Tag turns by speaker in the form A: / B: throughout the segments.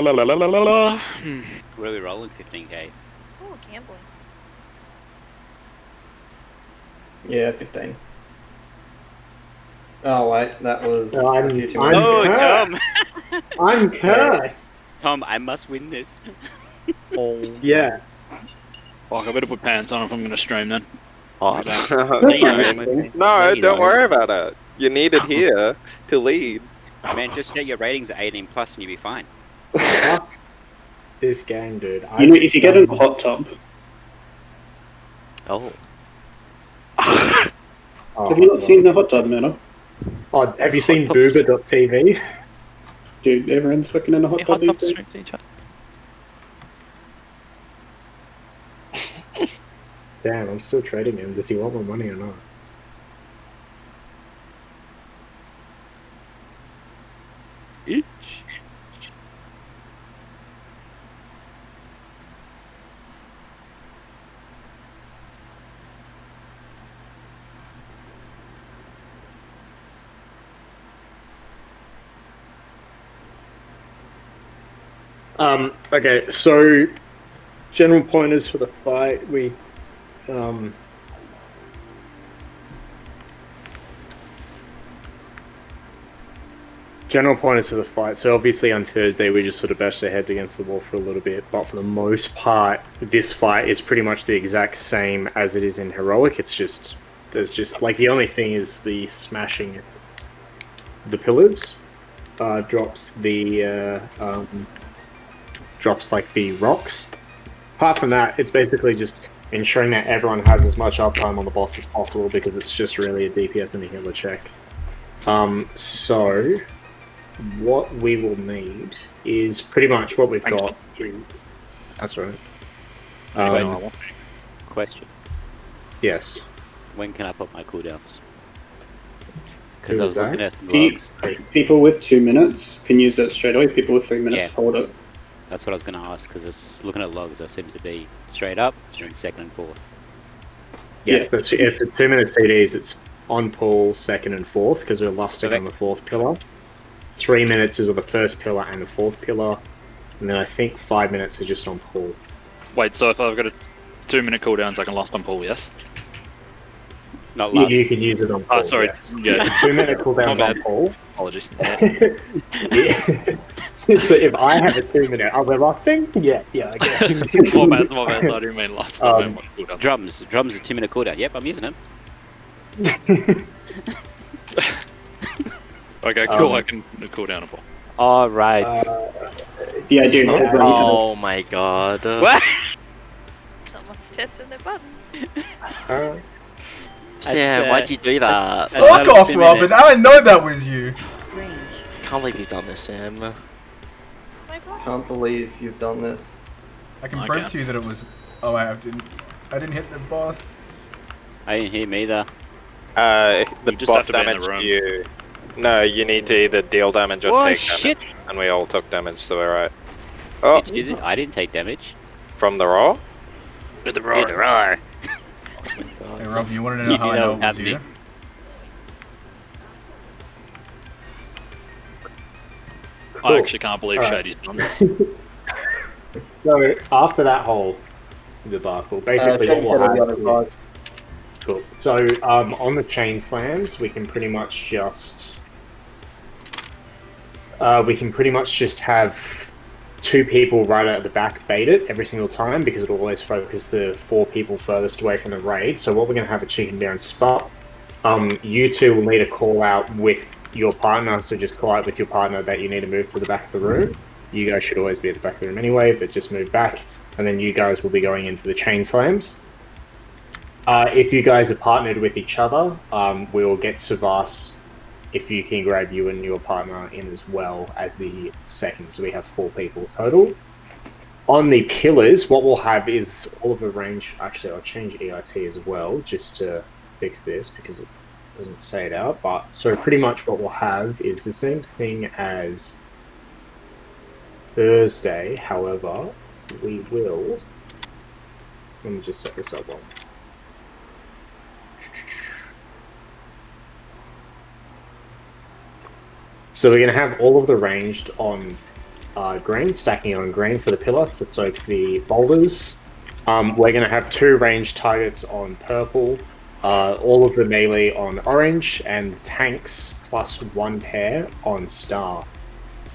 A: La, la, la, la, la, la.
B: Where are we rolling 15k?
C: Ooh, gambling.
D: Yeah, 15. Oh wait, that was
E: No,
D: a few too many.
B: Oh,
E: cursed.
B: Tom!
E: I'm cursed.
B: Tom, I must win this.
A: Oh.
E: Yeah.
A: Fuck, I better put pants on if I'm gonna stream then.
F: Oh,
E: That's
F: fine.
E: fine.
F: No,
B: you
F: don't
B: won't.
F: worry about it. You need it here to lead.
B: Man, just set your ratings at 18 plus and you'll be fine.
E: Fuck this game, dude.
G: You know, if you get in a hot tub,
F: Oh.
G: have you not seen the hot tub, Mano?
E: Oh, have you seen booba.tv?
G: Dude, everyone's fucking in a hot tub these days.
E: Damn, I'm still trading him. Does he want my money or not?
B: Each.
E: Okay, so general pointers for the fight. General pointers for the fight. So obviously on Thursday we just sort of bashed our heads against the wall for a little bit, but for the most part, this fight is pretty much the exact same as it is in Heroic. It's just there's just like the only thing is the smashing the pillars drops like the rocks. Apart from that, it's basically just ensuring that everyone has as much uptime on the boss as possible because it's just really a DPS and a healer check. So what we will need is pretty much what we've got. That's right.
B: Question.
E: Yes.
B: When can I put my cooldowns?
E: Who
B: Because I
E: was
B: was looking
E: that?
B: at some logs.
G: People with 2 minutes can use it straight away. People with 3 minutes
B: Yeah.
G: hold it.
B: That's what I was going to ask, because looking at logs, that seems to be straight up, and then second and fourth.
E: Yes,
G: Yeah.
E: that's if it's 2 minutes TDs, it's on pull, second and fourth, because we're lusting
B: Okay.
E: on the fourth pillar. 3 minutes is on the first pillar and the fourth pillar, and then I think 5 minutes are just on pull.
A: Wait, so if I've got a 2-minute cooldowns, I can last on pull, yes?
B: Not
E: You,
B: last.
E: you can use it on pull.
A: Oh, sorry.
E: Yes.
A: Yeah.
E: 2 minute cooldowns
A: My
E: on
A: bad.
E: pull.
A: Apologies.
E: Yeah. So if I have a 2 minute, are we lusting? Yeah, I get it.
A: my bad. I didn't mean last. I meant one cooldown.
B: Drums. Drums is 2 minute cooldown. Yep, I'm using them.
A: Okay, cool. I can cool down a pull.
F: All right.
G: The idea is everyone
F: Oh my god.
B: What?
C: Someone's testing their buttons.
F: Sam, why'd you do that?
H: Fuck
B: Another
H: off,
B: 2
H: Robin.
B: minutes.
H: I know that was you.
F: Can't believe you've done this, Sam.
C: My button.
D: Can't believe you've done this.
H: I can
A: Okay.
H: prove to you that it was. Oh, I didn't hit the boss.
B: I didn't hear me either.
F: The
A: You just
F: boss
A: have to be in the
F: damage
A: room.
F: you. No, you need to either deal damage or
B: Oh,
F: take
B: shit.
F: damage. And we all took damage, so we're right. Oh,
B: Did you, I didn't take damage.
F: from the raw?
A: With the
B: Roar. Roar.
H: Hey, Rob, you wanted to know
B: You
H: how I
B: know
H: know it was
B: happening.
H: you?
A: I actually can't believe
E: Alright.
A: Shady's done this.
E: So after that whole debacle, basically what we'll have is... Cool. So on the chain slams, we can pretty much just have 2 people right at the back bait it every single time because it'll always focus the 4 people furthest away from the raid. So what we're going to have a chicken down spot. You 2 will need a call out with your partner, so just call out with your partner that you need to move to the back of the room. You guys should always be at the back of the room anyway, but just move back, and then you guys will be going in for the chain slams. If you guys are partnered with each other, we will get Savas if you can grab you and your partner in as well as the second, so we have 4 people total. On the pillars, what we'll have is all of the range. Actually, I'll change EIT as well just to fix this because it doesn't say it out. But so pretty much what we'll have is the same thing as Thursday. However, we will. Let me just set this up one. So we're going to have all of the ranged on green, stacking on green for the pillar to soak the boulders. We're going to have 2 ranged targets on purple, all of the melee on orange, and tanks plus 1 pair on star.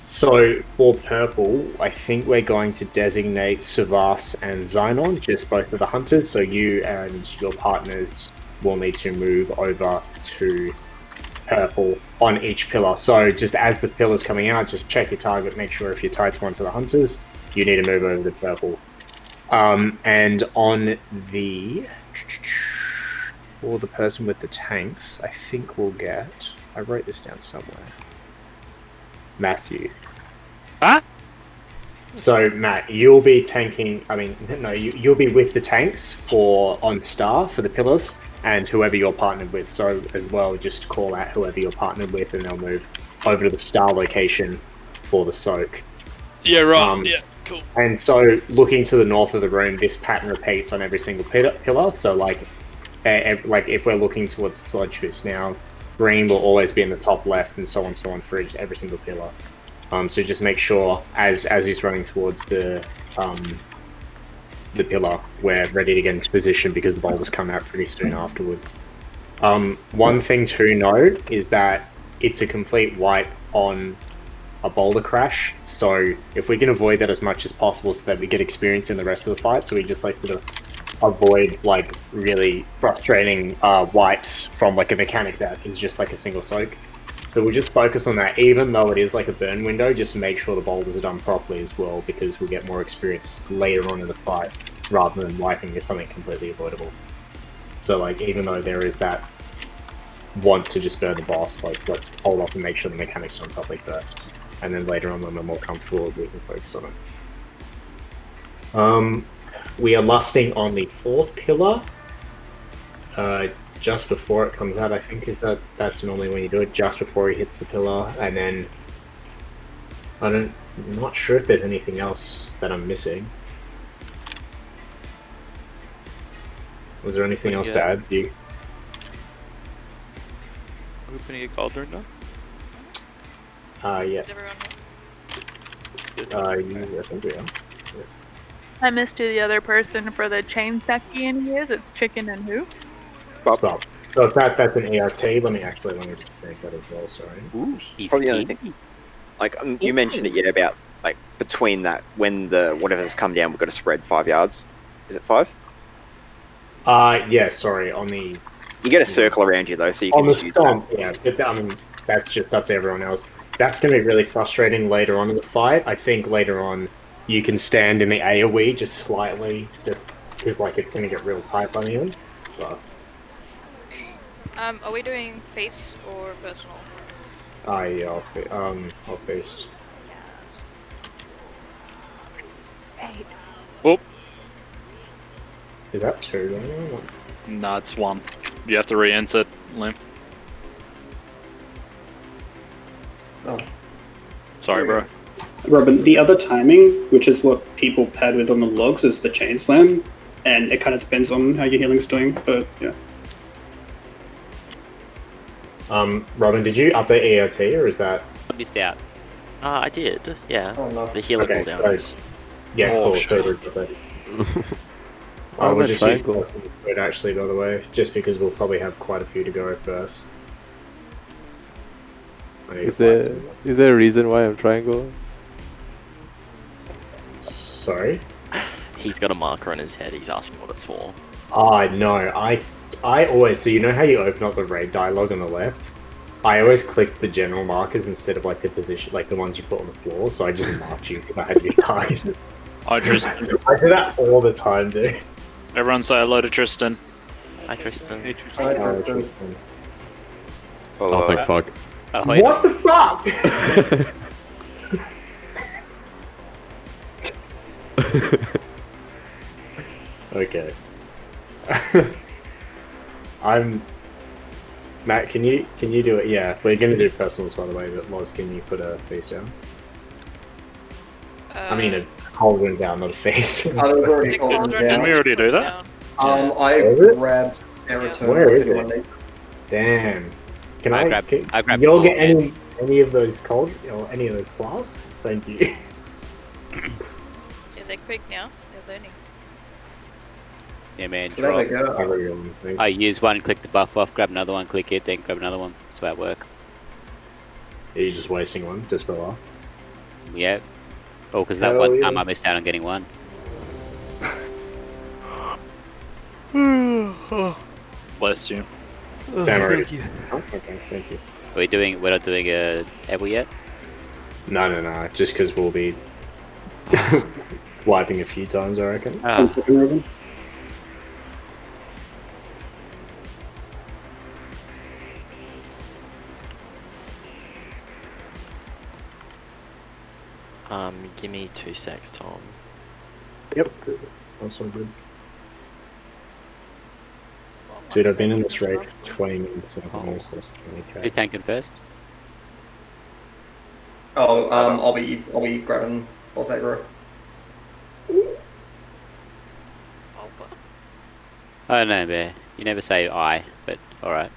E: So for purple, I think we're going to designate Savas and Xynon, just both of the hunters. So you and your partners will need to move over to purple on each pillar. So just as the pillar's coming out, just check your target, make sure if you're tied to one of the hunters, you need to move over to purple. And on the... for the person with the tanks, I think we'll get... I wrote this down somewhere. Matthew.
A: Huh?
E: So, Matt, you'll be tanking... I mean, no, you'll be with the tanks on star for the pillars, and whoever you're partnered with. So, as well, just call out whoever you're partnered with, and they'll move over to the star location for the soak.
A: Yeah, right. Yeah, cool.
E: And so, looking to the north of the room, this pattern repeats on every single pillar. So, like if we're looking towards the sludge fist now, green will always be in the top left, and so on for every single pillar. So just make sure, as he's running towards the pillar, we're ready to get into position because the boulders come out pretty soon afterwards. One thing to note is that it's a complete wipe on a boulder crash, so if we can avoid that as much as possible so that we get experience in the rest of the fight, so we just like sort of avoid like really frustrating wipes from like a mechanic that is just like a single soak. So we'll just focus on that, even though it is like a burn window, just to make sure the boulders are done properly as well, because we'll get more experience later on in the fight rather than wiping is something completely avoidable. So like even though there is that want to just burn the boss, like let's hold off and make sure the mechanics are done properly first, and then later on when we're more comfortable we can focus on it. We are lusting on the 4th pillar, just before it comes out. I think that's normally when you do it, just before he hits the pillar, and then I'm not sure if there's anything else that I'm missing. Was there anything else to add? You?
I: Opening a cauldron now?
E: Yeah.
C: Is everyone...
E: I think we are.
J: I missed who the other person for the chain stacking is. It's chicken and who?
E: Stop. So if that's an ERT, let me just make that as well, sorry.
B: Ooh,
K: Probably the only thing. Like, you mentioned it, yeah, about, like, between that, when the whatever's come down, we've got to spread 5 yards. Is it 5?
E: Yeah, sorry, on the...
K: You get a circle around you, though, so you can
E: on the
K: use
E: stomp, yeah, but I mean, that's just up to everyone else. That's going to be really frustrating later on in the fight. I think later on, you can stand in the AoE just slightly, just because, like, it's going to get real tight by the end. But...
C: are we doing face or personal?
E: yeah, I'll face.
C: Yes.
J: Hey.
A: Whoop.
E: Is that 2 then?
A: Nah, it's 1. You have to re-enter, Lim.
D: Oh.
A: Sorry, bro.
G: Robin, the other timing, which is what people pad with on the logs, is the chain slam, and it kind of depends on how your healing's doing, but yeah.
E: Robin, did you update ERT, or is that...
I: I missed out. I did, yeah.
D: Oh, no.
I: The healer
E: Okay,
I: cooldown is...
E: so- Yeah,
A: Oh,
E: cool, so
A: shit.
E: we're good.
L: Oh,
E: we'll
L: that's
E: just use
L: fine, cool.
E: it actually, by the way, just because we'll probably have quite a few to go first.
L: Is there a reason why I'm triangle?
E: Sorry?
I: He's got a marker on his head, he's asking what it's for.
E: No, I always, so you know how you open up the raid dialogue on the left? I always click the general markers instead of like the position, like the ones you put on the floor, so I just marked you because I had you targeted.
A: Hi, Tristan.
E: I do that all the time, dude.
A: Everyone say hello to Tristan.
I: Hi, Tristan.
D: Hi, Tristan.
L: Oh, thank fuck.
I: Oh, wait.
E: What the fuck? Okay. Matt, can you do it? Yeah, we're gonna do personals by the way, but Loz, can you put a face down? I mean a cauldron down, not a face.
D: I was already
C: The
D: cauldron
C: cauldron
D: down.
A: Didn't we already do that?
D: I
E: Is it?
D: grabbed a return.
E: Where is
D: if you
E: it?
D: want me.
E: Damn. Can
I: I
E: I
I: grabbed
E: y'all
I: all
E: get
I: of it.
E: any of those cauldron or any of those flasks? Thank you.
C: Yeah, they're quick now. They're learning.
B: Yeah, man.
D: There they
B: Drop.
D: go.
B: I use one, click the buff off, grab another one, click it, then grab another one. That's how it works.
E: Are you just wasting one just for a while?
B: Yeah. Oh, because that
E: Hell
B: one
E: yeah.
B: time I missed out on getting one.
A: Bless you.
E: Damn already. Oh, okay, thank you.
B: We're not doing a Ever yet?
E: No. Just because we'll be wiping a few times, I reckon.
B: Ah.
I: Give me 2 secs, Tom.
E: Yep. That's all good. Dude, I've been in this raid for 20 minutes and I've almost lost 20k.
B: Who's tanking first?
D: Oh, I'll be grabbing boss aggro.
B: Oh no, Bear. You never say I, but alright.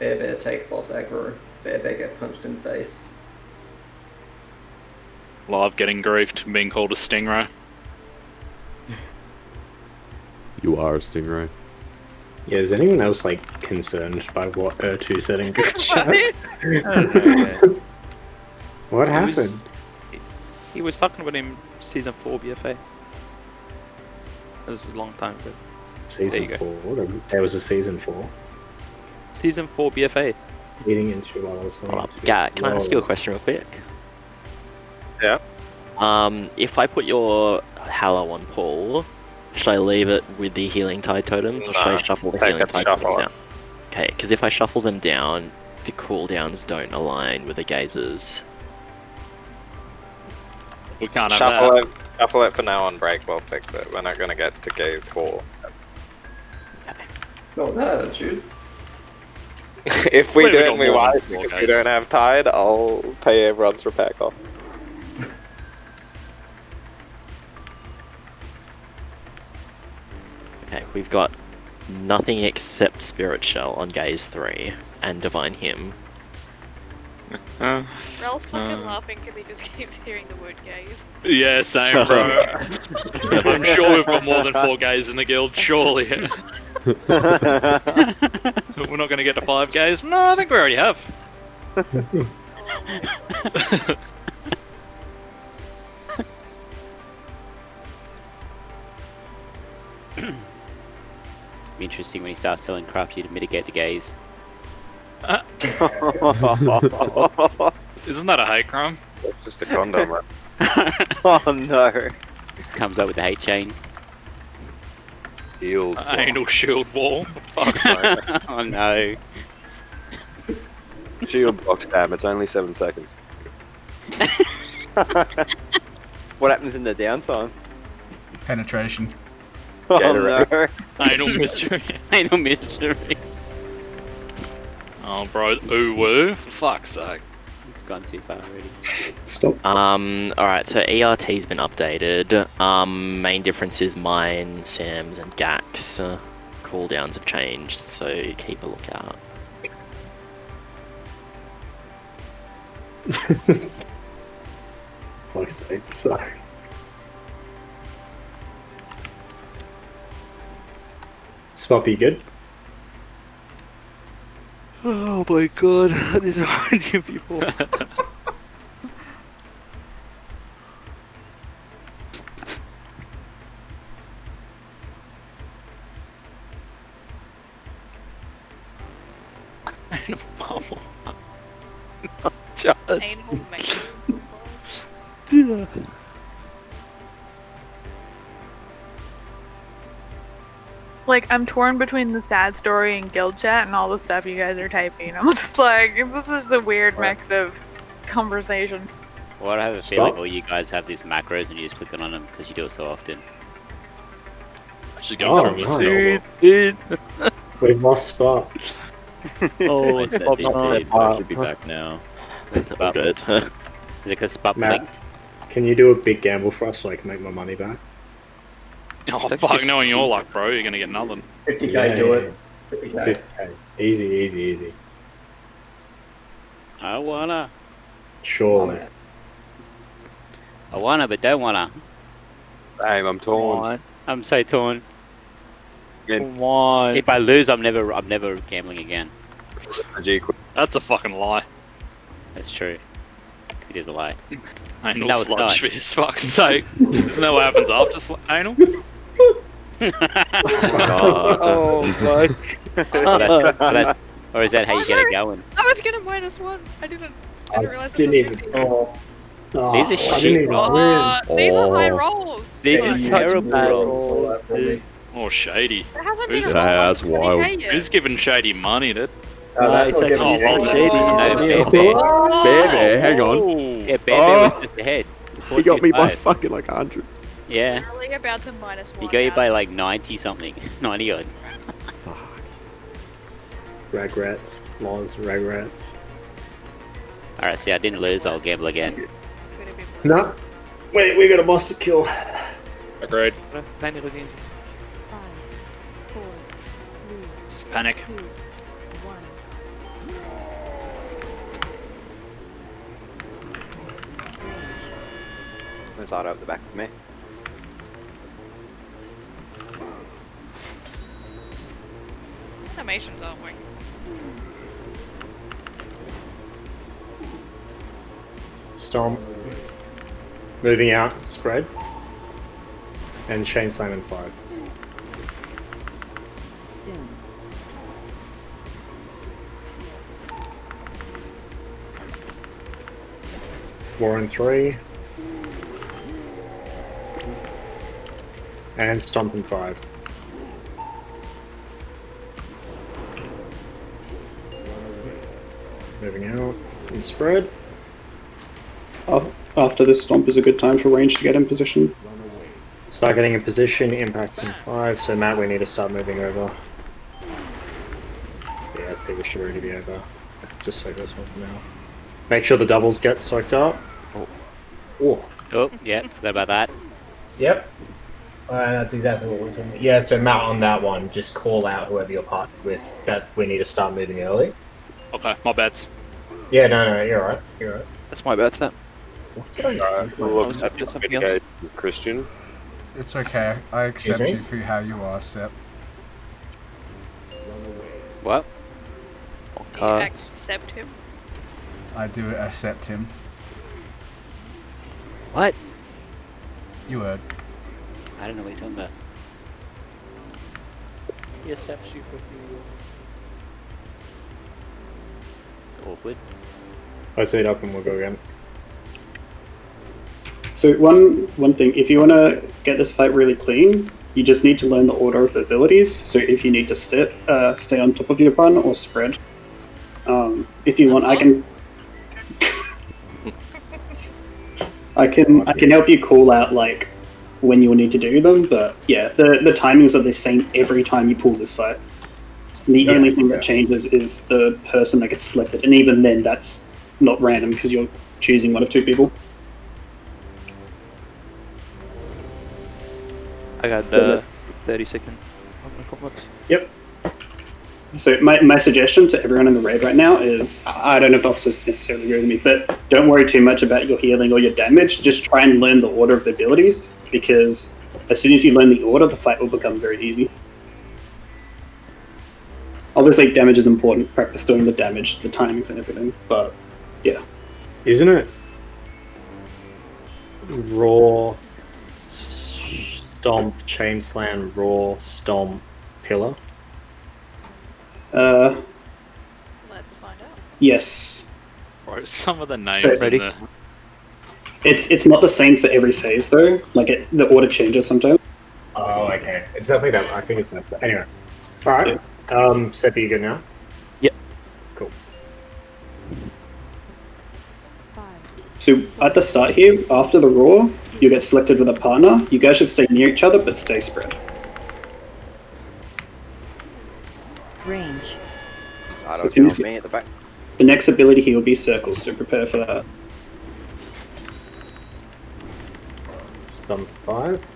D: Bear take boss aggro. Bear get punched in the face.
A: Live getting griefed, being called a stingray.
L: You are a stingray.
E: Yeah, is anyone else like concerned by what Ertu said in good chat? What happened?
I: He was talking about him season 4 BFA. That was a long time ago.
E: Season 4? There was a season 4.
I: Season 4 BFA.
E: Eating into while I was
I: Hold up. Gat, can I ask you a question real quick?
F: Yeah.
I: If I put your Hallow on Paul, should I leave it with the healing tide totems, or should I shuffle the healing tide totems down? Okay, because if I shuffle them down, the cooldowns don't align with the gazers.
A: We can't have
F: Shuffle
A: that.
F: it. Shuffle it for now on break. We'll fix it. We're not gonna get to gaze 4.
D: No, no, dude.
F: If we
A: Wait, we
F: do
A: got
F: and we
A: more
F: want,
A: than 4
F: if we
A: gazes.
F: don't have tide, I'll pay everyone's repair costs.
I: Okay, we've got nothing except Spirit Shell on gaze 3 and Divine Hymn.
C: Ralph's fucking laughing because he just keeps hearing the word gaze.
A: Yeah, same, bro. I'm sure we've got more than 4 gays in the guild, surely. We're not going to get to 5 gays? No, I think we already have.
B: Be interesting when he starts telling Crafty to mitigate the gaze.
A: Isn't that a hate crime?
F: It's just a condom, right?
K: Oh no.
B: Comes up with the hate chain.
F: Healed.
A: Anal shield wall. Fuck's sake.
B: Oh no.
F: Shield box damn, it's only 7 seconds.
K: What happens in the downtime?
H: Penetration.
K: Oh
F: Gatorade.
K: no.
A: Anal mystery.
B: Ain't no mystery.
A: Oh, bro. Ooh, woo. For fuck's sake.
B: It's gone too far already.
G: Stop.
I: Alright, so ERT's been updated. Main difference is mine, Sam's, and Gax. Cooldowns have changed, so keep a lookout.
E: Fuck's sake, sorry. Swap, you good?
I: Oh my god, these are new people.
A: Anal bubble.
I: Just.
C: Anal mate.
J: Like, I'm torn between the sad story and guild chat and all the stuff you guys are typing. I'm just like, this is a weird mix of conversation.
B: Well, I have a
E: Stop.
B: feeling all you guys have these macros and you just click on them because you do it so often.
A: Actually going
E: Oh,
A: through
E: no.
I: Dude.
E: We've lost Spot.
I: Oh,
B: It's
I: it's
B: that DC.
I: should be back now.
B: That's
I: not good.
B: Is it because Spot
E: Matt.
B: blinked?
E: Can you do a big gamble for us so I can make my money back?
A: Oh, fuck. Knowing your luck, bro, you're going to get nothing.
D: 50k,
E: Yeah,
D: do
E: yeah,
D: it.
E: 50K. Easy, easy, easy.
B: I wanna.
E: Surely.
B: I wanna, but don't wanna.
M: Damn, I'm torn.
B: I'm so torn.
M: Again,
I: Come on.
B: If I lose, I'm never gambling again.
A: That's a fucking lie.
B: That's true. It is a lie.
A: Anal
B: No, it's not.
A: sludge fist, fuck's sake. Isn't that what happens after anal?
I: Oh, fuck.
B: Or is that how you get it going?
C: I was gonna -1. I didn't realize this
E: Didn't
C: was
E: even.
C: 50.
B: These are
E: I
B: shit
E: didn't even win.
C: These are high rolls.
B: These are
I: Such
B: terrible
I: bad
B: rolls.
A: Oh, shady.
C: There hasn't been
A: Who's-
C: a roll
L: That's
C: on 20K
L: wild.
C: yet.
A: Who's giving Shady money, dude?
E: That's
I: it's
E: not
I: actually
E: giving
A: Oh,
E: you
A: well,
I: shady.
B: No,
I: No,
B: Bear.
L: Bear Bear, hang on.
B: Yeah, Bear was just ahead.
L: He got me by
B: 425.
L: fucking like 100.
B: Yeah.
C: Literally about to -1.
B: He got you by like 90 something. 90 odd.
L: Fuck.
E: Regrets. Laws, regrets.
B: Alright, see, I didn't lose, I'll gamble again.
E: No. Wait, we got a monster kill.
A: Agreed. Just panic.
K: There's Ardo up the back of me.
C: Animations aren't working.
E: Stomp. Moving out, spread. And chain slam in 5. War in 3. And stomp in 5. Moving out and spread.
G: After this stomp is a good time for range to get in position.
E: Start getting in position, impacts in 5, so Matt, we need to start moving over. Yeah, I think we should already be over. Just soak this one for now. Make sure the doubles get soaked up. Oh.
B: Oh, yeah, forgot about that.
E: Yep. That's exactly what we're talking about. Yeah, so Matt, on that one, just call out whoever you're partnered with that we need to start moving early.
A: Okay, my bets.
E: Yeah, no, you're alright. You're alright.
I: That's my bad, Sam.
M: Look at this video, Christian.
H: It's okay. I accept
E: me?
H: you for how you are, Sep.
B: What?
C: Do you accept him?
H: I do accept him.
B: What?
H: You heard.
B: I don't know what you're talking about.
I: He accepts you for who you
B: Awkward.
E: I set it up and we'll go again.
G: So one thing, if you want to get this fight really clean, you just need to learn the order of the abilities. So if you need to stay on top of your partner or spread. If you want, I can help you call out like when you will need to do them. But yeah, the timings are the same every time you pull this fight. The only thing that changes is the person that gets selected, and even then, that's not random because you're choosing one of 2 people.
I: I got the 30-second.
G: Yep. So my suggestion to everyone in the raid right now is, I don't know if the officers necessarily agree with me, but don't worry too much about your healing or your damage. Just try and learn the order of the abilities, because as soon as you learn the order, the fight will become very easy. Obviously, damage is important. Practice doing the damage, the timings and everything, but yeah.
E: Isn't it raw, stomp, chain slam, raw, stomp, pillar?
C: Let's find out.
G: Yes.
A: Bro, some of the names in the...
G: It's not the same for every phase though. Like the order changes sometimes.
E: Oh, okay. It's definitely that. I think it's that. Anyway. Alright. Seppi, you good now?
I: Yep.
E: Cool.
G: So at the start here, after the roar, you get selected with a partner. You guys should stay near each other, but stay spread.
K: Range.
G: So as soon as
K: me at the back.
G: The next ability here will be circles, so prepare for that.
E: Stomp 5.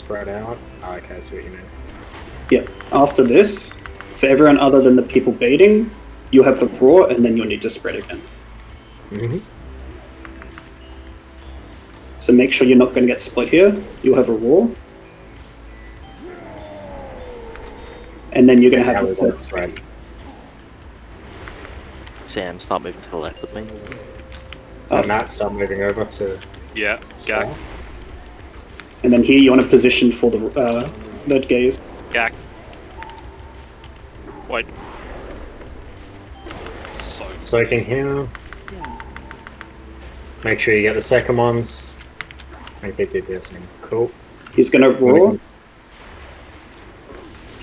E: spread out. Oh, okay, I see what you mean.
G: Yeah. After this, for everyone other than the people baiting, you'll have the roar, and then you'll need to spread again.
E: Mm-hmm.
G: So make sure you're not going to get split here. You'll have a roar. And then you're going to have the third spread.
I: Sam, start moving to the left with me.
E: Matt, start moving over to...
A: Yeah, Gak.
G: And then here you want to position for the gaze.
A: Gak. Wait.
E: Soaking here. Make sure you get the second ones. I think they did this. Cool.
G: He's going to roar.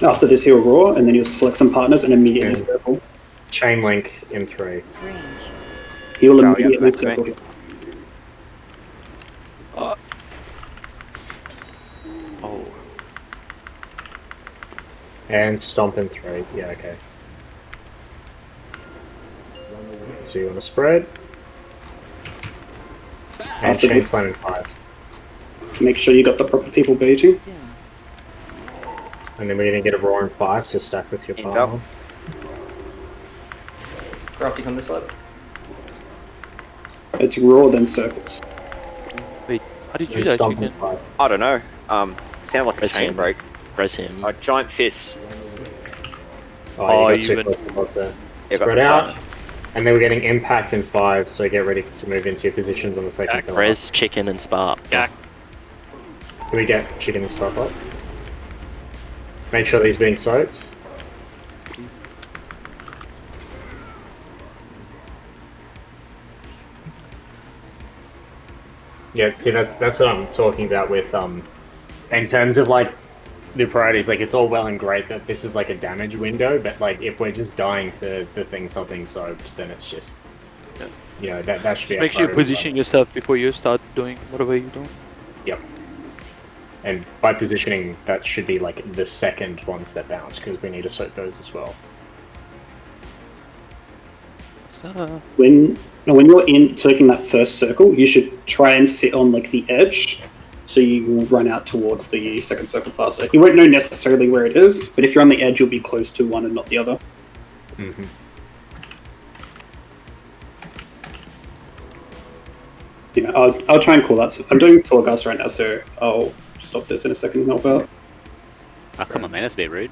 G: After this, he'll roar, and then you'll select some partners and immediately circle.
E: Chain link in 3.
G: He will immediately circle.
I: Oh.
E: And stomp in 3. Yeah, okay. So you want to spread. And
G: After
E: chain
G: this,
E: slam in 5.
G: make sure you got the proper people baiting.
E: And then we're going to get a roar in 5, so stack with your partner.
D: Grafting on this side.
G: It's roar, then circles.
I: Wait, how did you
E: And
I: do that
E: stomp in
I: chicken?
E: 5.
K: I don't know. Sound like a
I: Press
K: chain
I: him.
K: break.
I: Press him.
K: Giant fists.
E: Oh, you got
I: you
E: two close above there.
K: Yeah, got
E: Spread
K: the
E: out.
K: punch.
E: And then we're getting impact in 5, so get ready to move into your positions on the second pillar.
I: Res, chicken, and spark.
A: Gak.
E: Can we get chicken and stuff up? Make sure these being soaked. Yeah, see that's what I'm talking about with in terms of like the priorities, like it's all well and great that this is like a damage window, but like if we're just dying to the things not being soaked, then it's just you know that should be.
N: Just make sure you position yourself before you start doing whatever you do.
E: Yep. And by positioning, that should be like the second ones that bounce, because we need to soak those as well.
G: When you're in taking that first circle, you should try and sit on like the edge, so you will run out towards the second circle faster. You won't know necessarily where it is, but if you're on the edge, you'll be close to one and not the other.
E: Mm-hmm.
G: Yeah, I'll try and call that. I'm doing tour gas right now, so I'll stop this in a second and help out.
B: Oh, come on, man, that's a bit rude.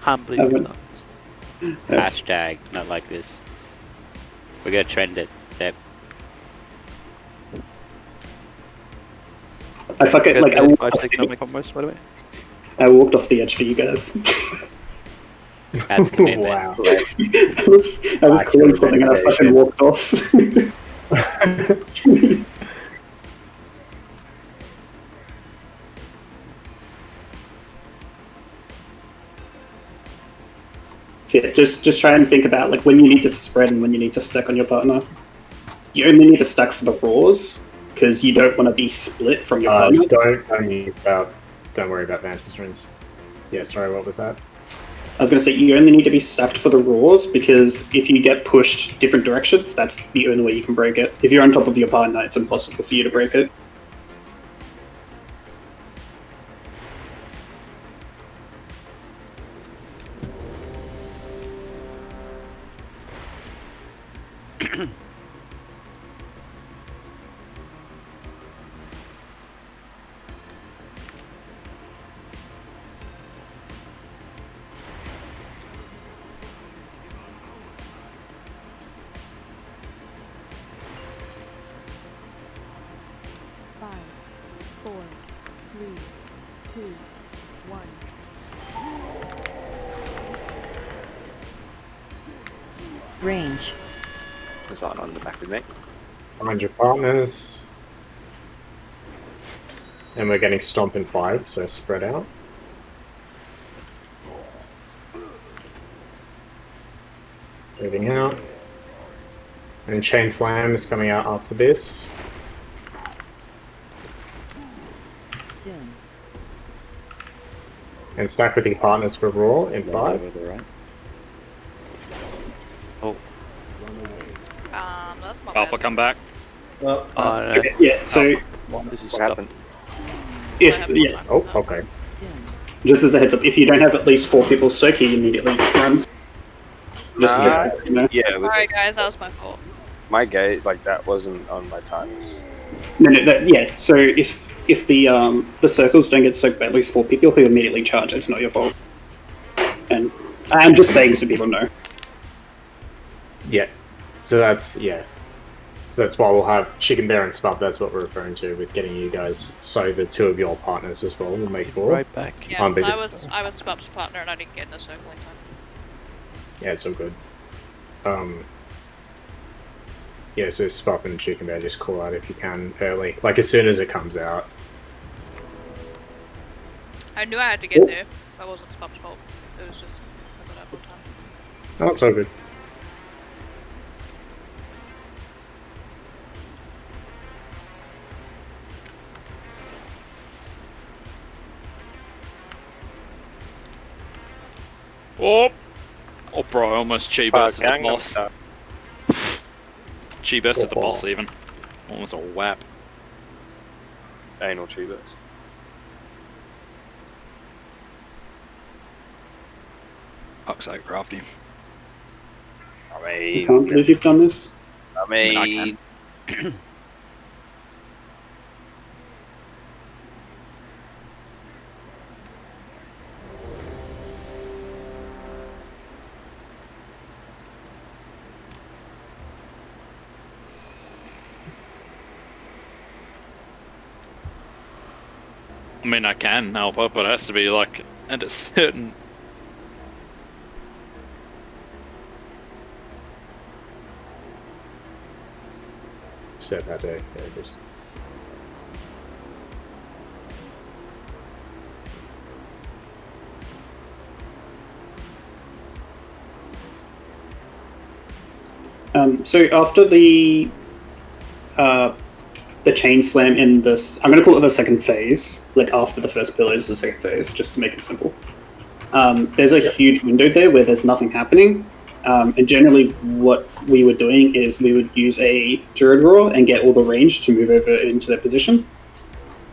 N: Can't believe you've done this.
B: Hashtag, not like this. We're gonna trend it, Seb.
G: I fucking like I walked, off
N: combos, by the way.
G: I walked off the edge for you guys.
B: That's commitment.
E: Wow.
G: I was calling something and I fucking walked off. So yeah, just try and think about like when you need to spread and when you need to stack on your partner. You only need to stack for the roars because you don't want to be split from your partner.
E: Don't worry about Vantage runes. Yeah, sorry, what was that?
G: I was going to say you only need to be stacked for the roars because if you get pushed different directions, that's the only way you can break it. If you're on top of your partner, it's impossible for you to break it.
K: Range. There's on the back with me.
E: Find your partners. And we're getting stomp in 5, so spread out. Moving out. And chain slam is coming out after this.
K: Soon.
E: And stack with your partners for raw in 5.
B: Oh.
C: That's my
A: Alpha, come back.
D: Well,
G: Yeah, so
K: What happened?
E: Oh, okay.
G: Just as a heads up, if you don't have at least 4 people soak, he immediately runs. Just you know.
M: Yeah,
C: Sorry guys, that was my fault.
M: my gate, like, that wasn't on my timers.
G: No, yeah. So if the circles don't get soaked by at least 4 people, he'll immediately charge. It's not your fault. And I'm just saying so people know.
E: Yeah. So that's So that's why we'll have Chicken Bear and Spud. That's what we're referring to with getting you guys. So the 2 of your partners as well. We'll make sure.
N: Right back.
C: Yeah, I was Spud's partner and I didn't get in the circle in time.
E: Yeah, it's all good. Yeah, so Spud and Chicken Bear, just call out if you can early, like as soon as it comes out.
C: I knew I had to get there. That wasn't Spud's fault. It was just I got up on time.
E: Oh, it's all good.
A: Oh, bro, I almost chi-bursted the boss. Chi-bursted the boss even. Almost a whap.
M: Anal chi-burst.
A: Fuck's sake, crafty.
G: I can't believe you've done this.
M: I mean...
A: I mean, I can help her, but it has to be like at a certain.
E: Set that day. Yeah, it is.
G: So after the chain slam in this, I'm going to call it the second phase, like after the first pillar is the second phase, just to make it simple. There's a huge window there where there's nothing happening, and generally what we were doing is we would use a Druid Roar and get all the range to move over into their position,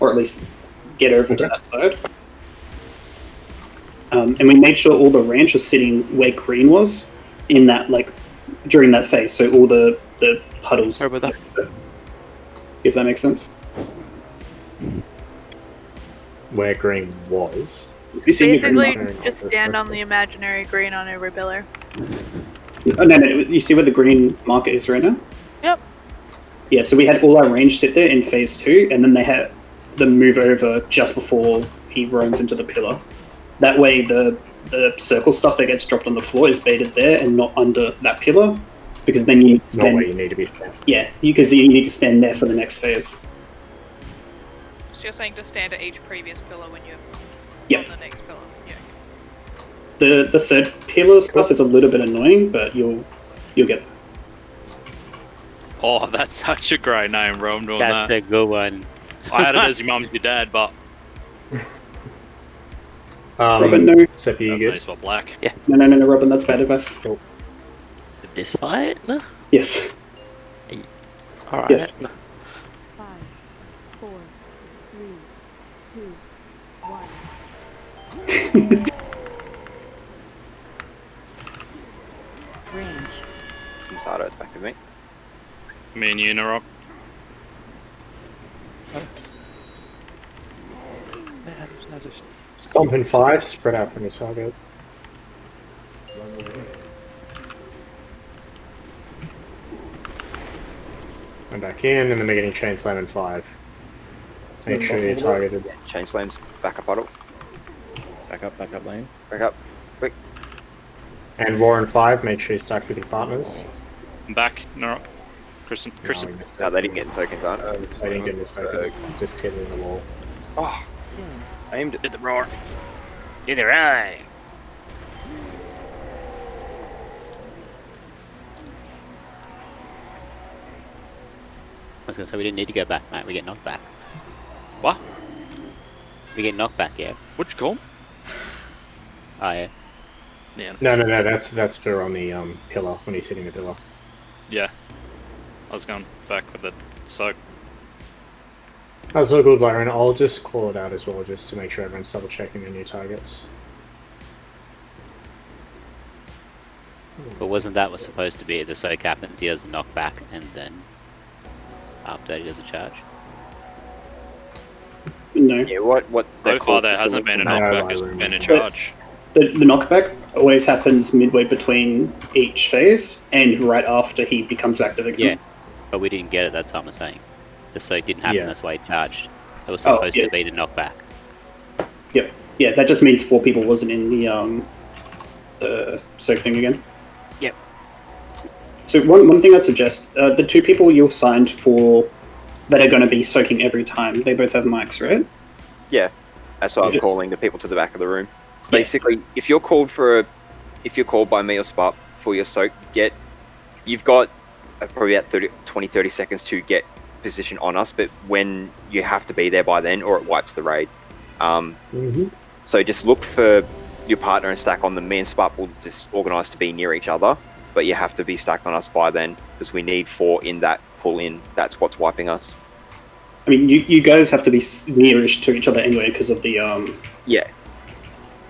G: or at least get over to that side. And we made sure all the range was sitting where green was in that, like, during that phase, so all the puddles.
N: Sorry about that.
G: If that makes sense.
E: Where green was.
G: You see
J: Basically, just stand on the imaginary green on every pillar.
G: Oh, no, you see where the green marker is right now?
J: Yep.
G: Yeah, so we had all our range sit there in phase 2, and then they had them move over just before he roams into the pillar. That way the circle stuff that gets dropped on the floor is baited there and not under that pillar, because then you need to stand,
E: not where you need to be stand.
G: Yeah, because you need to stand there for the next phase.
C: So you're saying to stand at each previous pillar when you're
G: Yep.
C: on the next pillar? Yeah.
G: The third pillar stuff is a little bit annoying, but you'll get.
A: Oh, that's such a great name, bro. I'm doing
B: That's
A: that.
B: a good one.
A: I had it as your mum and your dad, but
G: Robin, no.
E: Except you good.
A: Spot black.
I: Yeah.
G: No, Robin, that's bad advice.
I: This fight?
G: Yes.
I: Alright.
G: Yes.
O: 5, 4, 3, 2, 1. Range.
K: Sato attacking me.
A: Me and you, Narok.
E: Stomp in 5, spread out from your target. And back in, and then we're getting chain slam in 5. Make sure you're targeted.
K: Chain slams, back up puddle.
B: Back up lane.
K: Back up. Quick.
E: And roar in 5, make sure you stack with your partners.
A: I'm back, Narok. Kristen.
K: No, they didn't get in token time.
E: I didn't get this token, just hitting the wall.
M: Oh, I aimed it.
A: Did the roar.
B: Do the right. I was gonna say we didn't need to go back, mate. We get knocked back.
A: What?
B: We get knocked back, yeah.
A: What'd you call him?
B: Oh yeah.
A: Yeah.
E: No, that's for on the pillar, when he's hitting the pillar.
A: Yeah. I was going back with the soak.
E: That's all good, Byron. I'll just call it out as well, just to make sure everyone's double checking their new targets.
B: But wasn't that what's supposed to be? The soak happens, he does a knockback, and then after that he does a charge.
G: No.
K: Yeah, what
A: So far there hasn't been a knockback, it's been a charge.
G: The knockback always happens midway between each phase and right after he becomes active again.
B: Yeah, but we didn't get it that time, I'm saying. The soak didn't happen,
G: Yeah.
B: that's why he charged. It was
G: Oh,
B: supposed
G: yeah.
B: to be the knockback.
G: Yep. Yeah, that just means 4 people wasn't in the soak thing again.
B: Yep.
G: So one thing I'd suggest, the 2 people you assigned for that are going to be soaking every time, they both have mics, right?
K: Yeah, that's why I'm
G: Yes.
K: calling the people to the back of the room. Basically, if you're called by me or Spark for your soak, you've got probably about 20-30 seconds to get position on us, but when you have to be there by then, or it wipes the raid. So just look for your partner and stack on them. Me and Spark will just organise to be near each other, but you have to be stacked on us by then because we need 4 in that pull in. That's what's wiping us.
G: I mean, you guys have to be nearish to each other anyway because of the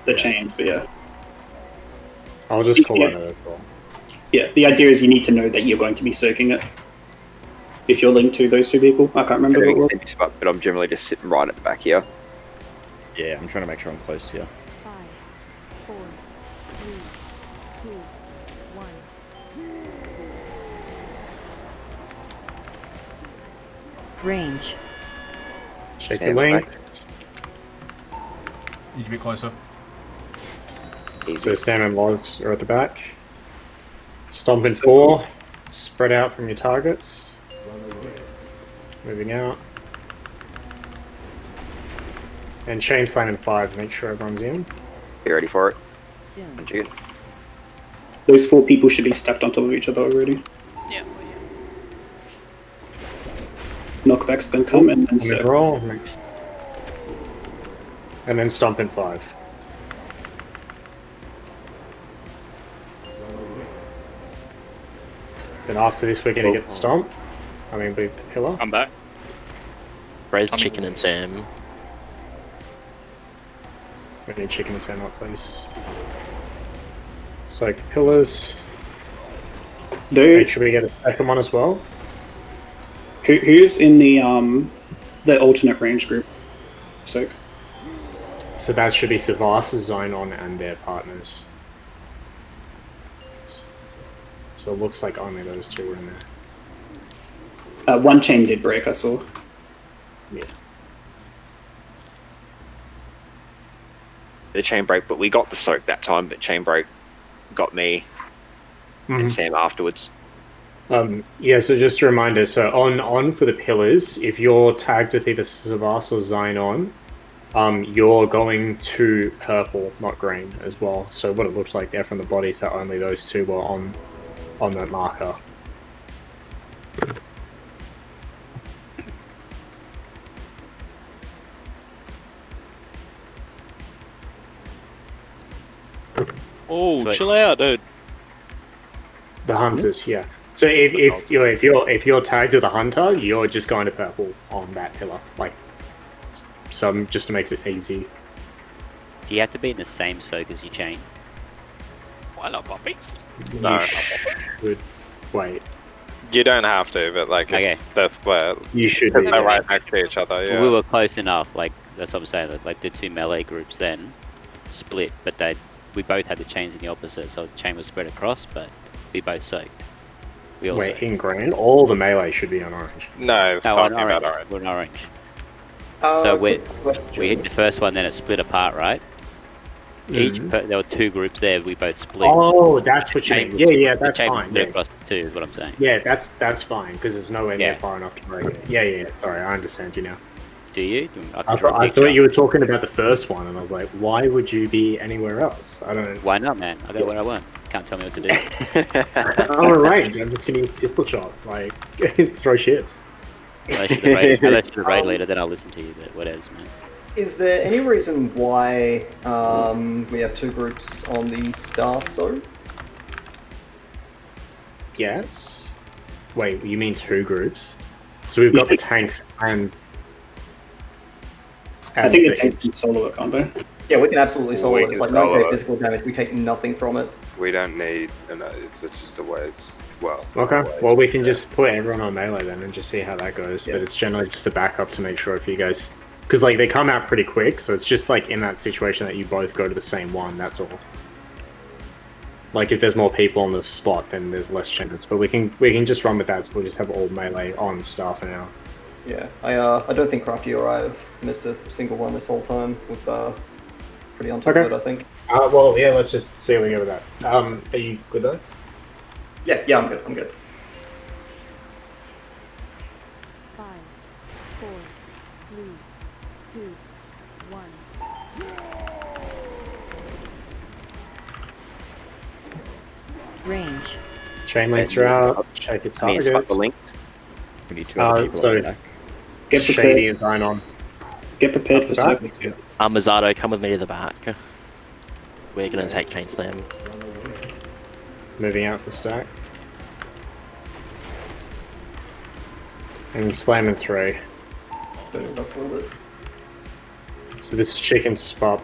G: the chains, but yeah.
E: I'll just call it out.
G: Yeah, the idea is you need to know that you're going to be soaking it. If you're linked to those 2 people, I can't remember
K: Everything
G: what
K: is
G: it
K: empty spot, but I'm generally just sitting right at the back here.
P: Yeah, I'm trying to make sure I'm close to you.
O: 5, 4, 3, 2, 1. Range.
E: Check your link.
H: Need to be closer.
E: So Sam and Loz are at the back. Stomp in 4. Spread out from your targets. Moving out. And chain slam in 5. Make sure everyone's in.
K: Be ready for it.
O: Soon.
G: Those 4 people should be stacked on top of each other already.
C: Yeah.
G: Knockback's gonna come and then
E: And then roll. And then stomp in 5. Then after this we're gonna get the stomp. I mean with the pillar.
A: I'm back.
I: Raise chicken and Sam.
E: We need chicken and Sam up, please. Soak the pillars. Make sure we get a second one as well.
G: Who's in the alternate range group? Soak.
E: So that should be Savas, Zynon, and their partners. So it looks like only those 2 were in there.
G: 1 chain did break, I saw.
E: Yeah.
K: The chain break, but we got the soak that time, but chain break got me and Sam afterwards.
E: Yeah, so just a reminder, so on for the pillars, if you're tagged with either Savas or Zynon, you're going to purple, not green, as well. So what it looks like there from the bodies, that only those 2 were on that marker.
A: Oh,
B: Sweet.
A: chill out, dude.
E: The hunters, yeah. So if you're tagged with a hunter, you're just going to purple on that pillar, like. So just to make it easy.
B: Do you have to be in the same soak as your chain?
A: Why not, puppies?
F: No.
E: You should wait.
F: You don't have to, but like
B: Okay.
F: if they're split,
E: You should
F: because
E: be.
F: they're right next to each other.
B: Well,
F: Yeah.
B: we were close enough, like, that's what I'm saying, like the 2 melee groups then split, but we both had the chains in the opposite, so the chain was spread across, but we both soaked. We all
E: Wait,
B: soaked.
E: in green, all the melee should be on orange.
F: No, it's
B: No,
F: talking
B: on
F: about
B: orange.
F: orange.
B: We're in orange. So we hit the first one, then it split apart, right? There were 2 groups there. We both split.
E: Oh, that's what you mean. Yeah, that's
B: the chain
E: fine.
B: split
E: Yeah.
B: across the 2 is what I'm saying.
E: Yeah, that's fine because it's nowhere near
B: Yeah.
E: far enough to break it. Yeah. Sorry, I understand you now.
B: Do you?
E: I thought you were talking about the first one, and I was like, why would you be anywhere else? I don't know.
B: Why not, man? I go where I want. Can't tell me what to do.
E: I'm a range. I'm just gonna pistol shot, like throw ships.
B: Unless you're the raid leader, then I'll listen to you. But whatever, man.
D: Is there any reason why we have 2 groups on the Star Soap?
E: Yes. Wait, you mean 2 groups? So we've got the tanks and
G: I think the tanks can solo it, can't they?
D: Yeah, we can absolutely solo
F: We
D: it. It's
F: can
D: like no
F: solo
D: great
F: it.
D: physical damage. We take nothing from it.
F: We don't need. It's just a ways. Well.
E: Okay. Well, we can just put everyone on melee then and just see how that goes. But it's generally just a backup to make sure if you guys, because like they come out pretty quick, so it's just like in that situation that you both go to the same one. That's all. Like if there's more people on the spot, then there's less chance. But we can just run with that. So we'll just have all melee on staff for now.
D: Yeah, I don't think Crafty or I have missed a single one this whole time. With pretty on top of it, I think.
E: Well, yeah. Let's just see how we go with that. Are you good though?
D: Yeah, I'm good. I'm good.
O: 5, 4, 3, 2, 1. Range.
E: Chain links are out. Shake your
K: Me and Spot
E: targets.
K: were linked.
P: We need 2 other people
E: So
P: on deck.
G: Get
E: Shady
G: prepared.
E: and Vine on.
G: Get prepared
E: Up
G: for
E: the back?
G: circles. Yeah.
I: Mazzato, come with me to the back. We're gonna take Chain Slam.
E: Moving out the stack. And slamming 3.
D: Just a little bit.
E: So this is Chicken, Spot,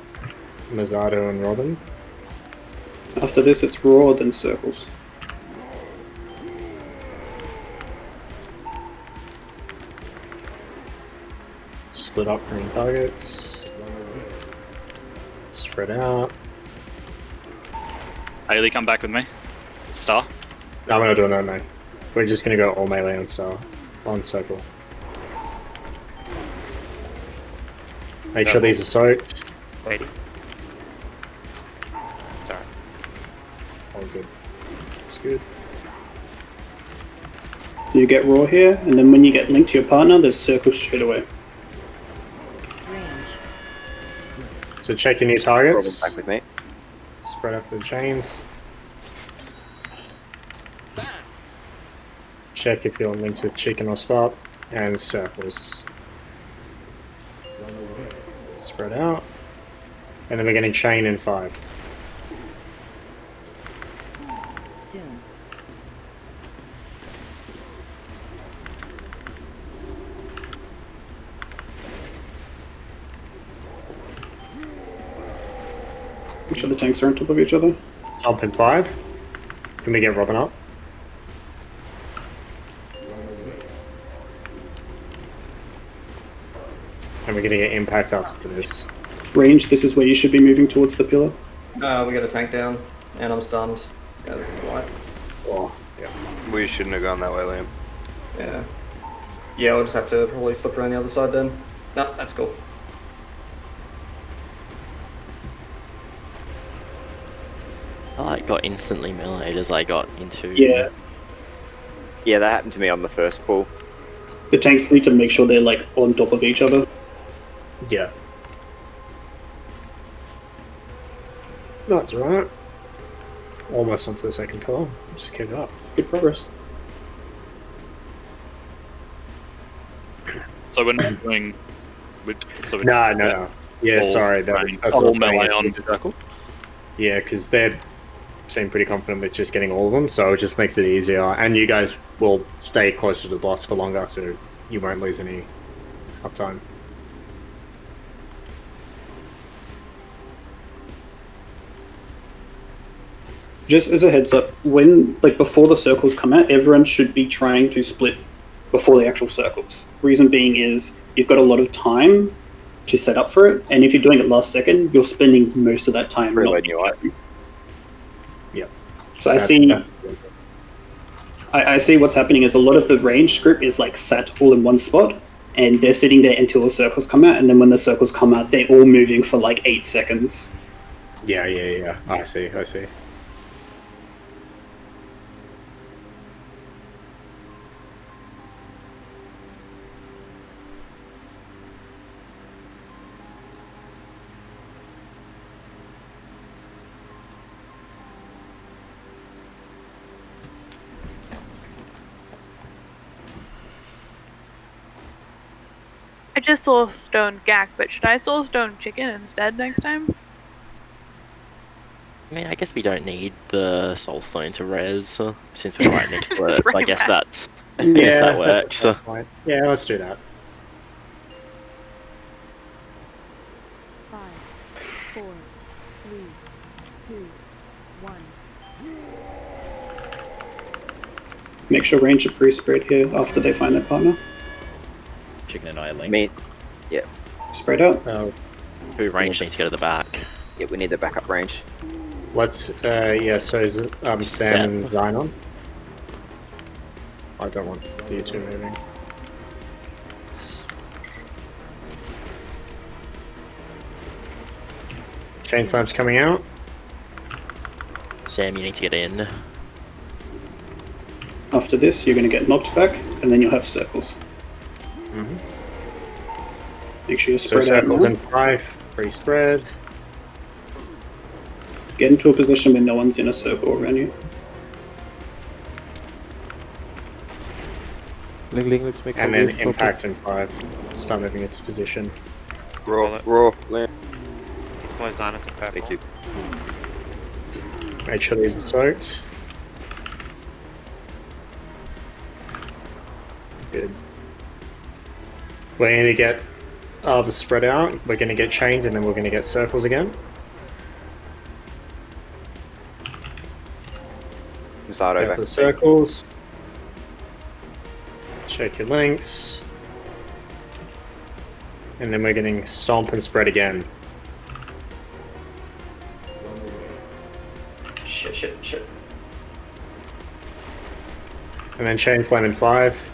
E: Mazzato, and Robin.
G: After this, it's raw, then circles.
E: Split up green targets. Spread out.
A: Haley, come back with me. Star.
E: No, I'm not doing that, mate. We're just gonna go all melee on star. On circle. Make sure these are soaked.
Q: Waiting. Sorry.
E: All good. It's good.
G: You get raw here, and then when you get linked to your partner, there's circles straight away.
E: So check your new targets.
K: Back with me.
E: Spread out the chains. Check if you're linked with chicken or spot. And circles. Spread out. And then we're getting chain in 5.
O: Soon.
G: Make sure the tanks are on top of each other.
E: Jump in 5. Can we get Robin up? And we're gonna get impact after this.
G: Range, this is where you should be moving towards the pillar.
D: We got a tank down, and I'm stunned. Yeah, this is white.
E: Oh, yeah.
F: We shouldn't have gone that way, Liam.
D: Yeah. Yeah, we'll just have to probably slip around the other side then. No, that's cool.
I: I like got instantly meleeed as I got into.
G: Yeah.
K: Yeah, that happened to me on the first pull.
G: The tanks need to make sure they're like on top of each other.
E: Yeah. That's right. Almost onto the second column. Just keep it up.
G: Good progress.
A: So we're not doing. So
E: No. Yeah,
A: all
E: sorry.
A: range-
E: That's
A: all
E: what I'm
A: melee
E: saying.
A: on the circle.
E: Yeah, because they seem pretty confident with just getting all of them, so it just makes it easier. And you guys will stay closer to the boss for longer, so you won't lose any uptime.
G: Just as a heads up, when before the circles come out, everyone should be trying to split before the actual circles. Reason being is you've got a lot of time to set up for it, and if you're doing it last second, you're spending most of that time not utilizing.
E: Yep.
G: So I see what's happening is a lot of the range group is like sat all in one spot, and they're sitting there until the circles come out, and then when the circles come out, they're all moving for like 8 seconds.
E: Yeah. I see.
J: I just soul stone Gak, but should I soul stone chicken instead next time?
I: I mean, I guess we don't need the soul stone to res since we're right next to it. So I
J: Bring
I: guess
J: it
I: that's. I
E: Yeah,
I: guess that
E: that's
I: works.
E: a good point. Yeah, let's do that.
O: 4, 3, 2, 1.
G: Make sure range are pre-spread here after they find their partner.
P: Chicken and I are linked.
K: Me. Yeah.
G: Spread out.
I: Who range needs to go to the back?
K: Yeah, we need the backup range.
E: Let's, yeah, so is Sam and Zion? I don't want you two moving. Chain Slam's coming out.
I: Sam, you need to get in.
G: After this, you're going to get knocked back, and then you'll have circles. Make sure you're
E: So
G: spread out
E: circles
G: now.
E: in 5, pre-spread.
G: Get into a position where no one's in a circle around you.
N: Let's make
E: And then impact in 5. Start moving its position.
F: Raw, land.
Q: Close on into purple.
F: Thank you.
E: Make sure these are soaked. Good. We're going to get the spread out, we're going to get chains, and then we're going to get circles again.
K: Start
E: Go
K: over.
E: for the circles. Check your links. And then we're getting stomp and spread again.
D: Shit.
E: And then chain slam in 5.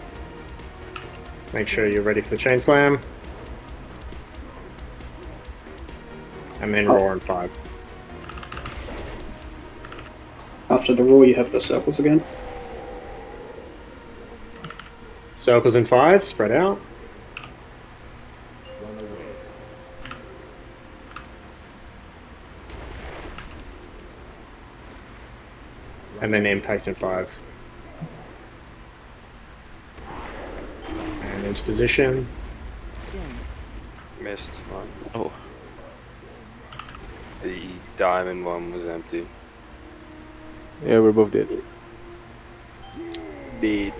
E: Make sure you're ready for the chain slam. And then roar in 5.
G: After the roar, you have the circles again.
E: Circles in 5, spread out. And then impact in 5. And into position.
M: Missed one.
I: Oh.
M: The diamond one was empty.
N: Yeah, we're both dead.
M: Dead.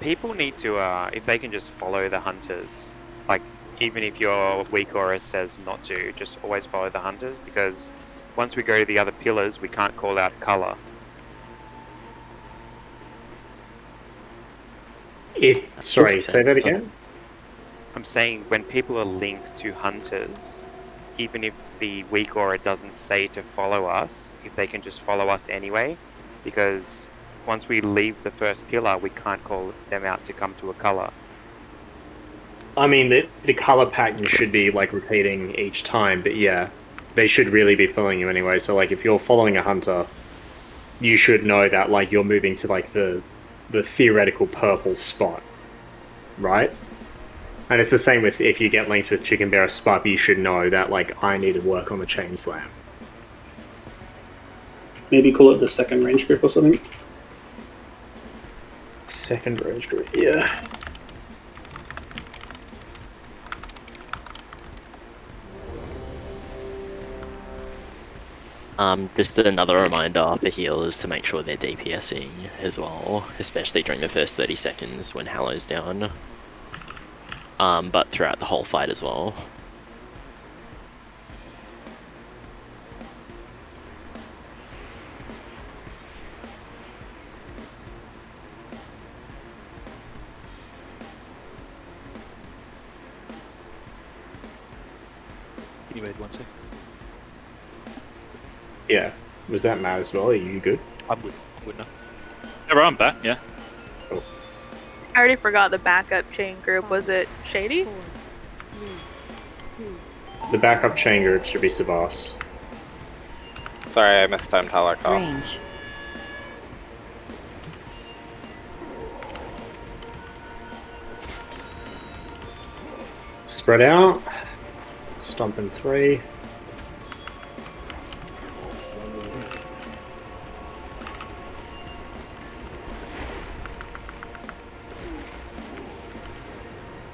Q: People need to, if they can just follow the hunters, like, even if your weak aura says not to, just always follow the hunters, because once we go to the other pillars, we can't call out color.
E: Sorry, say that again?
Q: I'm saying when people are linked to hunters, even if the weak aura doesn't say to follow us, if they can just follow us anyway, because once we leave the first pillar, we can't call them out to come to a color.
E: I mean, the color pattern should be like repeating each time, but yeah, they should really be following you anyway. So like, if you're following a hunter, you should know that like you're moving to like the theoretical purple spot, right? And it's the same with if you get linked with Chicken Bear or Spup, you should know that like I need to work on the chain slam.
G: Maybe call it the second range group or something.
E: Second range group, yeah.
I: Just another reminder for healers to make sure they're DPSing as well, especially during the first 30 seconds when Hallow's down. But throughout the whole fight as well.
A: Can you wait 1 sec?
E: Yeah. Was that Matt as well? Are you good?
A: I'm good. I'm good now. Yeah, bro, I'm back, yeah.
E: Cool.
J: I already forgot the backup chain group. Was it Shady?
E: The backup chain group should be Savas.
F: Sorry, I mistimed Holocaust.
O: Range.
E: Spread out. Stomp in 3.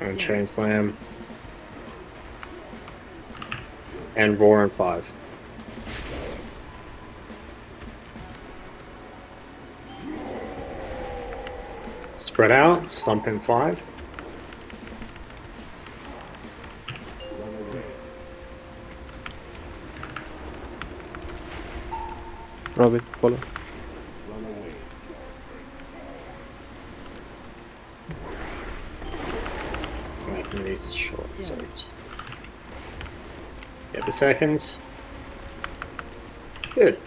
E: And chain slam. And roar in 5. Spread out, stomp in 5.
N: Robin, follow.
E: Making these as short as Get the seconds. Good.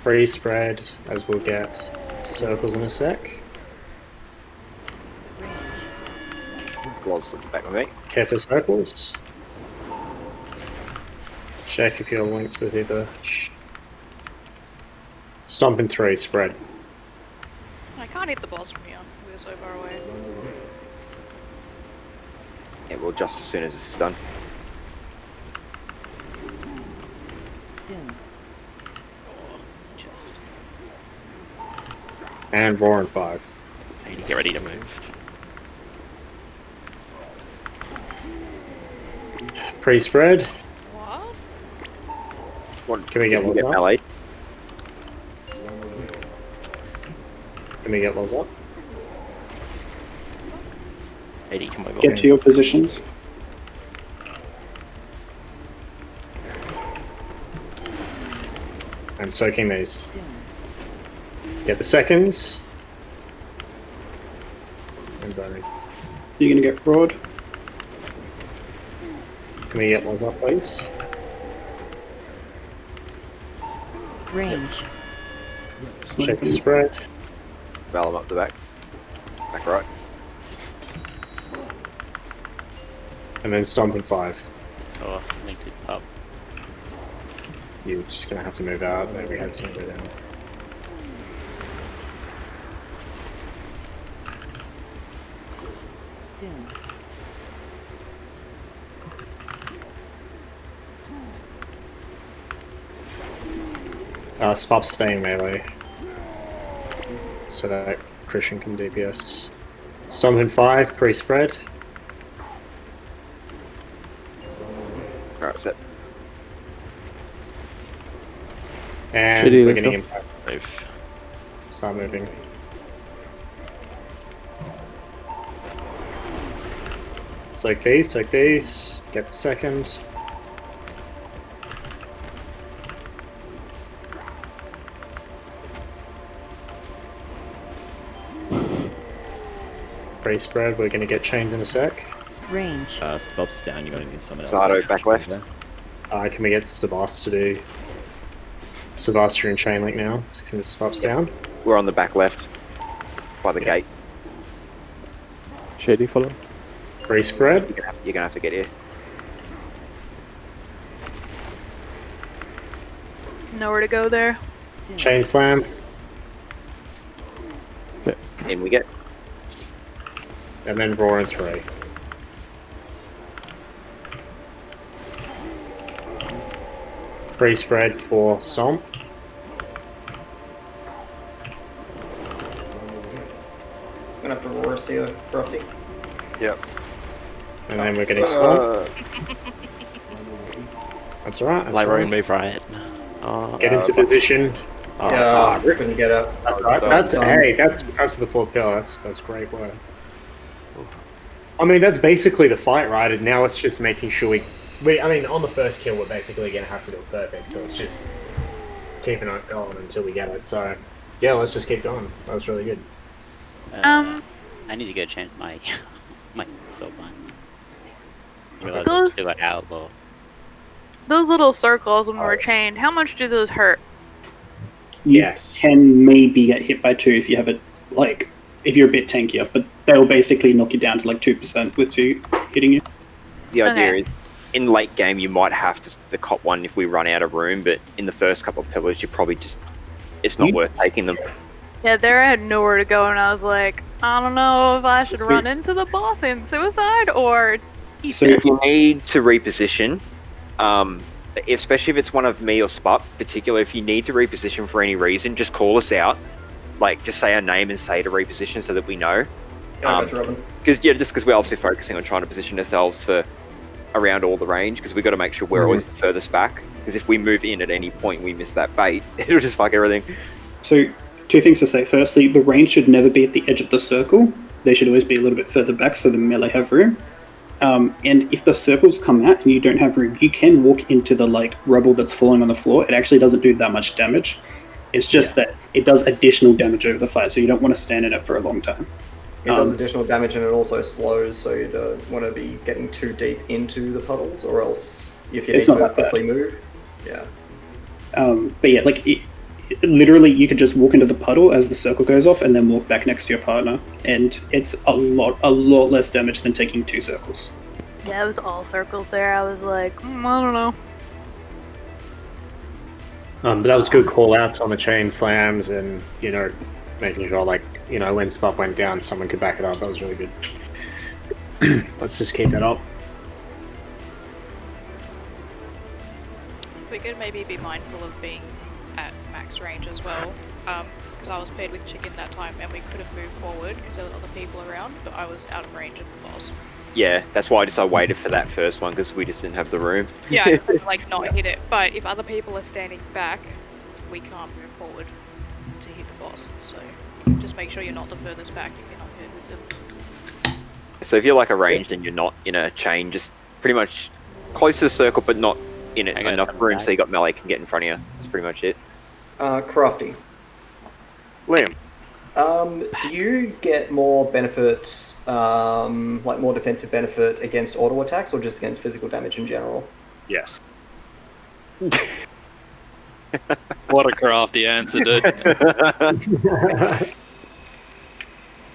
E: Free spread, as we'll get circles in a sec.
K: Gloves look back with me.
E: Care for circles. Check if you're linked with either. Stomp in 3, spread.
C: I can't hit the boss from here. We're so far away.
K: Yeah, well, just as soon as this is done.
O: Soon.
C: Just.
E: And roar in 5.
I: I need to get ready to move.
E: Pre-spread.
C: What?
E: Can we get
K: Can
E: lots
K: you
E: up?
K: LA?
E: Can we get lots up?
I: 80, come over.
G: Get to your positions.
E: And soaking these. Get the seconds. And burning.
G: You're gonna get broad.
E: Can we get lots up, please?
O: Range.
E: Check the spread.
K: Valum up the back. Back right.
E: And then stomp in 5.
B: Oh, linked with pub.
E: You're just gonna have to move out. Maybe we had some go down.
O: Soon.
E: Spop staying melee. So that Christian can DPS. Stomp in 5, pre-spread.
K: Alright, set.
E: And
N: Shitty,
E: we're
N: let's
E: getting
N: go.
E: impact.
I: Move.
E: Start moving. Soak these, get the second. Pre-spread, we're gonna get chains in a sec.
O: Range.
P: Spop's down, you're gonna need someone else.
K: Zato back left.
E: Can we get Sebast to do Sebastia and chain link now? Can Spop's down?
K: We're on the back left. By the gate.
N: Shady, follow.
E: Pre-spread.
K: You're gonna have to get here.
J: Nowhere to go there.
E: Chain slam.
K: In we get.
E: And then roar in 3. Pre-spread for Somp.
D: I'm gonna have to roar Seal, Crofty.
F: Yep.
E: And then we're getting Somp. That's alright. That's
I: Light
E: all
I: road,
E: right.
I: move right.
E: Get into position.
D: Yeah, couldn't get up.
E: That's right. That's hey, that's up to the 4th pillar. That's great work. I mean, that's basically the fight, right? And now it's just making sure I mean, on the first kill, we're basically gonna have to do it perfect. So it's just keeping it going until we get it. So yeah, let's just keep going. That was really good.
B: I need to go change my my soul binds. Realize I'm
J: Those-
B: still like outlaw.
J: Those little circles when we're chained, how much do those hurt?
G: You
E: Yes.
G: can maybe get hit by 2 if you have it, like, if you're a bit tankier, but they'll basically knock you down to like 2% with 2 hitting you.
K: The idea
J: Okay.
K: is, in late game, you might have to cop one if we run out of room, but in the first couple of pillars, you probably just, it's not worth taking them.
J: Yeah, there I had nowhere to go, and I was like, I don't know if I should run into the boss in suicide or.
K: So if you need to reposition, especially if it's one of me or Spot, particularly if you need to reposition for any reason, just call us out. Like, just say our name and say to reposition so that we know.
D: Yeah, that's Robin.
K: Because we're obviously focusing on trying to position ourselves for around all the range, because we've got to make sure we're always the furthest back. Because if we move in at any point, we miss that bait, it'll just fuck everything.
G: So, 2 things to say. Firstly, the range should never be at the edge of the circle. They should always be a little bit further back so the melee have room. And if the circles come out and you don't have room, you can walk into the like rubble that's falling on the floor. It actually doesn't do that much damage. It's just that it does additional damage over the fight, so you don't want to stand in it for a long time.
D: It does additional damage and it also slows, so you don't want to be getting too deep into the puddles, or else if you need to quickly move. Yeah.
G: But yeah, like literally, you could just walk into the puddle as the circle goes off, and then walk back next to your partner, and it's a lot less damage than taking 2 circles.
J: Yeah, it was all circles there. I was like, I don't know.
E: But that was good call outs on the chain slams and, you know, making sure, like, you know, when Spot went down, someone could back it up. That was really good. Let's just keep that up.
C: If we could maybe be mindful of being at max range as well, because I was paired with Chicken that time and we couldn't move forward because there were other people around, but I was out of range of the boss.
K: Yeah, that's why I waited for that first one, because we just didn't have the room.
C: Yeah, I couldn't, like, not hit it, but if other people are standing back, we can't move forward to hit the boss, so just make sure you're not the furthest back if you're not paired with him.
K: So if you're like arranged and you're not in a chain, just pretty much close to the circle, but not in it enough room so you got melee can get in front of you. That's pretty much it.
D: Crafty.
M: Liam.
D: Do you get more benefit, like more defensive benefit against auto attacks, or just against physical damage in general?
M: Yes.
A: What a crafty answer, dude.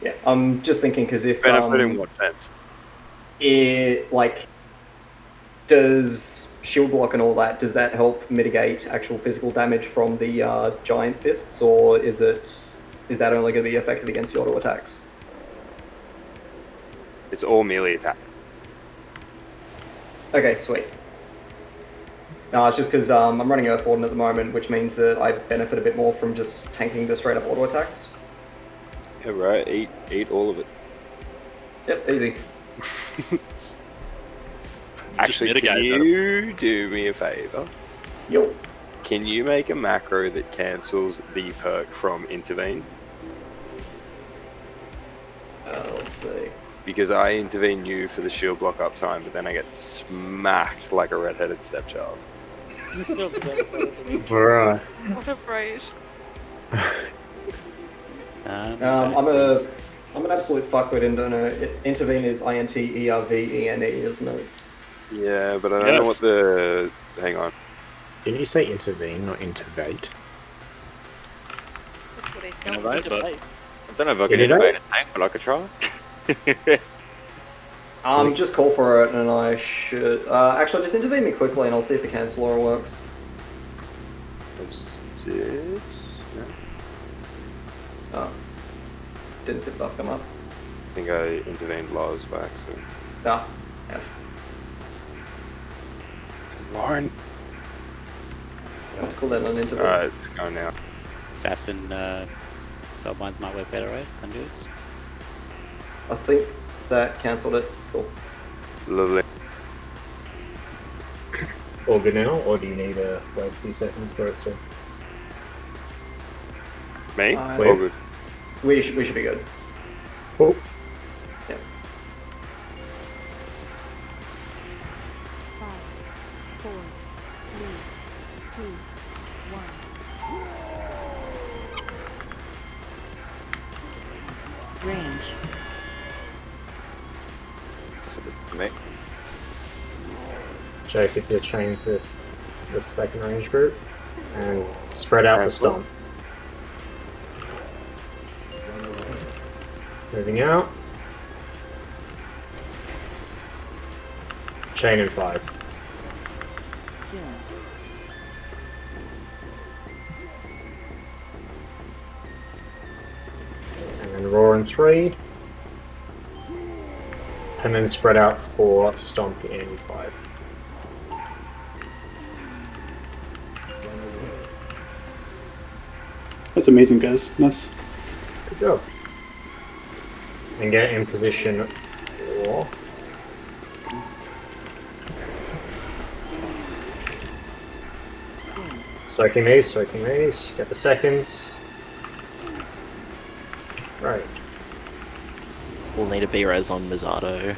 D: Yeah, I'm just thinking because if
M: benefit in what sense?
D: It like does shield block and all that. Does that help mitigate actual physical damage from the giant fists, or is that only going to be effective against the auto attacks?
M: It's all melee attack.
D: Okay, sweet. No, it's just because I'm running Earthborn at the moment, which means that I benefit a bit more from just tanking the straight up auto attacks.
M: Yeah, right. Eat all of it.
D: Yep, easy.
M: Actually, can you do me a favor?
D: Yo.
M: Can you make a macro that cancels the perk from intervene?
D: Let's see.
M: Because I intervene you for the shield block uptime, but then I get smacked like a redheaded stepchild.
E: Bruh.
C: What a phrase.
D: I'm an absolute fuckwit and don't know. Intervene is INTERVENE, isn't it?
M: Yeah, but I don't know what the... Hang on.
E: Didn't you say intervene, not intervate?
C: That's what it
A: Innovate, but...
K: I don't know if I can innovate a tank, but I could try.
D: Just call for it and I should... actually, just intervene me quickly and I'll see if the canceller works. Oh. Didn't see the buff come up.
M: I think I intervened Lars by accident.
D: Ah, F.
M: Lauren!
D: Let's call that an intervene.
M: Alright, it's going now.
B: Assassin soul binds might work better, right? Conduits?
D: I think that cancelled it. Cool.
M: Lovely.
E: All good now, or do you need to wait a few seconds for it to...
M: Me?
D: All
M: good.
D: We should be good.
E: Cool.
D: Yep.
O: 5, 4, 3, 2, 1. Range.
K: That's a bit for me.
E: Check if you're chained with the second range group, and spread out the stomp. Moving out. Chain in 5.
O: Soon.
E: And then roar in 3. And then spread out for stomp in 5.
G: That's amazing, guys. Nice.
E: Good job. And get in position for... Soaking these, get the seconds. Right.
I: We'll need a B-res on Misato.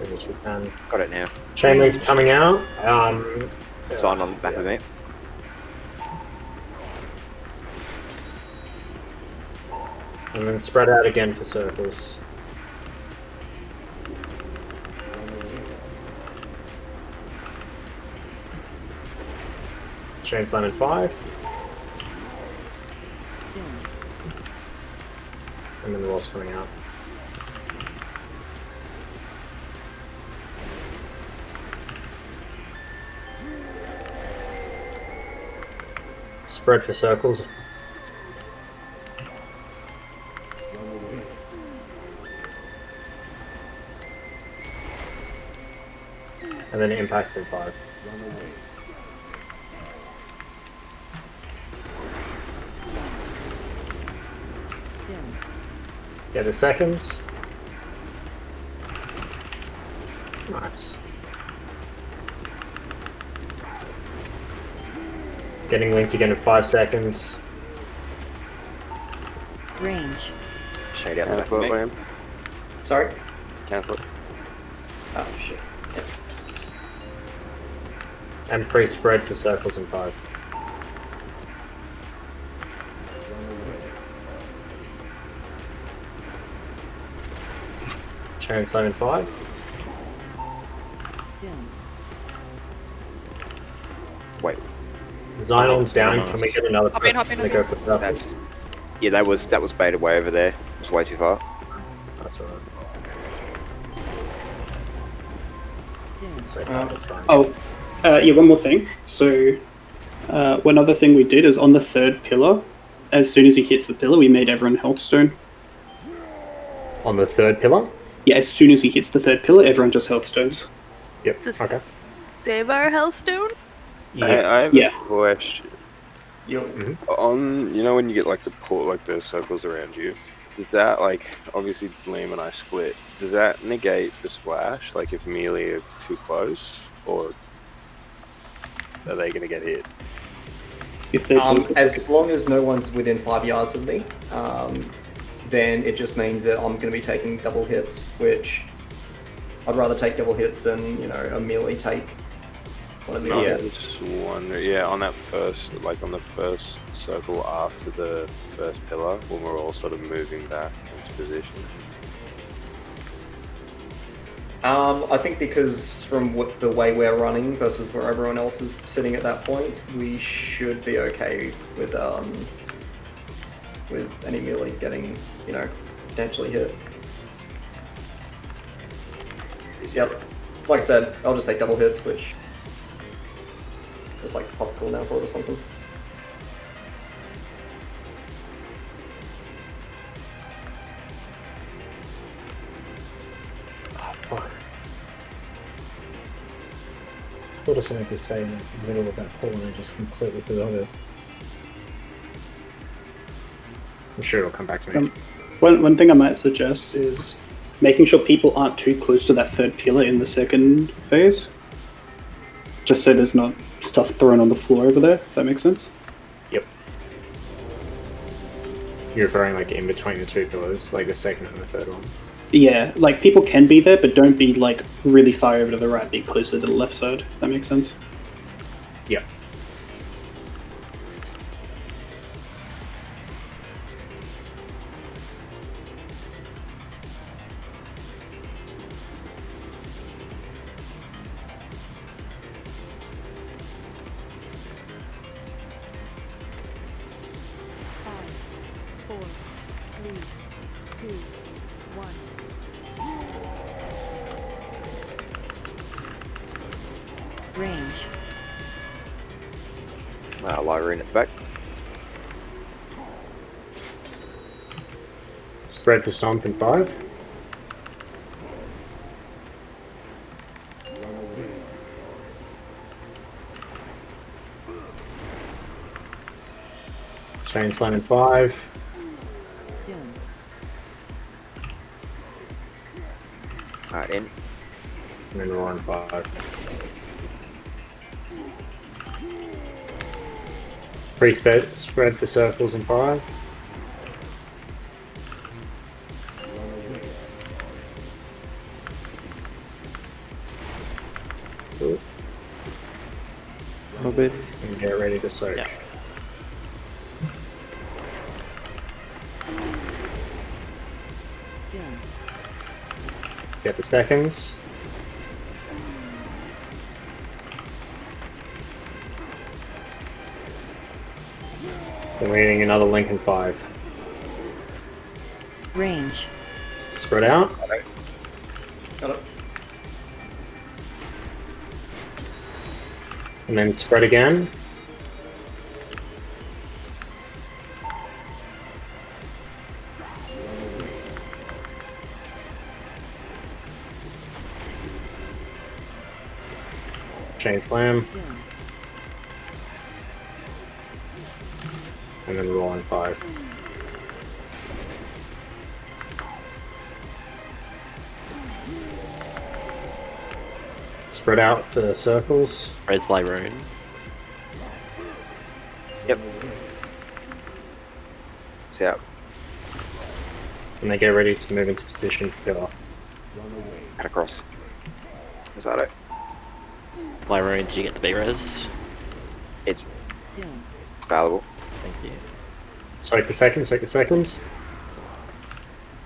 E: as soon as you can.
K: Got it now.
E: Chain link's coming out.
K: Sign on the back of me.
E: And then spread out again for circles. Chain slam in 5. And then the wall's coming out. Spread for circles. And then impact in 5. Get the seconds. Nice. Getting linked again in 5 seconds.
O: Range.
K: Shade out the back
M: Cancel
K: of
M: it,
K: me.
M: Liam.
D: Sorry?
M: Cancel it.
D: Oh, shit.
E: And pre-spread for circles in 5. Chain slam in 5.
K: Wait.
E: Xylon's down. Can we get another
C: Hop in, hop in,
E: to go for circles?
K: That's yeah. That was baited way over there. It was way too far.
E: That's alright. That's fine.
G: Oh, yeah, one more thing. So, one other thing we did is on the 3rd pillar, as soon as he hits the pillar, we made everyone health stone.
E: On the 3rd pillar?
G: Yeah, as soon as he hits the 3rd pillar, everyone just health stones.
E: Yep,
J: Just
E: okay.
J: save our Hellstone?
M: I have
G: Yeah.
M: a question.
D: You're,
M: On when you get like the circles around you, does that obviously Liam and I split? Does that negate the splash? Like if melee are too close, or are they gonna get hit?
G: If they're
D: as long as no one's within 5 yards of me, then it just means that I'm going to be taking double hits, which I'd rather take double hits than a melee take one of the hits.
M: On that first, on the first circle after the first pillar, when we're all sort of moving back into position.
D: I think because from the way we're running versus where everyone else is sitting at that point, we should be okay with any melee getting, potentially hit. Yep. Like I said, I'll just take double hits, which just pop cooldown for it or something.
E: Fuck. I thought of something to say in the middle of that poll and I just completely forgot it. I'm sure it'll come back to me.
G: One thing I might suggest is making sure people aren't too close to that 3rd pillar in the 2nd phase. Just so there's not stuff thrown on the floor over there, if that makes sense.
E: Yep. You're referring in between the 2 pillars, the 2nd and the 3rd one.
G: Yeah, people can be there, but don't be really far over to the right, be closer to the left side, if that makes sense.
E: Yep.
O: Range.
K: Lyra at the back.
E: Spread for stomp in 5. Chain slam in 5.
O: Soon.
K: Alright, in.
E: And then roar in 5. Spread for circles in 5.
N: No bit.
E: And get ready to soak.
I: Yeah.
O: Soon.
E: Get the seconds. We're waiting another link in 5.
O: Range.
E: Spread out.
D: Got it.
E: And then spread again. Chain slam.
O: Soon.
E: And then roll in 5. Spread out for the circles.
I: Res Lyroon.
K: Yep. It's out.
E: And they get ready to move into position for killer.
K: Cut across. Is that it?
I: Lyroon, did you get the B-Res?
K: It's
O: Soon.
K: available.
I: Thank you.
E: Soak the second, soak the second.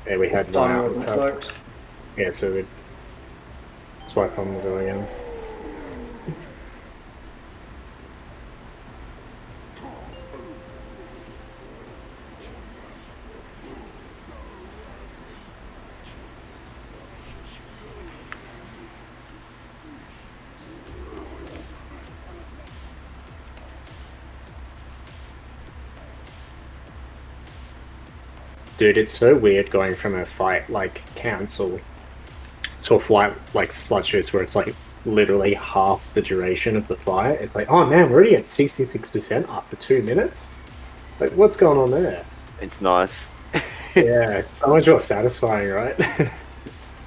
E: Yeah, we had one
D: Diamond
E: out.
D: wasn't soaked.
E: Yeah, so we'd swipe on the go again. Dude, it's so weird going from a fight like cancel to a fight like Sludges where it's like literally half the duration of the fight. It's like, oh man, we're already at 66% after 2 minutes. Like, what's going on there?
K: It's nice.
E: Yeah, so much more satisfying, right?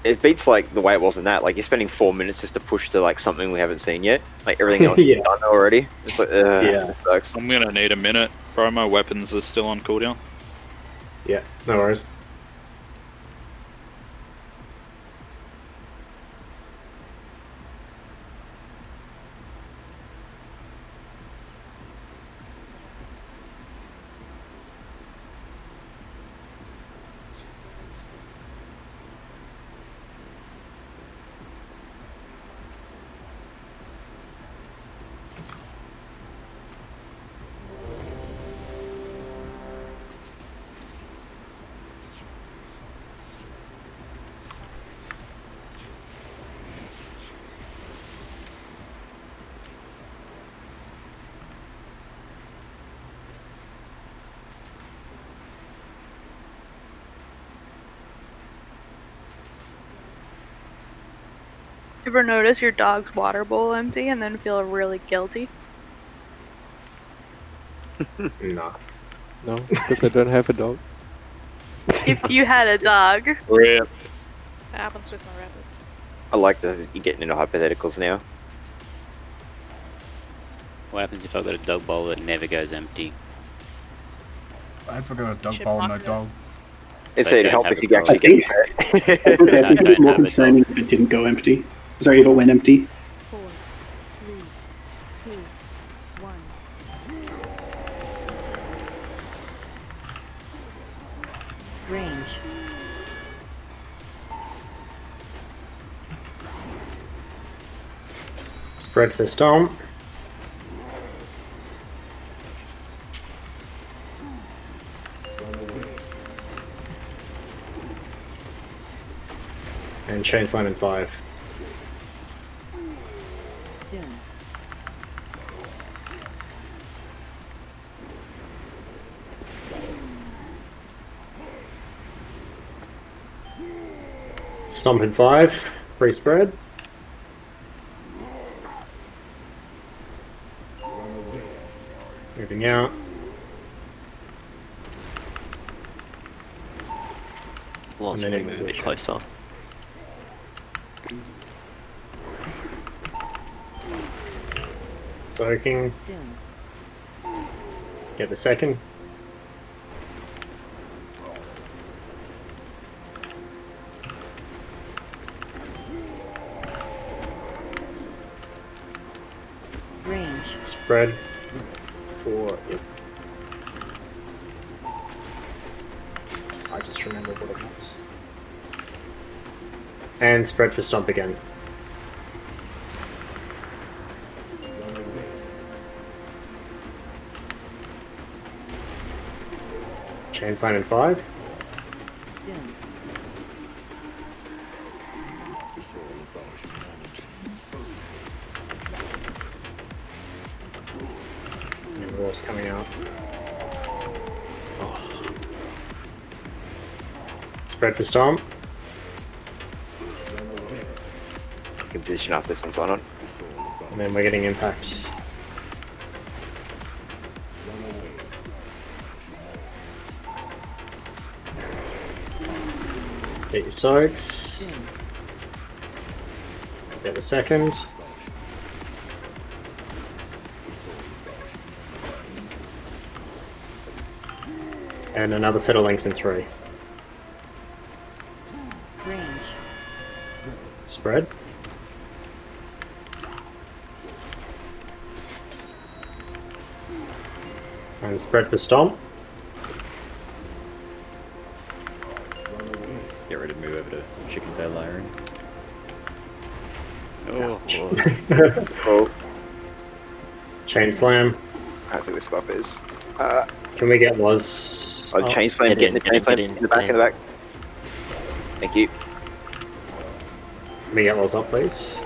K: It beats like the way it was in that. Like you're spending 4 minutes just to push to like something we haven't seen yet. Like everything else
E: Yeah.
K: you've done already. It's like,
E: Yeah.
K: it sucks.
A: I'm gonna need a minute, bro. My weapons are still on cooldown.
E: Yeah, no worries.
J: Ever notice your dog's water bowl empty and then feel really guilty?
E: No.
N: No, because I don't have a dog.
J: If you had a dog.
A: Rip.
C: That happens with my rabbits.
K: I like that you're getting into hypotheticals now.
B: What happens if I've got a dog bowl that never goes empty?
H: I forgot a dog
C: Should
H: bowl, no
C: mark it.
H: dog.
K: It's
B: So I
K: to
B: don't
K: help
B: have
K: if
B: a
K: you
B: dog.
K: actually
G: I
K: get
G: think it's a
B: don't
G: bit more
B: have a
G: concerning if it didn't go empty. Sorry, if it went empty.
O: 4, 3, 2, 1. Range.
E: Spread for stomp. And chain slam in 5.
O: Soon.
E: Stomp in 5. Free spread. Moving out.
I: Lots
E: And
I: of
E: then
I: move a bit
E: position.
I: closer.
E: Soaking.
O: Soon.
E: Get the second. Spread for. Yep. I just remembered what it was. And spread for stomp again. Chain slam in 5.
O: Soon.
E: And Raw's coming out. Oh. Spread for stomp.
K: You can position up this one's on.
E: And then we're getting impact. Get your soaks. Get the second. And another set of links in 3.
O: Range.
E: Spread. And spread for stomp.
P: Get ready to move over to chicken bell layering.
B: Oh,
K: Cool.
E: Chain slam.
K: That's what this buff is.
E: Can we get was?
K: Oh, chain slam, get in the chain slam, in the back, in the back. Thank you.
E: Can we get was up, please?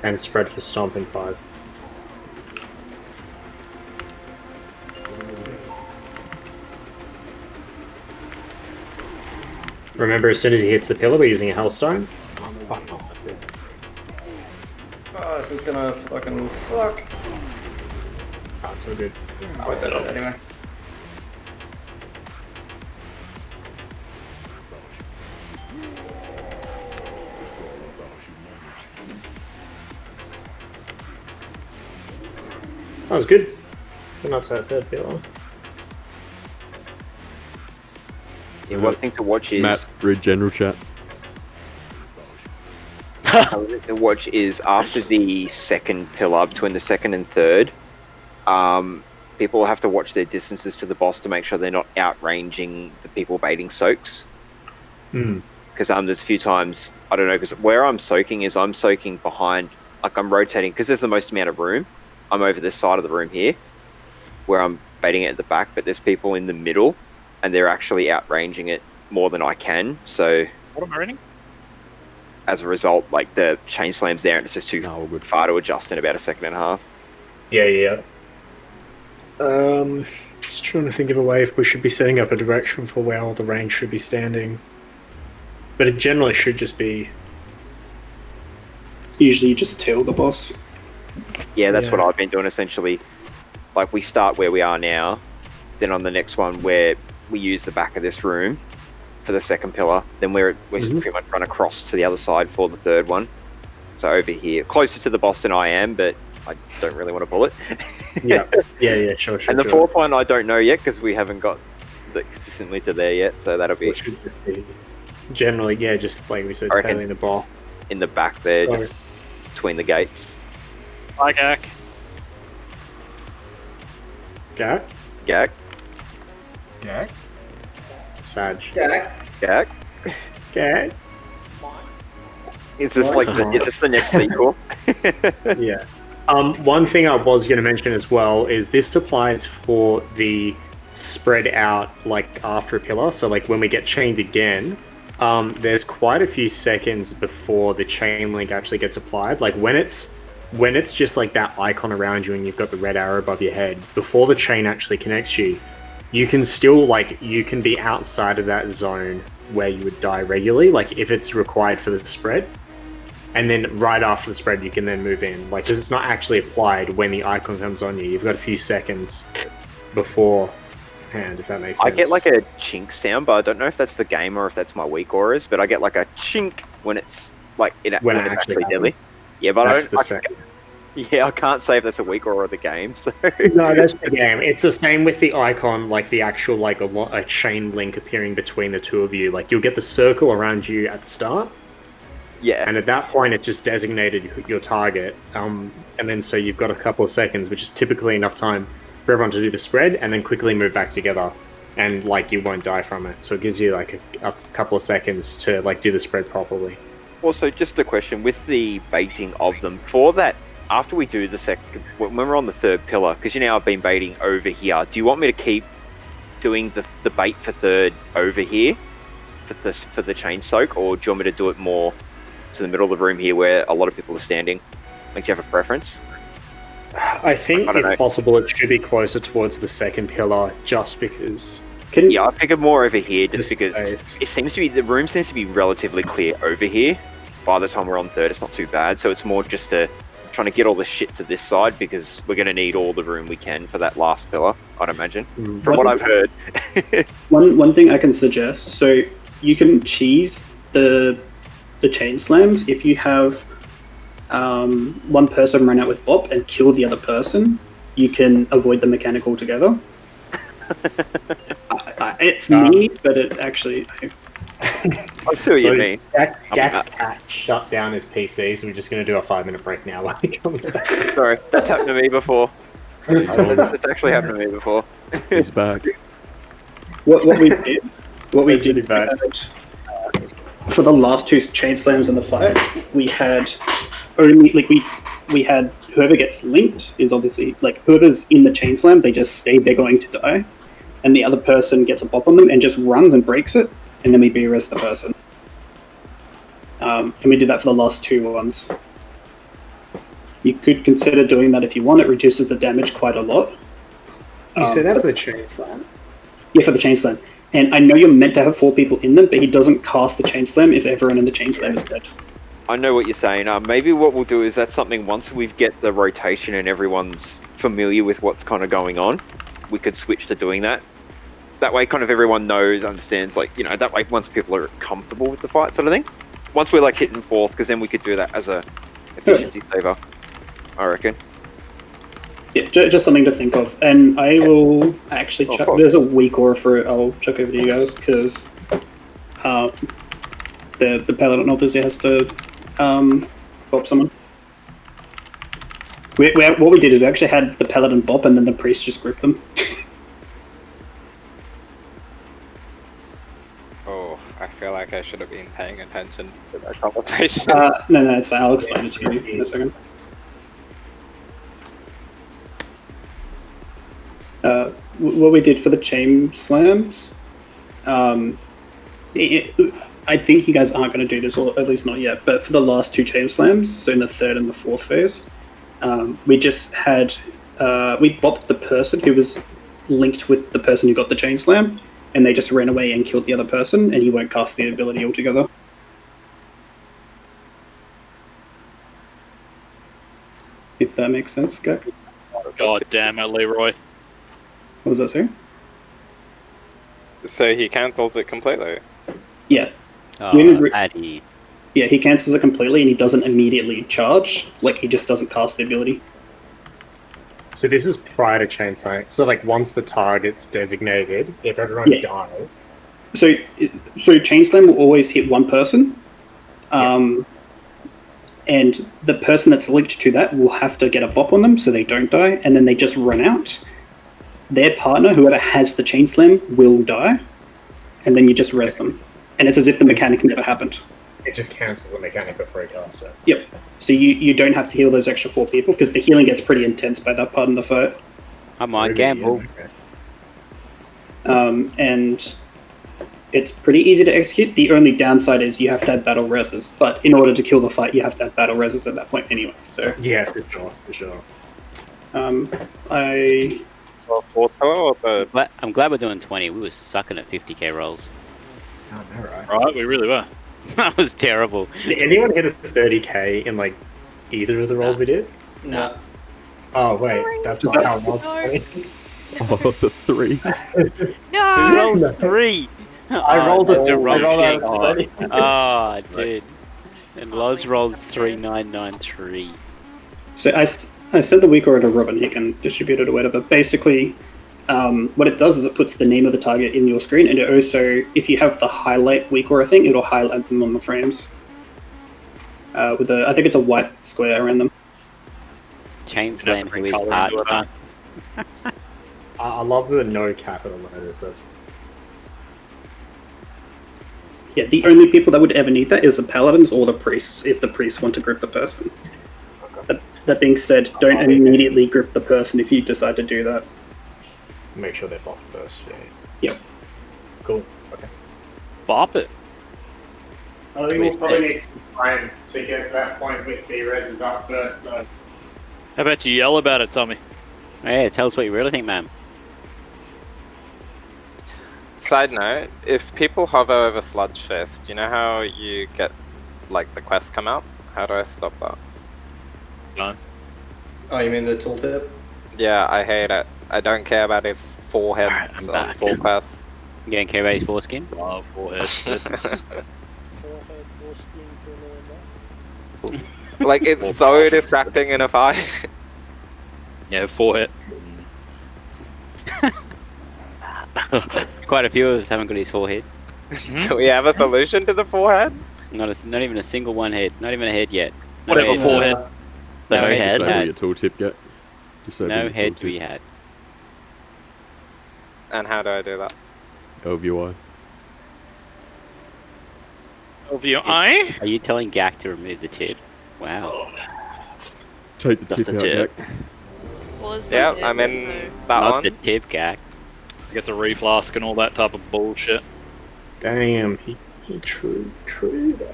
E: And spread for stomp in 5. Remember, as soon as he hits the pillar, we're using a Hellstone.
D: Oh, this is gonna fucking suck.
E: Oh, it's all good.
D: Oh, I did it anyway.
E: That was good. Couldn't upset third pillar.
K: Yeah, one thing to watch is
L: Matt, read general chat.
K: the watch is after the second pillar, between the second and third. People will have to watch their distances to the boss to make sure they're not outranging the people baiting soaks. Because there's a few times, I don't know, because where I'm soaking is I'm soaking behind, like I'm rotating, because there's the most amount of room. I'm over this side of the room here, where I'm baiting it at the back, but there's people in the middle, and they're actually outranging it more than I can, so...
A: What am I reading?
K: As a result, like, the chain slam's there, and it's just too far to adjust in about a second and a half.
E: Yeah. Just trying to think of a way if we should be setting up a direction for where all the range should be standing. But it generally should just be...
G: Usually you just tail the boss.
K: Yeah, that's what I've been doing, essentially. Like, we start where we are now, then on the next one where we use the back of this room for the second pillar, then we pretty much run across to the other side for the third one. So over here, closer to the boss than I am, but I don't really want to pull it.
E: Yeah, sure.
K: And the fourth one I don't know yet, because we haven't got consistently to there yet, so that'll be...
E: Generally, yeah, just like we said, tailing the ball.
K: In the back there, just between the gates.
A: Hi, Gak.
E: Gak?
K: Gak?
H: Gak?
E: Sag.
K: Gak?
E: Gak?
K: Is this the next sequel?
E: Yeah. One thing I was going to mention as well is this applies for the spread out like after a pillar. So like when we get chained again, there's quite a few seconds before the chain link actually gets applied. Like when it's just like that icon around you and you've got the red arrow above your head, before the chain actually connects you, you can still you can be outside of that zone where you would die regularly, like if it's required for the spread. And then right after the spread, you can then move in. Like, because it's not actually applied when the icon comes on you. You've got a few seconds beforehand, if that makes sense.
K: I get like a chink sound, but I don't know if that's the game or if that's my weak auras, but I get like a chink when it's like when it's actually deadly. Yeah, but I can't say if that's a weak aura of the game. So.
E: No, that's the game. It's the same with the icon, like the actual like a chain link appearing between the two of you. Like you'll get the circle around you at the start.
K: Yeah.
E: And at that point, it just designated your target. And then so you've got a couple of seconds, which is typically enough time for everyone to do the spread and then quickly move back together. And like you won't die from it. So it gives you like a couple of seconds to like do the spread properly.
K: Also, just a question with the baiting of them for that. After we do the second, when we're on the third pillar, because I've been baiting over here. Do you want me to keep doing the bait for third over here for the chain soak, or do you want me to do it more to the middle of the room here where a lot of people are standing? Like, do you have a preference?
E: I think if possible, it should be closer towards the second pillar, just because.
K: I figured more over here, just because it seems to be the room seems to be relatively clear over here. By the time we're on third, it's not too bad. So it's more just trying to get all the shit to this side because we're going to need all the room we can for that last pillar, I'd imagine, from what I've heard.
G: One thing I can suggest, so you can cheese the chain slams if you have one person run out with bop and kill the other person. You can avoid the mechanic altogether. It's me, but it actually.
K: I see what you mean.
E: Gak's cat shut down his PC, so we're just going to do a 5-minute break now while he comes back.
K: Sorry, that's happened to me before. It's actually happened to me before.
L: He's back.
G: What we did for the last two chain slams in the fight, we had only we had whoever gets linked is obviously whoever's in the chain slam, they just stay, they're going to die, and the other person gets a pop on them and just runs and breaks it, and then we BRS the person. And we did that for the last two ones. You could consider doing that if you want. It reduces the damage quite a lot.
E: You say that for the chain slam?
G: Yeah, for the chain slam. And I know you're meant to have 4 people in them, but he doesn't cast the chain slam if everyone in the chain slam is dead.
K: I know what you're saying. Maybe what we'll do is that's something once we get the rotation and everyone's familiar with what's kind of going on, we could switch to doing that. That way kind of everyone knows, understands, that way once people are comfortable with the fight sort of thing. Once we're hitting fourth, because then we could do that as a efficiency saver, I reckon.
G: Yeah, just something to think of. And I will actually check. There's a weak aura for it. I'll check over to you guys because the paladin obviously has to bop someone. What we did is we actually had the paladin bop and then the priest just gripped them.
F: Oh, I feel like I should have been paying attention to that conversation.
G: No, it's fine. I'll explain it to you in a second. What we did for the chain slams, I think you guys aren't going to do this, or at least not yet, but for the last 2 chain slams, so in the 3rd and the 4th phase, we just had, we bopped the person who was linked with the person who got the chain slam, and they just ran away and killed the other person, and he won't cast the ability altogether. If that makes sense, Gak.
A: God damn it, Leroy.
G: What does that say?
F: So he cancels it completely?
G: Yeah.
B: Addy.
G: Yeah, he cancels it completely and he doesn't immediately charge. He just doesn't cast the ability.
E: So this is prior to chain slam. So once the target's designated, if everyone dies.
G: So chain slam will always hit one person. And the person that's linked to that will have to get a bop on them so they don't die, and then they just run out. Their partner, whoever has the chain slam, will die, and then you just res them. And it's as if the mechanic never happened.
E: It just cancels the mechanic before it does. So.
G: Yep. So you don't have to heal those extra 4 people, because the healing gets pretty intense by that part in the fight.
B: I'm on gamble.
G: And it's pretty easy to execute. The only downside is you have to have battle reses, but in order to kill the fight, you have to have battle reses at that point anyway. So
E: yeah, for sure.
B: I'm glad we're doing 20. We were sucking at 50k rolls.
E: Oh, no, right?
A: Right, we really were.
B: That was terrible.
E: Did anyone hit a 30k in either of the rolls we did?
B: No.
E: Oh wait, that's not how rolls.
L: Oh, the 3.
C: No.
B: Who rolls 3?
E: I rolled a
B: 20. Oh, dude. And Loz rolls 3993.
G: So I sent the weak aura to Robin. He can distribute it or whatever. Basically, what it does is it puts the name of the target in your screen, and it also, if you have the highlight weak aura thing, it'll highlight them on the frames. with a, I think it's a white square around them.
B: Chain slam who is part of that.
E: I love the no capital letters. That's
G: Yeah, the only people that would ever need that is the paladins or the priests, if the priests want to grip the person. That being said, don't immediately grip the person if you decide to do that.
E: make sure they're blocked first. Yeah.
G: Yep.
E: Cool. Okay.
A: Bop it.
E: I think we'll probably need some time to get to that point with the reses up first, though.
A: How about you yell about it, Tommy?
B: Yeah, tell us what you really think, man.
F: Side note, if people hover over Sludgefest, you know how you get, like, the quests come out? How do I stop that?
A: No.
D: Oh, you mean the tooltip?
F: Yeah, I hate it. I don't care about his forehead on full quests.
B: You don't care about his foreskin?
A: Oh, forehead.
F: Like, it's so distracting in a fight.
A: Yeah, forehead.
B: Quite a few of us haven't got his forehead.
F: Do we have a solution to the forehead?
B: Not even a single one head. Not even a head yet.
A: Whatever, forehead.
B: No
L: Just
B: head.
L: disable your tooltip, get. Disable
B: No
L: your
B: head
L: tooltip.
B: we had.
F: And how do I do that?
L: LVI.
A: Of your eye?
B: Are you telling Gak to remove the tip? Wow.
L: Take the
B: Just
L: tip
B: the
L: out,
B: tip.
L: Gak.
C: Well, there's
F: Yeah,
C: no
F: I'm
C: tip,
F: in
C: so-
F: that
B: Not
F: one.
B: the tip, Gak.
A: Get the reflask and all that type of bullshit.
E: Damn, he true though.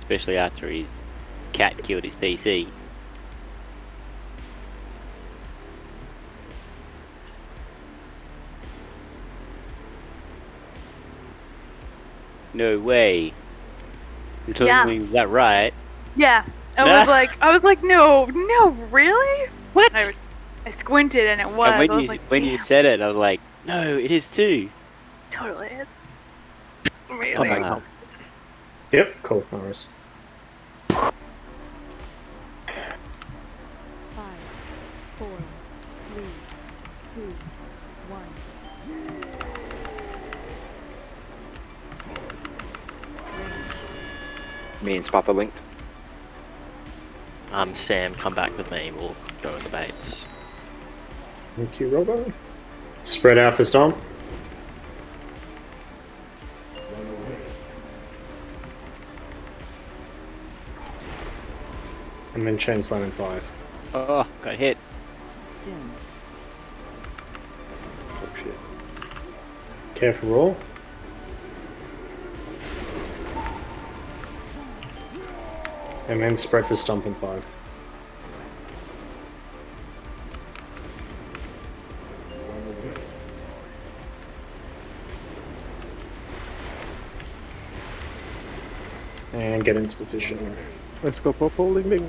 B: Especially after his cat killed his PC. No way. Is
J: Yeah.
B: that right?
J: Yeah. I was like, no, really?
B: What?
J: I squinted and it was.
B: And when
J: I was
B: you
J: like,
B: when you said it, I was like, no, it is too.
J: totally is.
B: Oh
J: Amazing.
B: my god.
E: Yep, cool, no worries.
O: 5, 4, 3, 2, 1.
K: Me and Spappa linked.
I: Sam, come back with me. We'll go in the baits.
E: Thank you, Robbo. Spread out for Stomp. And then chain slam in 5.
B: Oh, got hit.
O: Soon.
L: Oh shit.
E: Careful roll. And then spread for Stomp in 5. And get into position.
L: Let's go, Pop, holding me.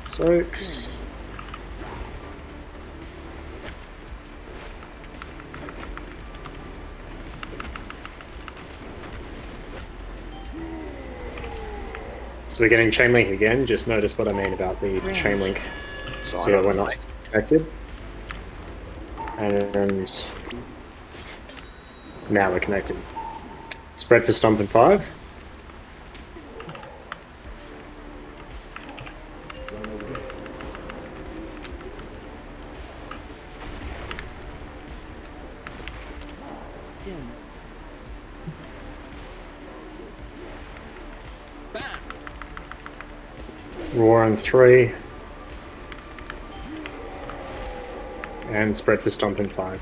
E: Soaks. So we're getting chain link again. Just notice what I mean about the chain link. So that we're not connected. And now we're connected. Spread for Stomp in 5.
O: Soon.
E: Roar in 3. And spread for Stomp in 5.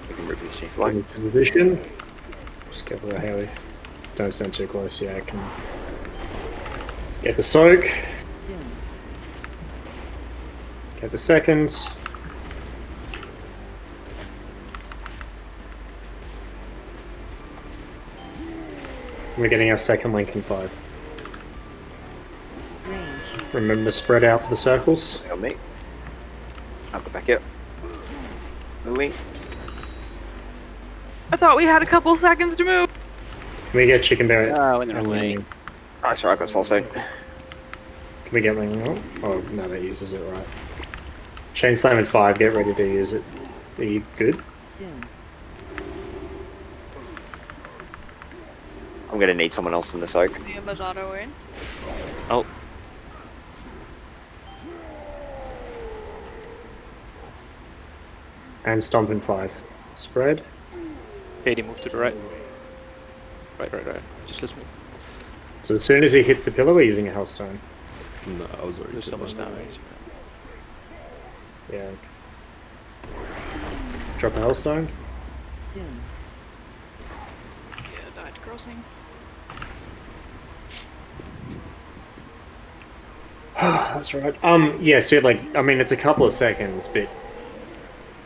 K: I can rip this shit.
E: Get into position. Just get the Haley. Don't stand too close. Yeah, I can get the soak.
O: Soon.
E: Get the second. We're getting our second link in 5.
O: Range.
E: Remember, spread out for the circles.
K: Help me. Up the back up. The link.
J: I thought we had a couple seconds to move.
E: We get chicken berry.
B: Oh, went the wrong way.
K: Oh, sorry, I got soul stone.
E: Can we get one more? Oh, no, that uses it, right. Chain Slam in 5, get ready to use it. Are you good?
O: Soon.
K: I'm gonna need someone else in the soak.
C: The Masato in.
I: Oh,
E: And Stomp in 5. Spread.
N: Katie, move to the right. Right. Just let's move.
E: So as soon as he hits the pillar, we're using a Hellstone.
L: No, I was already.
N: Do so much damage.
E: Yeah. Drop a Hellstone.
O: Soon.
C: Yeah, died crossing.
E: That's right. Yeah, so like, I mean, it's a couple of seconds, but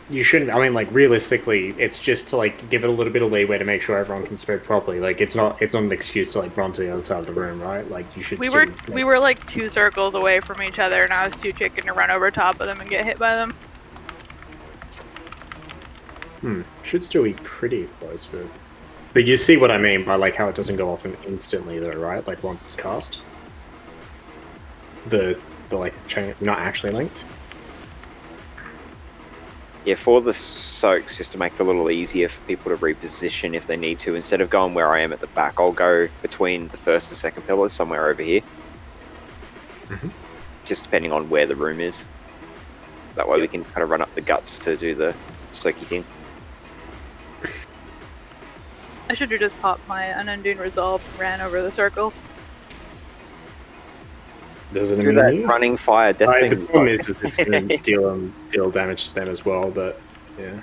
E: you shouldn't, I mean, like, realistically, it's just to, like, give it a little bit of leeway to make sure everyone can spread properly. Like, it's not an excuse to, like, run to the other side of the room, right? Like, you should
J: We
E: still,
J: were like 2 circles away from each other, and I was too chicken to run over top of them and get hit by them.
E: should still be pretty close, but you see what I mean by, like, how it doesn't go off instantly, though, right? Like, once it's cast. The like, chain, not actually linked.
K: Yeah, for the soaks, just to make it a little easier for people to reposition if they need to, instead of going where I am at the back, I'll go between the first and second pillars, somewhere over here. Just depending on where the room is. That way we can kind of run up the guts to do the soaky thing.
J: I should have just popped my Unundoing Resolve and ran over the circles.
E: Does it
K: Do that running fire death thing.
E: The problem is that it's going to deal damage to them as well, but yeah.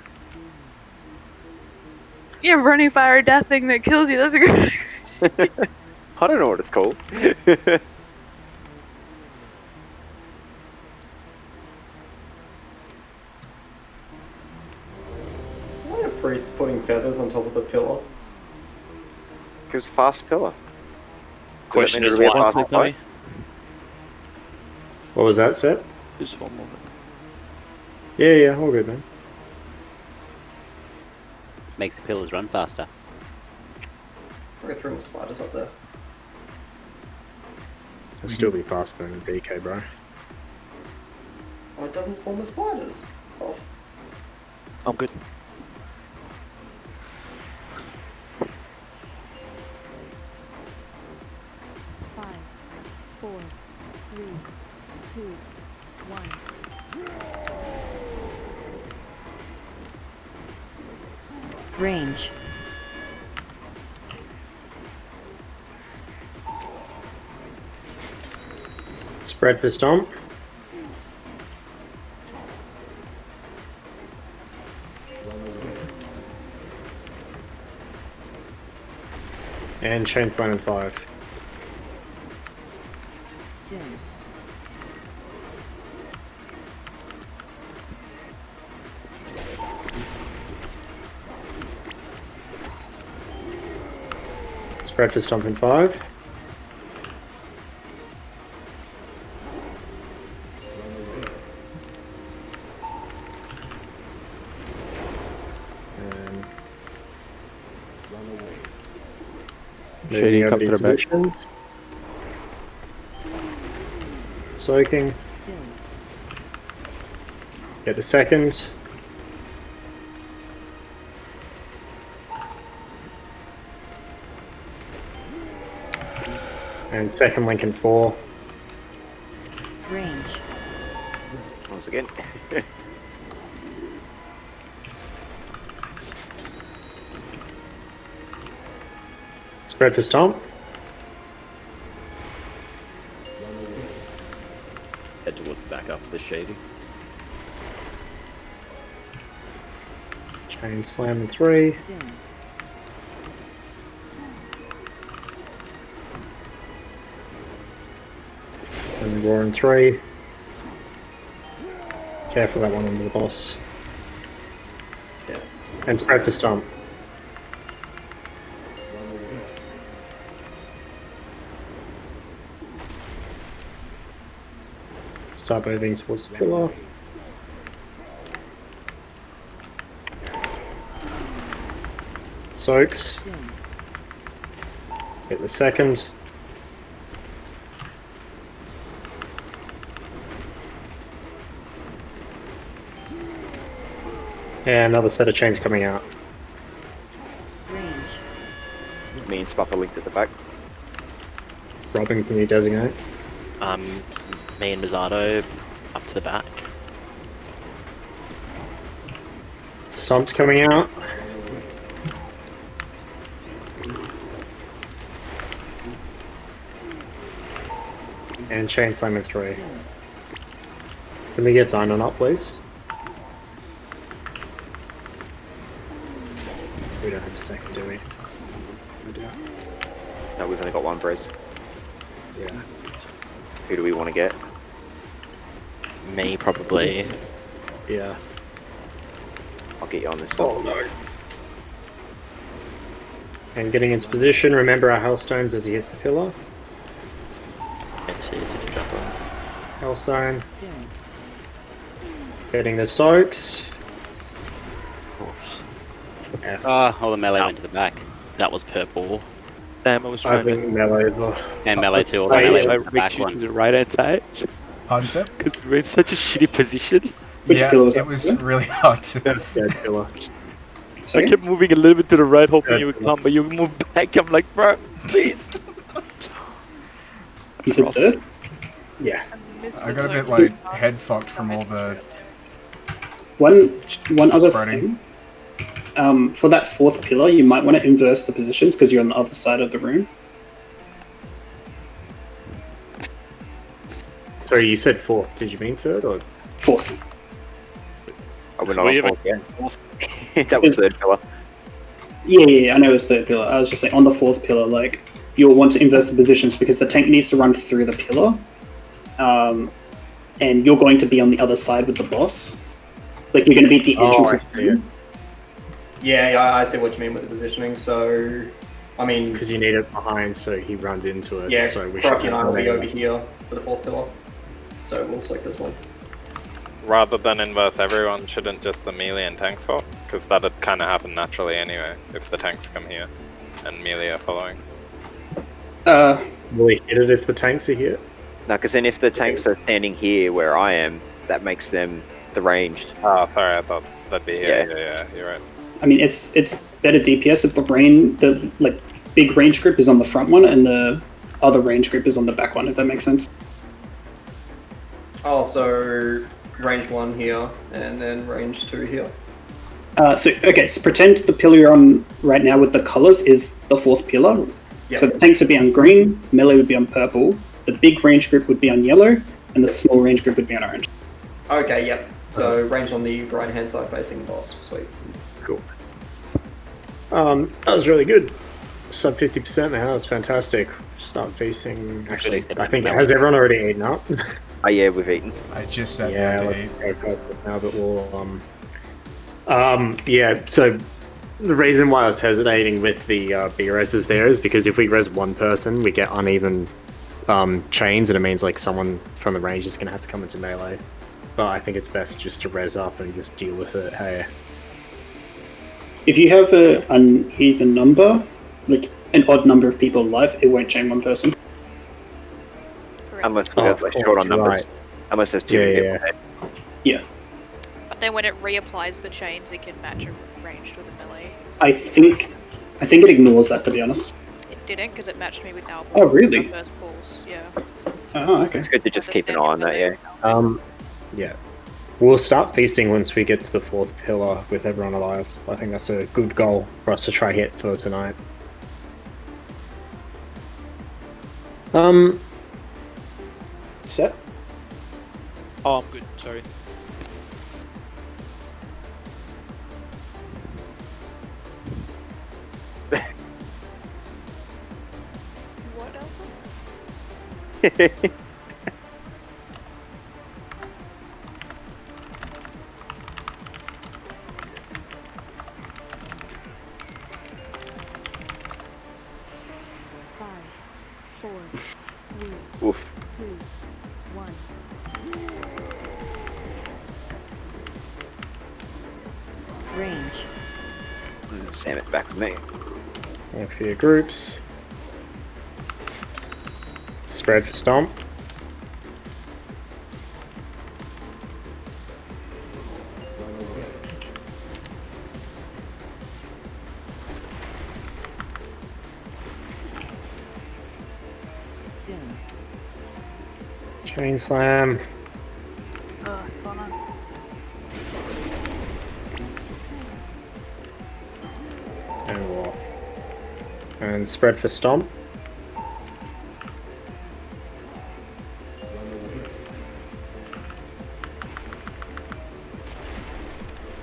J: Yeah, running fire death thing that kills you. That's a good.
K: I don't know what it's called.
D: Why are priests putting feathers on top of the pillar?
K: Because fast pillar.
A: Question is
K: Does that mean
A: why?
K: it'll be a fast fight?
E: What was that, Seth?
N: Just one moment.
E: Yeah, all good, man.
B: Makes the pillars run faster.
D: We're throwing spiders up there.
E: It'll still be faster than a DK, bro.
D: Oh, it doesn't spawn the spiders. Oh.
N: I'm good.
O: Five, 4, 3, 2, 1. Range.
E: Spread for Stomp. And Chain Slam in 5.
O: Soon.
E: Spread for Stomp in 5. And
N: Shady,
E: moving
N: come
E: over
N: to the back.
E: position. Soaking.
O: Soon.
E: Get the second. And second link in 4.
O: Range.
K: Once again.
E: Spread for Stomp.
P: Head towards the back after the shady.
E: Chain Slam in 3.
O: Soon.
E: And Roar in 3. Careful that one under the boss.
P: Yeah.
E: And spread for Stomp. Start moving towards the pillar. Soaks.
O: Soon.
E: Get the second. And another set of chains coming out.
K: Me and Spop are linked at the back.
E: Robin, can you designate?
I: Me and Mizzato up to the back.
E: Stomp's coming out. And chain slamming 3. Can we get Zion up, please? We don't have a second, do we? We do.
K: No, we've only got one Brez.
E: Yeah.
K: Who do we want to get?
I: Me, probably.
E: Yeah.
K: I'll get you on this.
E: Oh no. And getting into position, remember our Hellstones as he hits the pillar.
I: It's a two-double.
E: Hellstone. Getting the soaks. Yeah.
B: Ah, all the melee went to the back.
I: That was purple.
N: Damn, I was
E: I
N: trying
E: think
N: to.
E: melee as well.
B: And melee too, all the
N: I
B: melee
N: try
B: went
N: to
B: to the
N: make
B: back
N: you to
B: one.
N: the right hand side.
H: Hunter?
N: Because we're in such a shitty position.
G: Which
H: Yeah,
G: pillar was
H: it
G: that?
H: was really hard to.
E: Dead pillar.
N: I kept moving a little bit to the right, hoping you would come, but you moved back. I'm like, bro, please.
G: You said third?
E: Yeah.
H: I got a bit like head fucked from all the.
G: One other
H: Spreading.
G: thing. For that fourth pillar, you might want to inverse the positions because you're on the other side of the room.
E: Sorry, you said 4th. Did you mean 3rd or?
G: 4th.
K: Oh, we're not
A: We
K: on
A: haven't-
K: fourth yet. That was third pillar.
G: Yeah, I know it's third pillar. I was just saying, on the fourth pillar, like, you'll want to inverse the positions because the tank needs to run through the pillar. And you're going to be on the other side with the boss. Like, you're going to be at the entrance
E: I
G: of the
E: see.
G: room.
D: Yeah, I see what you mean with the positioning. So, I mean,
E: Because you need it behind so he runs into it.
D: yeah,
E: So we
D: Crocky
E: should
D: and I will be
E: have
D: over here for the fourth pillar. So we'll select this one.
F: Rather than inverse everyone, shouldn't just the melee and tanks swap? Because that'd kind of happen naturally anyway, if the tanks come here and melee are following.
E: Will he hit it if the tanks are here?
K: No, because then if the tanks are standing here where I am, that makes them the ranged.
F: Oh, sorry, I thought that'd be here. Yeah, you're right.
G: I mean, it's better DPS if the like big range group is on the front one and the other range group is on the back one. If that makes sense.
D: Oh, so range 1 here, and then range 2 here.
G: So pretend the pillar you're on right now with the colors is the fourth pillar.
D: Yep.
G: So the tanks would be on green, melee would be on purple, the big range group would be on yellow, and the small range group would be on orange.
D: Okay, yep. So range on the right hand side facing the boss. Sweet.
E: Cool. That was really good. Sub 50% now. That was fantastic. Start facing. Actually, I think has everyone already eaten up?
K: Oh yeah, we've eaten.
H: I just said
E: Yeah,
H: that to
E: let's
H: eat.
E: go past it now, but we'll yeah. So the reason why I was hesitating with the B reses there is because if we res one person, we get uneven chains, and it means like someone from the range is going to have to come into melee. But I think it's best just to res up and just deal with it. Hey.
G: If you have an uneven number, like an odd number of people alive, it won't chain one person.
K: Unless we're like short on numbers.
E: right.
K: Unless there's too many people there.
G: Yeah.
C: But then when it reapplies the chains, it can match a ranged with a melee.
G: I think it ignores that, to be honest.
C: It didn't because it matched me with Albert.
G: Oh, really?
C: First pulse, yeah.
G: Oh, okay.
K: It's good to just keep an eye on that, yeah.
E: Yeah. We'll start feasting once we get to the fourth pillar with everyone alive. I think that's a good goal for us to try hit for tonight. Set?
N: Oh, I'm good. Sorry.
C: What else?
K: Oof.
O: 2, 1. Range.
K: Sam it back with me.
E: And for your groups. Spread for Stomp. Chain slam.
J: Oh, it's on us.
E: And war. And spread for stomp.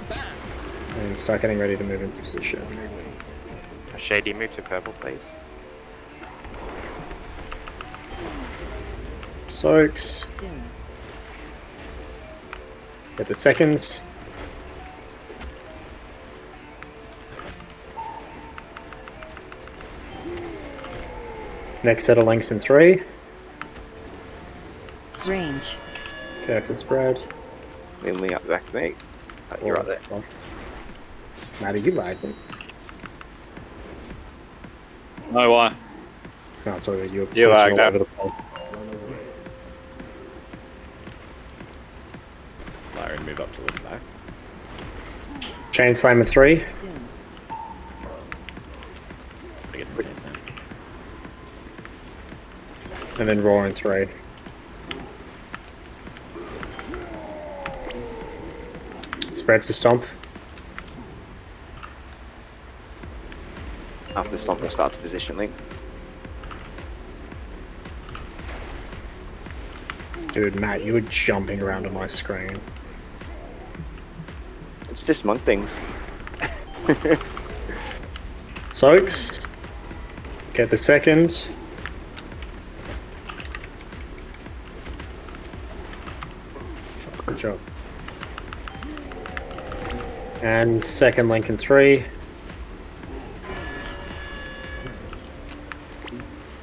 E: And start getting ready to move in position.
Q: Shady, move to purple, please.
E: Soaks.
O: Soon.
E: Get the seconds. Next set of links in 3.
O: Range.
E: Careful spread.
K: Lean up back to me. You're right there.
E: Matt, are you lagging?
A: No, why?
E: No, sorry, you're
F: You lagged
E: all
F: out.
E: over the place.
P: Larry, move up towards the back.
E: Chain slam in 3.
O: Soon.
P: I get the chance now.
E: And then roar in 3. Spread for stomp.
K: After stomp, we'll start to position link.
E: Dude, Matt, you were jumping around on my screen.
K: It's just monk things.
E: Soaks. Get the second. Good job. And second link in 3.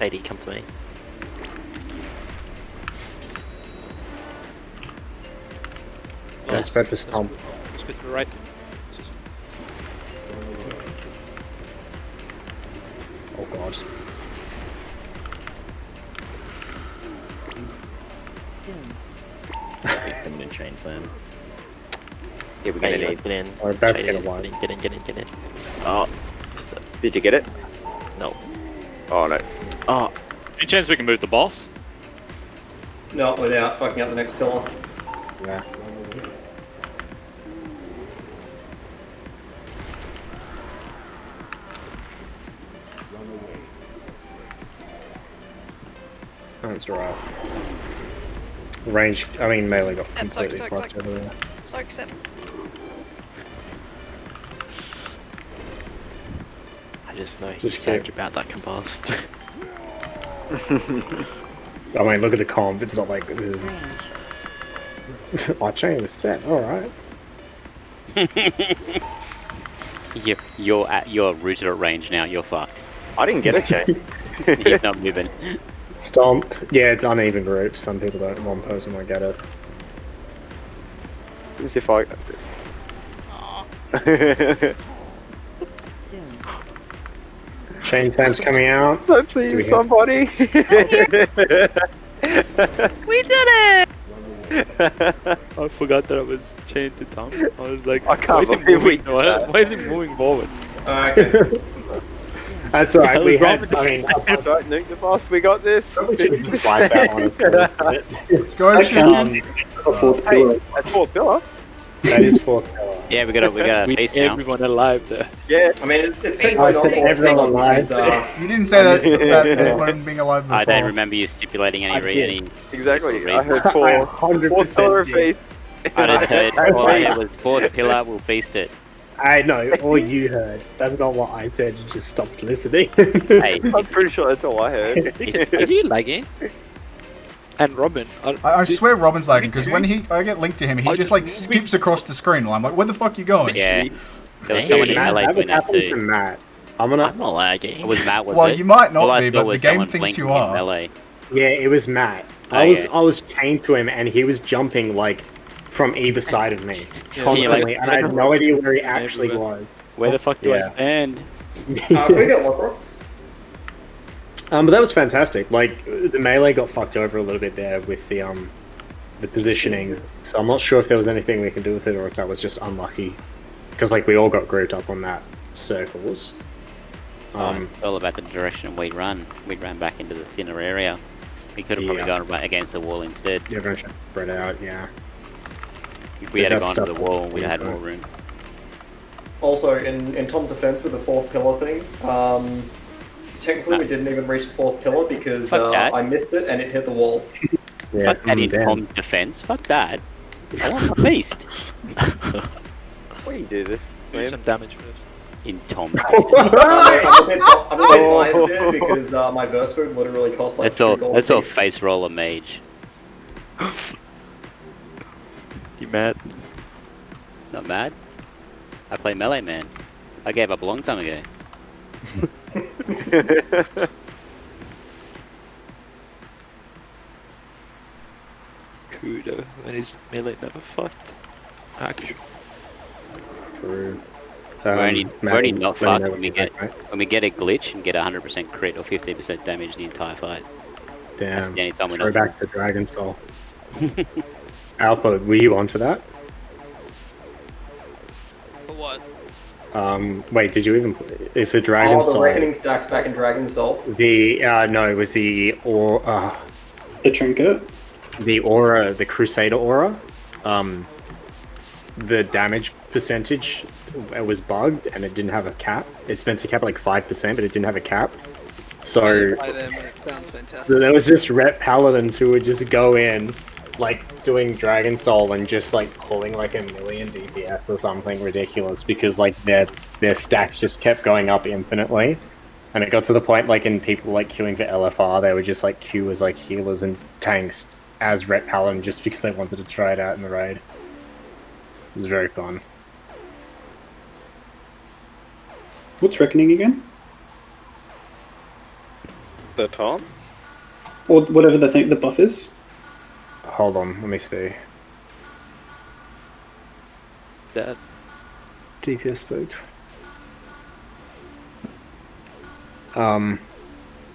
I: Lady, come to me.
E: And spread for stomp.
A: Let's go to the right.
E: Oh god.
O: Soon.
P: He's coming in chain slam.
K: Yeah, we're gonna
I: Hey,
K: need.
I: get in.
E: We're about to
I: Shady,
E: get a one.
I: Get in.
K: Oh, did you get it?
I: No.
K: Oh no.
I: Oh,
A: Any chance we can move the boss?
D: No, without fucking up the next pillar.
E: Yeah. That's right. Range, I mean melee got
C: Soak,
E: completely
C: soak,
E: fucked
C: soak.
E: over there.
C: Soak sip.
I: I just know he's
E: Just
I: saved
E: kidding.
I: about that combust.
E: I mean, look at the comp, it's not like this is...
O: Range.
E: Our chain was set, alright.
B: You're rooted at range now. You're fucked.
K: I didn't get a check.
B: You're not moving.
E: Stomp. Yeah, it's uneven groups. Some people don't. One person won't get it.
K: Let's see if I.
O: Soon.
E: Chain slam's coming out.
K: So
E: Do we
K: please,
E: get-
K: somebody.
J: We did it!
N: I forgot that I was chained to Tom. I was like,
K: I can't
N: why is he
K: believe we
N: moving?
K: did that.
N: Why is he moving forward?
D: Okay.
E: That's alright. We had.
N: Robert-
E: I mean,
K: Don't nuke the boss. We got this.
E: probably should have just wiped that one.
H: Let's go,
E: Okay.
H: chicken.
G: A fourth
K: Hey,
G: pillar.
K: that's fourth pillar.
E: That is 4th color.
B: Yeah, we got a
N: With
B: face now.
N: everyone alive there.
K: Yeah.
D: I mean, it's
E: I
D: technically
E: said
D: not
E: everyone
D: fourth
E: alive.
D: because,
H: You didn't say that about anyone being alive before.
B: I don't remember you stipulating
E: I did.
B: any.
K: Exactly. I heard
E: I
K: four.
E: 100%
K: Fourth pillar of
E: did.
K: faith.
B: I just heard all I heard was fourth pillar. We'll feast it.
E: I know, all you heard. That's not what I said. You just stopped listening.
B: Hey,
K: I'm pretty sure that's all I heard.
N: Are you lagging? And Robin,
H: I swear Robin's lagging because when I get linked to him, he just like skips across the screen. And I'm like, where the fuck you going?
B: yeah, there was
I: Hey,
B: someone in
E: Matt,
B: LA
E: that
B: doing
E: was
B: that
E: happening to
B: too.
E: Matt. I'm gonna.
I: I'm not lagging.
B: It was Matt, was
H: Well,
B: it?
H: you might
B: All
H: not
B: I
H: be,
B: saw
H: but the
B: was
H: game
B: someone
H: thinks
B: blinking
H: you are.
B: in LA.
E: Yeah, it was Matt.
B: Oh,
E: I
B: yeah.
E: was chained to him, and he was jumping like from either side of me
N: Yeah,
E: constantly,
N: like-
E: and I had no idea where he actually was.
N: where the fuck do I
E: Yeah.
N: stand?
D: we got lock rocks.
E: But that was fantastic. Like the melee got fucked over a little bit there with the positioning. So I'm not sure if there was anything we could do with it, or if that was just unlucky. Because like we all got grouped up on that circles.
B: It's all about the direction we run. We ran back into the thinner area. We could have probably gone right against the wall instead.
E: Yeah, everyone should spread out, yeah.
B: If we
E: But
B: had
E: that's
B: gone to the
E: stuff
B: wall,
E: that
B: we'd have had
E: we
B: more room.
D: Also, in Tom's defense with the fourth pillar thing, technically we didn't even reach the fourth pillar because I missed it and it hit the wall.
E: Yeah,
B: Fuck that in Tom's defense. Fuck that. I want my beast.
K: Why do you do this?
N: Do some damage first.
B: In Tom's
D: I'm a bit biased here because my verse food literally costs like
B: That's all.
D: $2 a
B: That's all
D: piece.
B: face roller mage.
N: You mad?
B: Not mad. I play melee man. I gave up a long time ago.
N: Kudo when his melee never fucked. Actually.
E: True.
B: We're only
E: Maddie,
B: not
E: let me
B: fucked
E: know
B: when we
E: what
B: get
E: you think,
B: when we get a glitch and get 100% crit or 50% damage the entire fight. That's
E: Damn.
B: the only time we're
E: Go
B: not.
E: back to Dragon Soul. Alpha, were you on for that?
C: For what?
E: Wait, did you even if a Dragon
D: Oh, the
E: Soul?
D: Reckoning stacks back in Dragon Soul.
E: The no, it was the
G: the trinket,
E: the aura, the Crusader aura. The damage percentage was bugged and it didn't have a cap. It's meant to cap like 5%, but it didn't have a cap. So,
R: Play them, and it sounds fantastic.
E: so there was just rep paladins who would just go in, like doing Dragon Soul and just like pulling like 1,000,000 DPS or something ridiculous because like their stacks just kept going up infinitely. And it got to the point like in people like queuing for LFR, they would just like queue as like healers and tanks as rep paladin just because they wanted to try it out in the raid. It was very fun.
G: What's Reckoning again?
F: The taunt?
G: Or whatever the buff is?
E: Hold on, let me see.
N: That
E: DPS boot.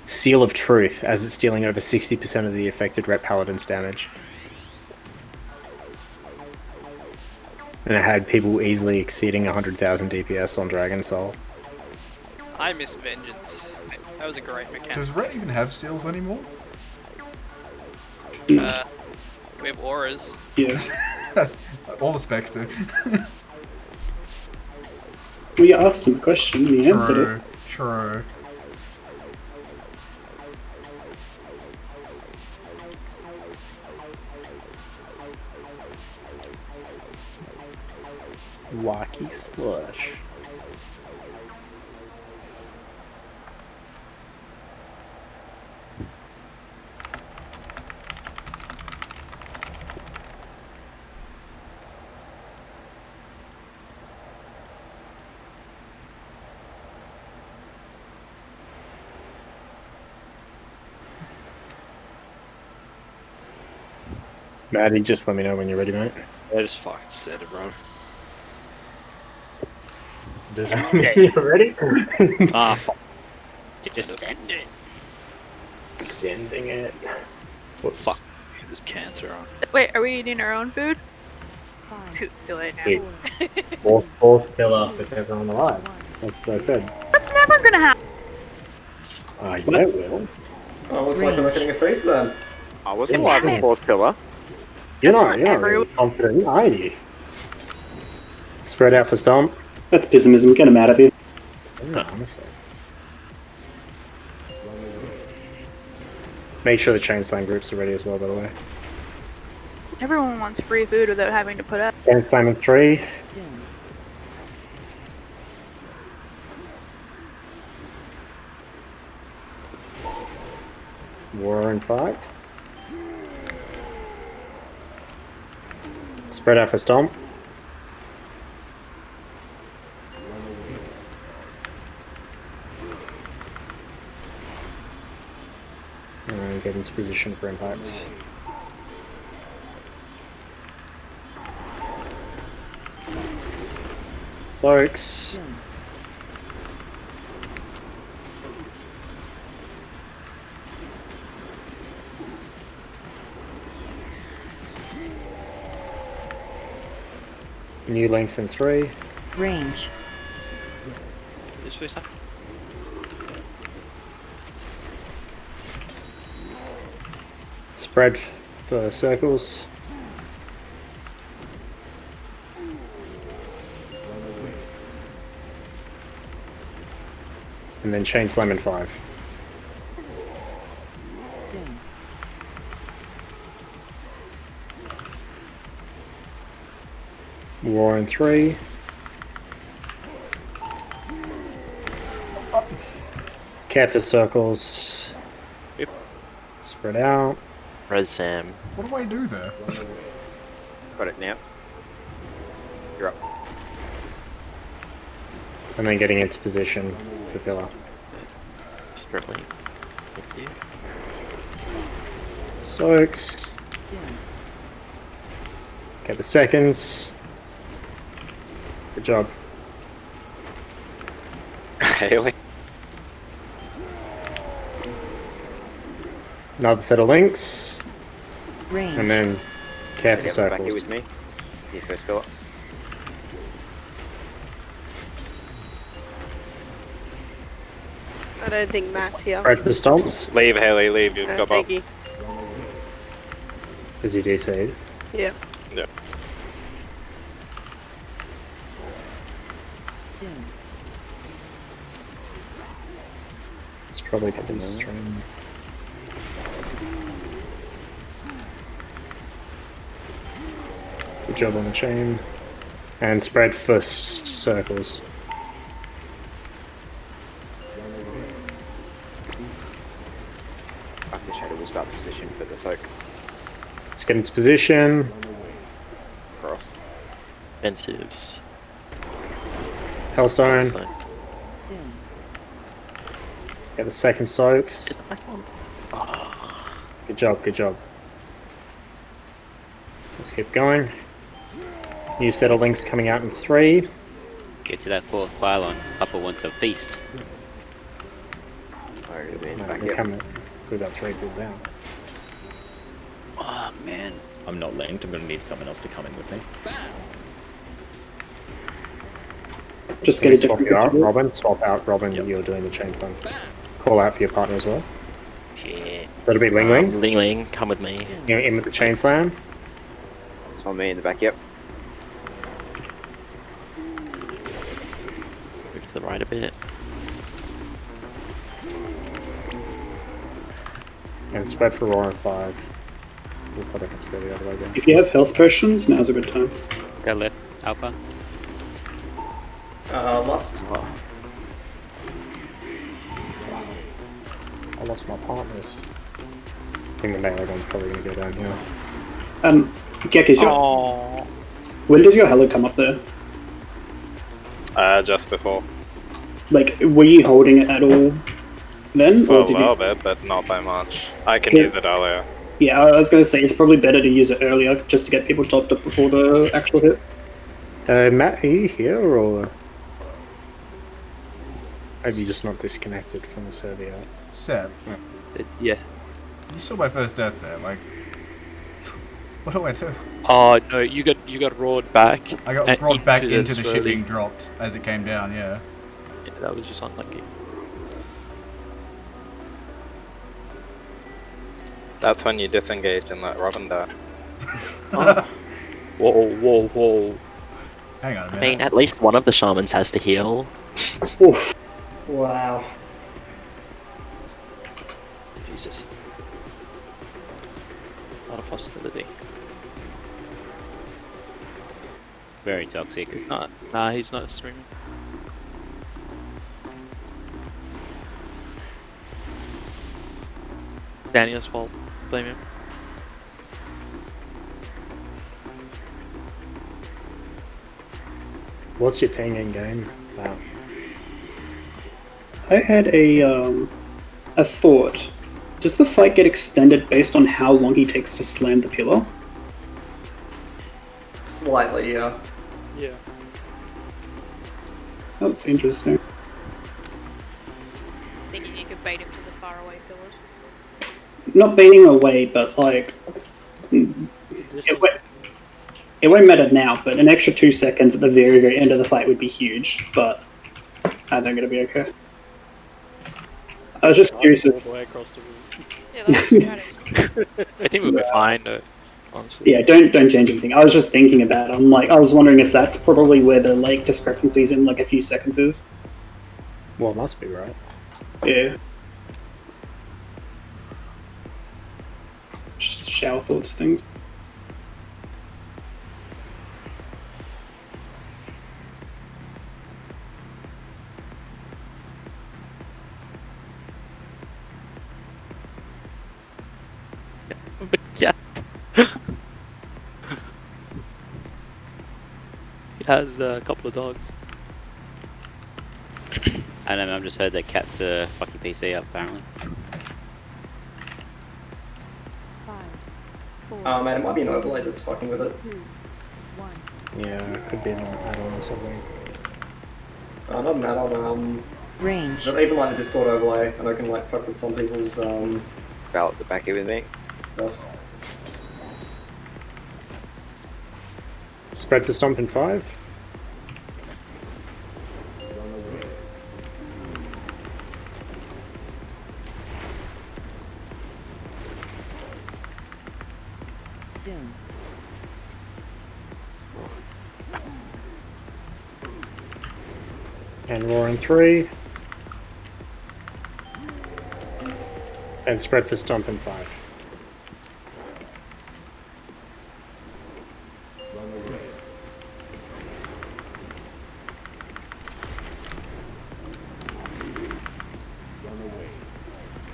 E: Seal of Truth, as it's dealing over 60% of the affected rep paladin's damage. And it had people easily exceeding 100,000 DPS on Dragon Soul.
R: I miss Vengeance. That was a great mechanic.
H: Does Ret even have seals anymore?
R: We have auras.
G: Yeah.
H: All the specs do.
G: We asked him a question and he answered it.
H: True.
E: Wacky Slush. Maddie, just let me know when you're ready, mate.
A: I just fucking said it, bro.
E: Does that mean you're ready?
A: Ah, fuck.
B: Just send it.
E: Sending it.
A: What fuck? There's cancer on.
J: Wait, are we eating our own food? Too late now.
E: Fourth pillar with everyone alive. That's what I said.
J: That's never gonna happen.
E: Yeah, it will.
D: Oh, looks like we're not getting a face then.
K: I wasn't alive in fourth pillar.
E: You're not really confident, are you? Spread out for Stomp.
G: That's pessimism. Get him out of here.
E: No, honestly. Make sure the chain slam groups are ready as well, by the way.
J: Everyone wants free food without having to put up.
E: Chain slam in 3. War in 5. Spread out for Stomp. And get into position for impact. Stokes. New links in 3.
O: Range.
N: This first time.
E: Spread the circles. And then chain slam in 5.
O: Sim.
E: War in 3. Careful circles.
B: Yep.
E: Spread out.
I: Res Sam.
H: What do I do there?
K: Got it now. You're up.
E: And then getting into position for pillar.
I: Spirit Link. Thank you.
E: Soaks.
O: Sim.
E: Get the seconds. Good job.
F: Haley.
E: Another set of links.
O: Range.
E: And then careful
K: Get back here
E: circles.
K: with me. Here first, Philip.
S: I don't think Matt's here.
E: Right for the stomps.
F: Leave, Haley, leave. You've got
S: Thank
F: Bob.
S: you.
E: As you DC'd.
S: Yeah.
F: Yeah.
O: Sim.
E: It's probably because he's streaming. Good job on the chain. And spread for circles.
K: After Shadow will start position for the soak.
E: Let's get into position.
K: Cross.
I: Inventives.
E: Hellstone.
O: Sim.
E: Get the second soaks. Good job, good job. Let's keep going. New set of links coming out in 3.
B: Get to that 4th pylon. Upper wants a feast.
K: Alright, man.
E: No,
K: Back
E: we're
K: here.
E: coming. We've got 3 pulled down.
P: Oh man, I'm not linked. I'm gonna need someone else to come in with me.
G: Just
E: Can
G: get
E: we
G: a
E: swap
G: different
E: you out,
G: control.
E: Robin. Swap out, Robin. You're doing the chain slam. Call out for your partner as well.
B: Shit.
E: That'll be Ling Ling.
I: Ling Ling, come with me.
E: In with the chain slam.
K: It's on me in the back, yep.
I: Move to the right a bit.
E: And spread for Roar in 5. We'll probably have to go the other way again.
G: If you have health potions, now's a good time.
B: Go left, Alpha.
D: Lust.
E: I lost my partners. I think the melee one's probably going to go down here.
G: Gek, is your... When does your helo come up there?
F: Just before.
G: Like, were you holding it at all then?
F: For a
G: Or did
F: little
G: you...
F: bit, but not by much. I can
G: Yeah.
F: use it earlier.
G: Yeah, I was going to say, it's probably better to use it earlier, just to get people topped up before the actual hit.
E: Matt, are you here or have you just not disconnected from the server yet?
H: Seb,
A: Yeah.
H: you saw my first death there. Like, what do I do?
A: Oh no, you got roared back.
H: I got
A: and
H: brought back into the
A: swirling.
H: ship being dropped as it came down. Yeah.
A: Yeah, that was just unlucky.
F: That's when you disengage and let Robin die.
A: Whoa, whoa, whoa.
H: Hang on a
I: I
H: minute.
I: mean, at least one of the shamans has to heal.
G: Oof.
D: Wow.
A: Jesus. A lot of hostility.
B: Very toxic.
A: He's not. Nah, he's not streaming. Daniel's fault. Blame him.
E: What's your ping in game? Wow.
G: I had a thought. Does the fight get extended based on how long he takes to slam the pillar?
D: Slightly, yeah.
A: Yeah.
G: That's interesting.
C: Thinking you could bait him to the faraway pillars.
G: Not baiting away, but like... It won't matter now, but an extra 2 seconds at the very, very end of the fight would be huge, but I think it'll be okay. I was just curious if...
A: All the way across the room.
C: Yeah, that's just counting.
A: I think we'll be fine, honestly.
G: Yeah, don't change anything. I was just thinking about it. I'm like, I was wondering if that's probably where the like discrepancies in like a few seconds is.
E: Well, it must be, right?
G: Yeah. Just shower thoughts things.
A: But yeah. He has a couple of dogs.
B: I don't know, I've just heard that cats are fucking PC up apparently.
O: 5, 4,
D: Man, it might be an overlay that's fucking with it.
O: 2, 1.
E: Yeah, it could be an add-on or something.
D: Not an add-on,
O: Range.
D: not even like the Discord overlay, and I can like fuck with some people's
K: About the back everything.
D: stuff.
E: Spread for stomp in 5.
O: Soon.
E: And roar in 3. And spread for stomp in 5.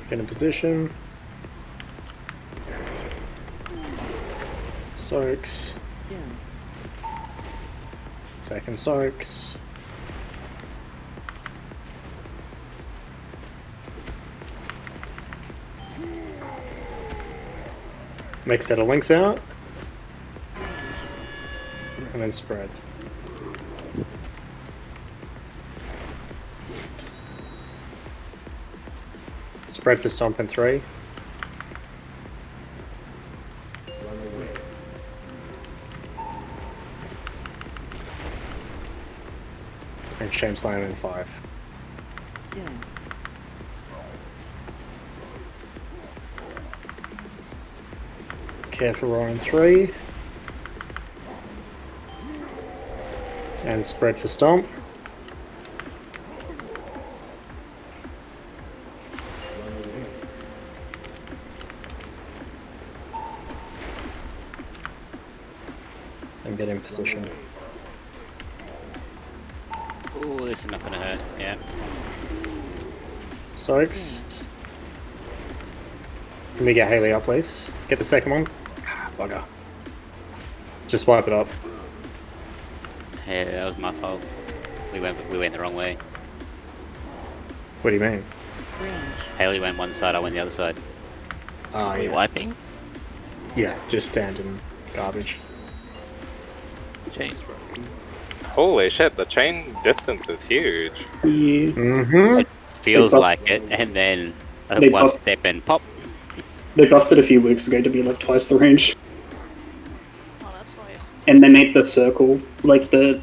E: Get in position. Soaks.
O: Soon.
E: Second soaks. Make set of links out. And then spread. Spread for stomp in 3. And shame slam in 5.
O: Soon.
E: Careful roar in 3. And spread for stomp. And get in position.
B: Ooh, this is not gonna hurt, yeah.
E: Soaks. Can we get Haley up, please? Get the second one. Ah, bugger. Just wipe it up.
B: Yeah, that was my fault. We went the wrong way.
E: What do you mean?
B: Haley went one side, I went the other side.
E: Ah,
B: Are we
E: yeah.
B: wiping?
E: Yeah, just stand in garbage.
A: Chain's broken.
F: Holy shit, the chain distance is huge.
G: Yeah.
E: Mm-hmm.
B: It feels
G: They buff-
B: like it, and then
G: They
B: one
G: buff-
B: step and pop.
G: They buffed it a few weeks ago to be like twice the range.
C: Oh, that's why.
G: And they made the circle, like the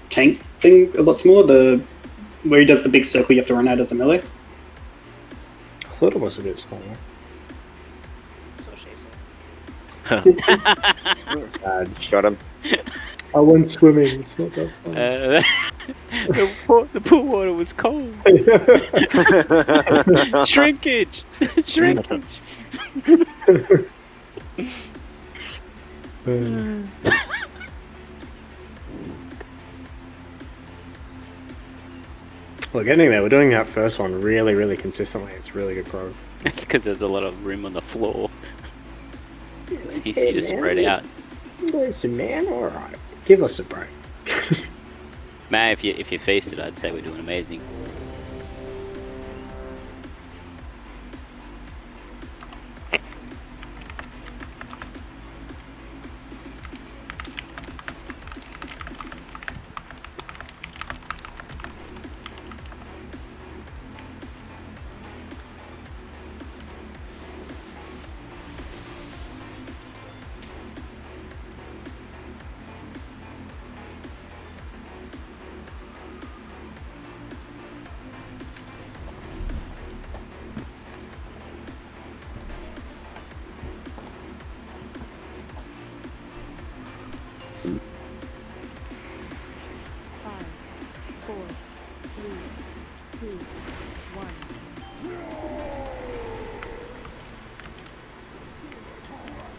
G: tank thing, a lot smaller. The where he does the big circle you have to run out as a melee.
E: I thought it was a bit smaller.
C: That's what she said.
K: Got him.
E: I went swimming. It's not that fun.
B: The pool water was cold. Shrinkage. Shrinkage.
E: We're getting there. We're doing that first one really, really consistently. It's really good prog.
B: It's because there's a lot of room on the floor. It's easy to spread out.
E: Listen, man, alright. Give us a break.
B: Man, if you faced it, I'd say we're doing amazing.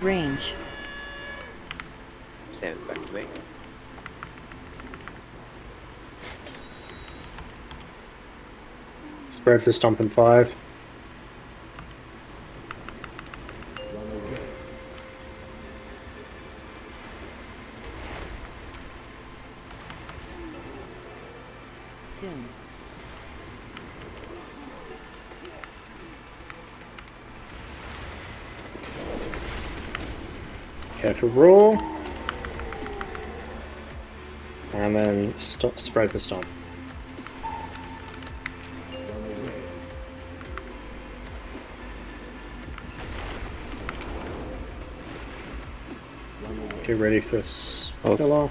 O: Range.
K: Stand back to me.
E: Spread for stomp in 5.
O: Soon.
E: Careful roll. And then spread for stomp. Get ready for Spiller.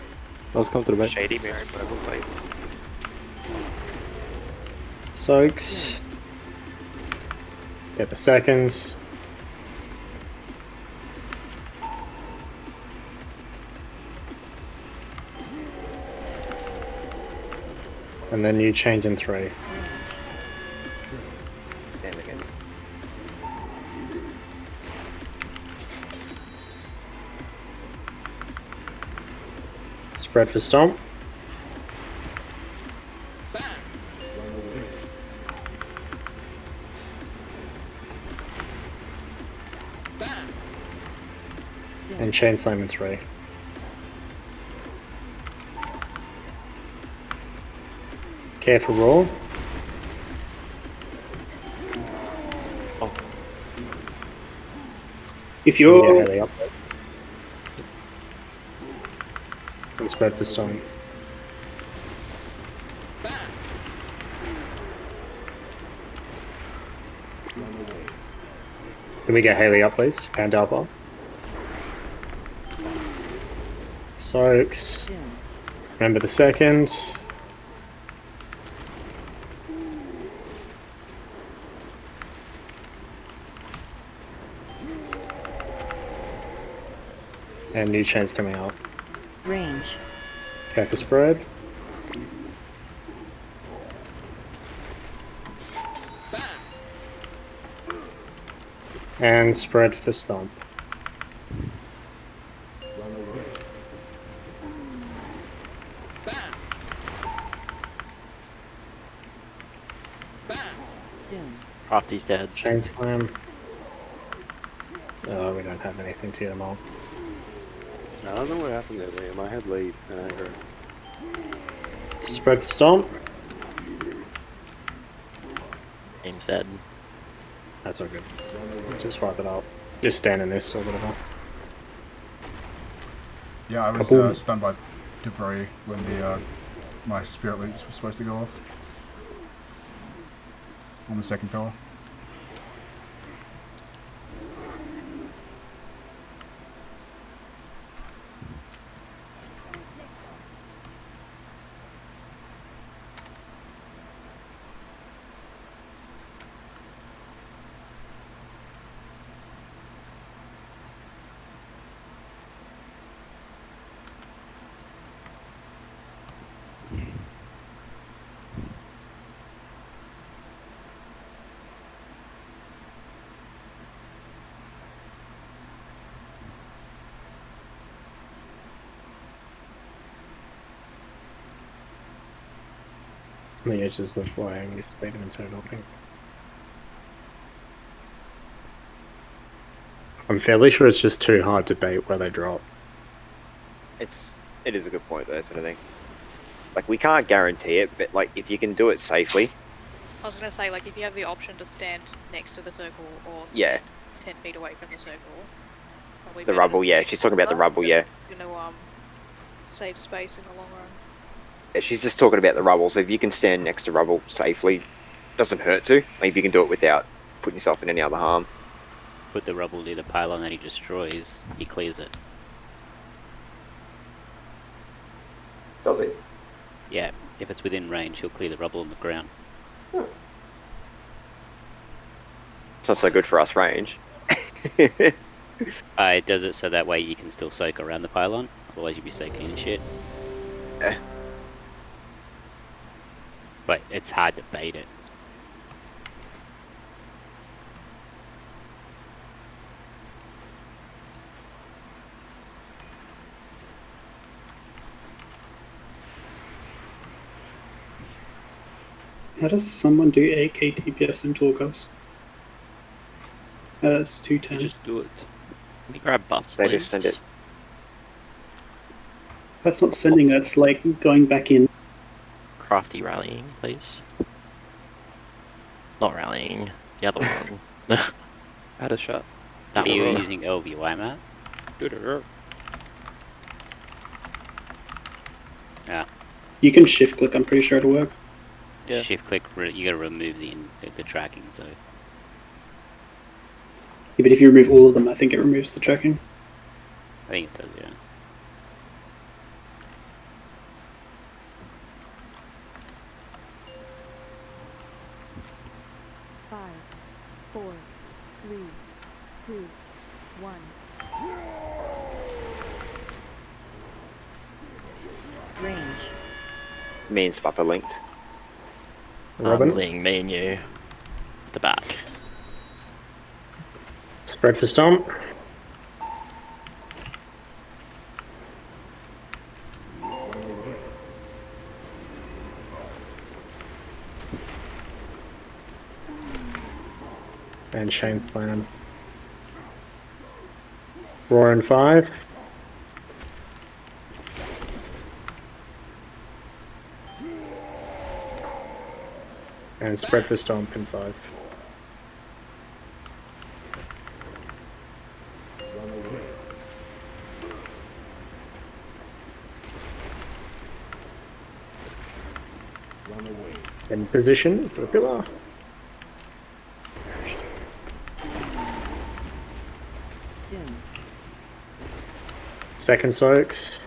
L: Let's come to the back.
Q: Shady Mary Purple, please.
E: Soaks. Get the seconds. And then you change in 3.
K: Stand again.
E: Spread for stomp. And chain slam in 3. Careful roll.
G: If you're
E: Haley up. And spread for stomp. Can we get Haley up, please? Pound elbow. Soaks. Remember the second. And new chains coming out.
O: Range.
E: Okay, for spread. And spread for stomp.
O: Soon.
I: Crafty's dead.
E: Chain slam. Oh, we don't have anything to them all.
M: I don't know what happened there, Liam. I had lead and I heard.
E: Spread for stomp.
I: Game's dead.
E: That's all good. Just wipe it up. Just stand in this or whatever.
H: Yeah, I was
E: Kaboom.
H: stunned by debris when the my spirit leech was supposed to go off on the second pillar.
E: The edges of flying is lead them into helping. I'm fairly sure it's just too hard to bait where they drop.
K: It is a good point though, sort of thing. Like we can't guarantee it, but like if you can do it safely.
C: I was gonna say, like, if you have the option to stand next to the circle or stand
K: Yeah.
C: 10 feet away from the circle, probably
K: The
C: better
K: rubble,
C: to
K: yeah.
C: stand
K: She's talking about the
C: closer,
K: rubble, yeah.
C: You know, save space in the long run.
K: Yeah, she's just talking about the rubble. So if you can stand next to rubble safely, doesn't hurt to. Like if you can do it without putting yourself in any other harm.
B: Put the rubble near the pylon that he destroys, he clears it.
D: Does it?
B: Yeah, if it's within range, he'll clear the rubble on the ground.
K: It's not so good for us range.
B: It does it so that way you can still soak around the pylon, otherwise you'd be soaking in shit. But it's hard to bait it.
G: How does someone do AK DPS in Torghast? It's 210.
N: Just do it.
I: Can we grab buffs,
K: They
I: please?
K: just send it.
G: That's not sending, that's like going back in.
I: Crafty rallying, please. Not rallying. The other one.
N: Had a shot.
I: That
B: Are you
I: one.
B: using LVY, Matt? Yeah.
G: You can shift click, I'm pretty sure it'll work.
N: Yeah.
B: Shift click, you gotta remove the tracking, so.
G: Yeah, but if you remove all of them, I think it removes the tracking.
B: I think it does, yeah.
O: Five, 4, 3, 2, 1. Range.
K: Me and Spap are linked.
E: Robin?
I: Ling, me and you. At the back.
E: Spread for Stomp. And Chain Slam. Roar in 5. And Spread for Stomp in 5. In position for the pillar.
O: Soon.
E: Second soaks.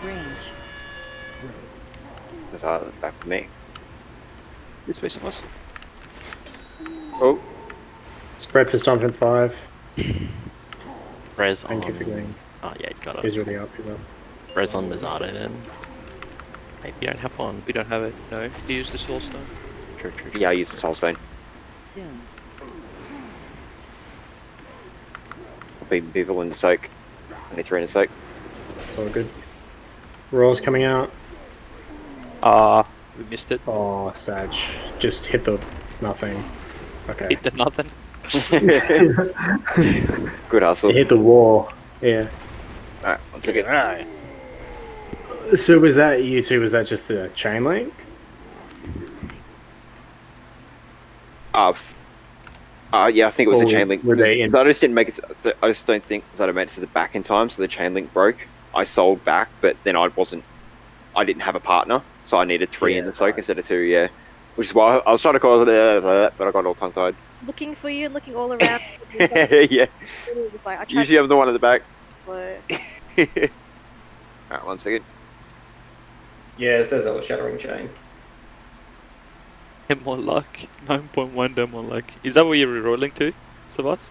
O: Range.
K: There's back for me.
N: Which way was?
K: Oh.
E: Spread for Stomp in 5.
I: Res
E: Thank
I: on...
E: you for getting.
I: Oh yeah, got it.
E: He's really up, he's up.
I: Res on Mizzado then. Maybe you don't have one.
N: We don't have it, no. You use the soul stone.
I: True.
K: Yeah, I use the Soul Stone.
O: Soon.
K: I'll be people in the soak. I need 3 in the soak.
E: It's all good. Roar's coming out.
N: We missed it.
E: Oh, Sag. Just hit the nothing. Okay.
N: Hit the nothing.
K: Good hustle.
E: You hit the wall. Yeah.
K: Alright, I'll take it.
B: Alright.
E: So was that you two? Was that just the chain link?
K: Yeah, I think it was
E: Or
K: a chain link.
E: were they in-
K: I just didn't make it. I just don't think that I made it to the back in time, so the chain link broke. I sold back, but then I didn't have a partner, so I needed 3 in the soak instead of 2. Yeah, which is why I was trying to call it, but I got all tongue tied.
S: Looking for you and looking all around.
K: Yeah.
S: It's like, I tried
K: Usually I'm the one at the back.
S: to-
K: Alright, 1 second.
D: Yeah, it says Shattering Chain.
N: Demo luck. 9.1 demo luck. Is that what you're rerolling to, Savas?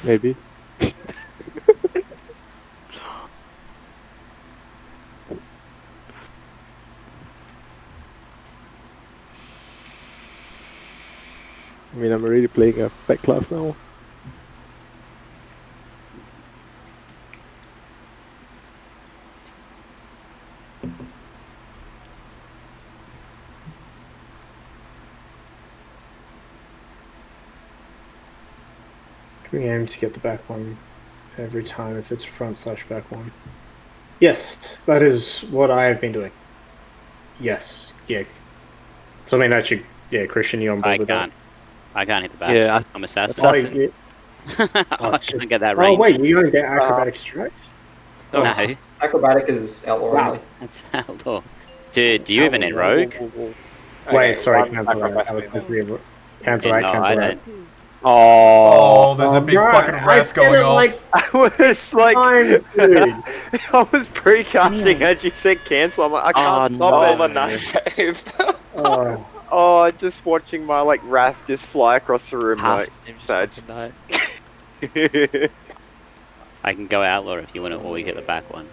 L: Maybe. I mean, I'm already playing a back class now.
E: Can we aim to get the back one every time if it's front/back one? Yes, that is what I have been doing. Yes, yeah. So I mean that should, yeah, Christian, you on board with that?
B: I can't hit the back.
N: Yeah,
B: I'm assassin.
E: Oh, you-
B: I can't get that
E: oh
B: range.
E: wait, you only get acrobatic strikes?
B: No.
D: Acrobatic is outlaw
E: Wow.
D: only.
B: That's outlaw. Dude, do you even in Rogue?
E: Wait, sorry, cancel that. I was cancel that,
B: No,
E: cancel
B: I
E: that.
B: don't.
H: Oh, there's a big
E: bro,
H: fucking
E: I
H: wrath
E: said
H: going
E: it
H: off.
E: like
K: I was like, I was precasting as you said cancel. I'm like, I can't stop all the knife. Oh, just watching my wrath just fly across the room like Sag.
B: I can go outlaw if you want to, or we get the back one.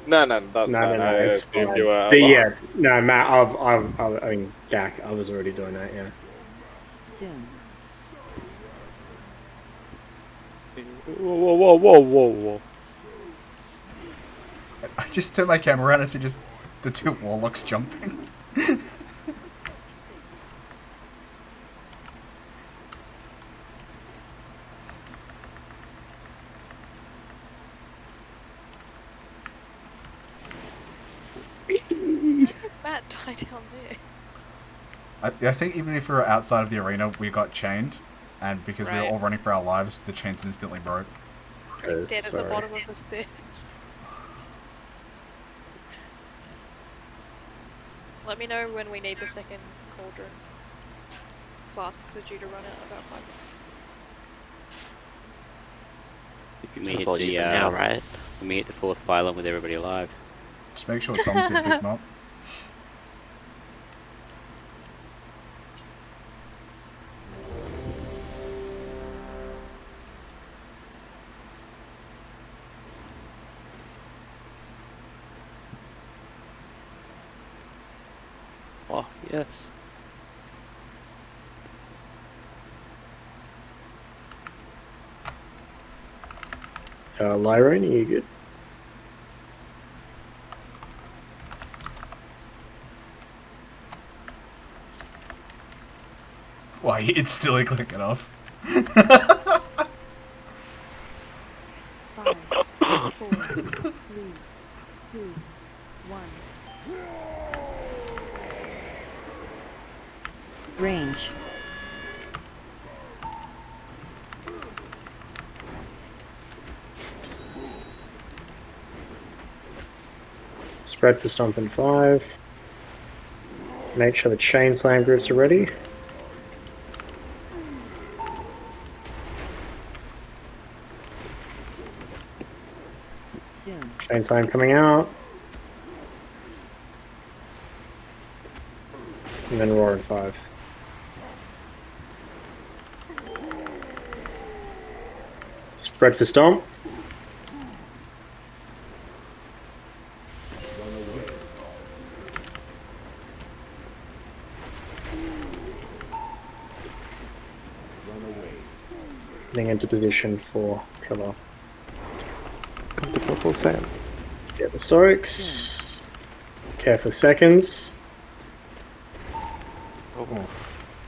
F: No, that's
E: No,
F: fine.
E: no, it's fine.
F: You were
E: But yeah, no, Matt, I mean, Dak, I was already doing that, yeah.
O: Soon.
N: Whoa.
H: I just turned my camera around and see just the two warlocks jumping.
C: Matt died down there.
H: I think even if we were outside of the arena, we got chained, and because we were
C: Right.
H: all running for our lives, the chains instantly broke.
C: Dead at the bottom of the stairs. Let me know when we need the second cauldron. Flasks are due to run out in about 5 minutes.
B: If we
I: Just
B: hit
I: all
B: the
I: use them now, right?
B: when we hit the 4th pylon with everybody alive.
H: Just make sure Tom's here, Big Mop.
I: Oh, yes.
E: Lyrone, are you good?
H: Why, it's still clicking off.
O: 5, 4, 3, 2, 1. Range.
E: Spread for stomp in 5. Make sure the chain slam groups are ready.
O: Soon.
E: Chain slam coming out. And then roar in 5. Spread for stomp. Getting into position for cover.
L: Come to purple sand.
E: Get the soaks. Care for seconds.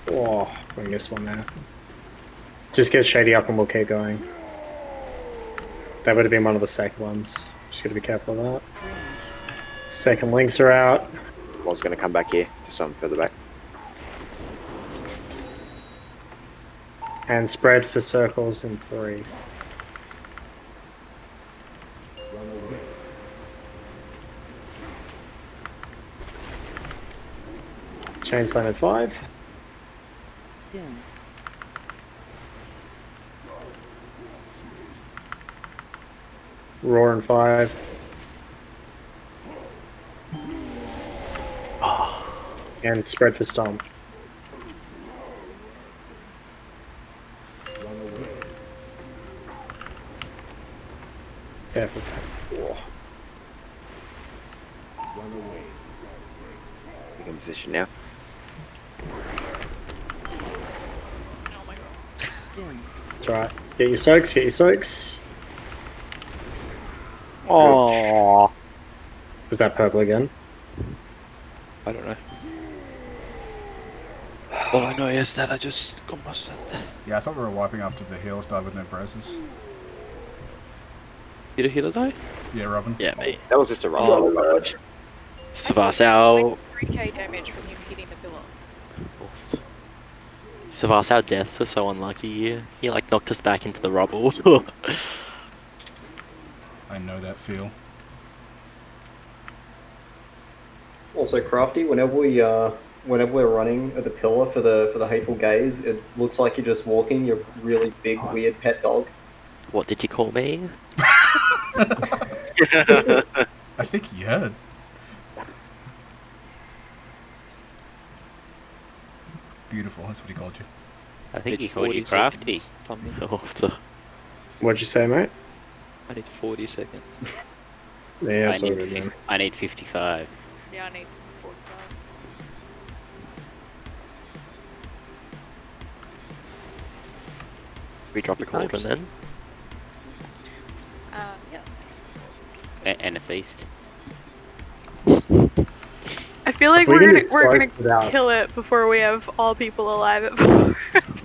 E: Oh, we missed one there. Just get Shady up and we'll keep going. That would have been one of the second ones. Just gotta be careful of that. Second links are out.
K: One's going to come back here, just some further back.
E: And spread for circles in 3. Chain slam in 5.
O: Soon.
E: Roar in 5. And spread for stomp. Careful. Oh.
K: Back in position now.
O: Soon.
E: That's right. Get your soaks, get your soaks.
N: Oh.
E: Was that purple again?
I: I don't know. All I know is that I just got myself.
H: Yeah, I thought we were wiping after the heals died with no braces.
I: Did a healer die?
H: Yeah, Robin.
I: Yeah, mate.
K: That was just a run.
I: Oh, God. Savasau.
C: 3k damage from him hitting the pillar.
I: Savasau deaths are so unlucky. He like knocked us back into the rubble.
H: I know that feel.
D: Also, Crafty, whenever we're running at the pillar for the hateful gaze, it looks like you're just walking your really big weird pet dog.
I: What did you call me?
H: I think he heard. Beautiful, that's what he called you.
B: I think he
I: It's
B: called you
I: 40
B: crafty.
I: seconds.
E: What'd you say, mate?
I: I need 40 seconds.
E: Yeah,
B: I
E: sorry,
B: need,
E: man.
B: I need 55.
C: Yeah, I need 45.
I: We drop a cauldron then?
C: Yes.
B: And a feast.
J: I feel like
E: If we
J: we're
E: can
J: gonna
E: just
J: we're
E: start
J: gonna
E: without-
J: kill it before we have all people alive at 4.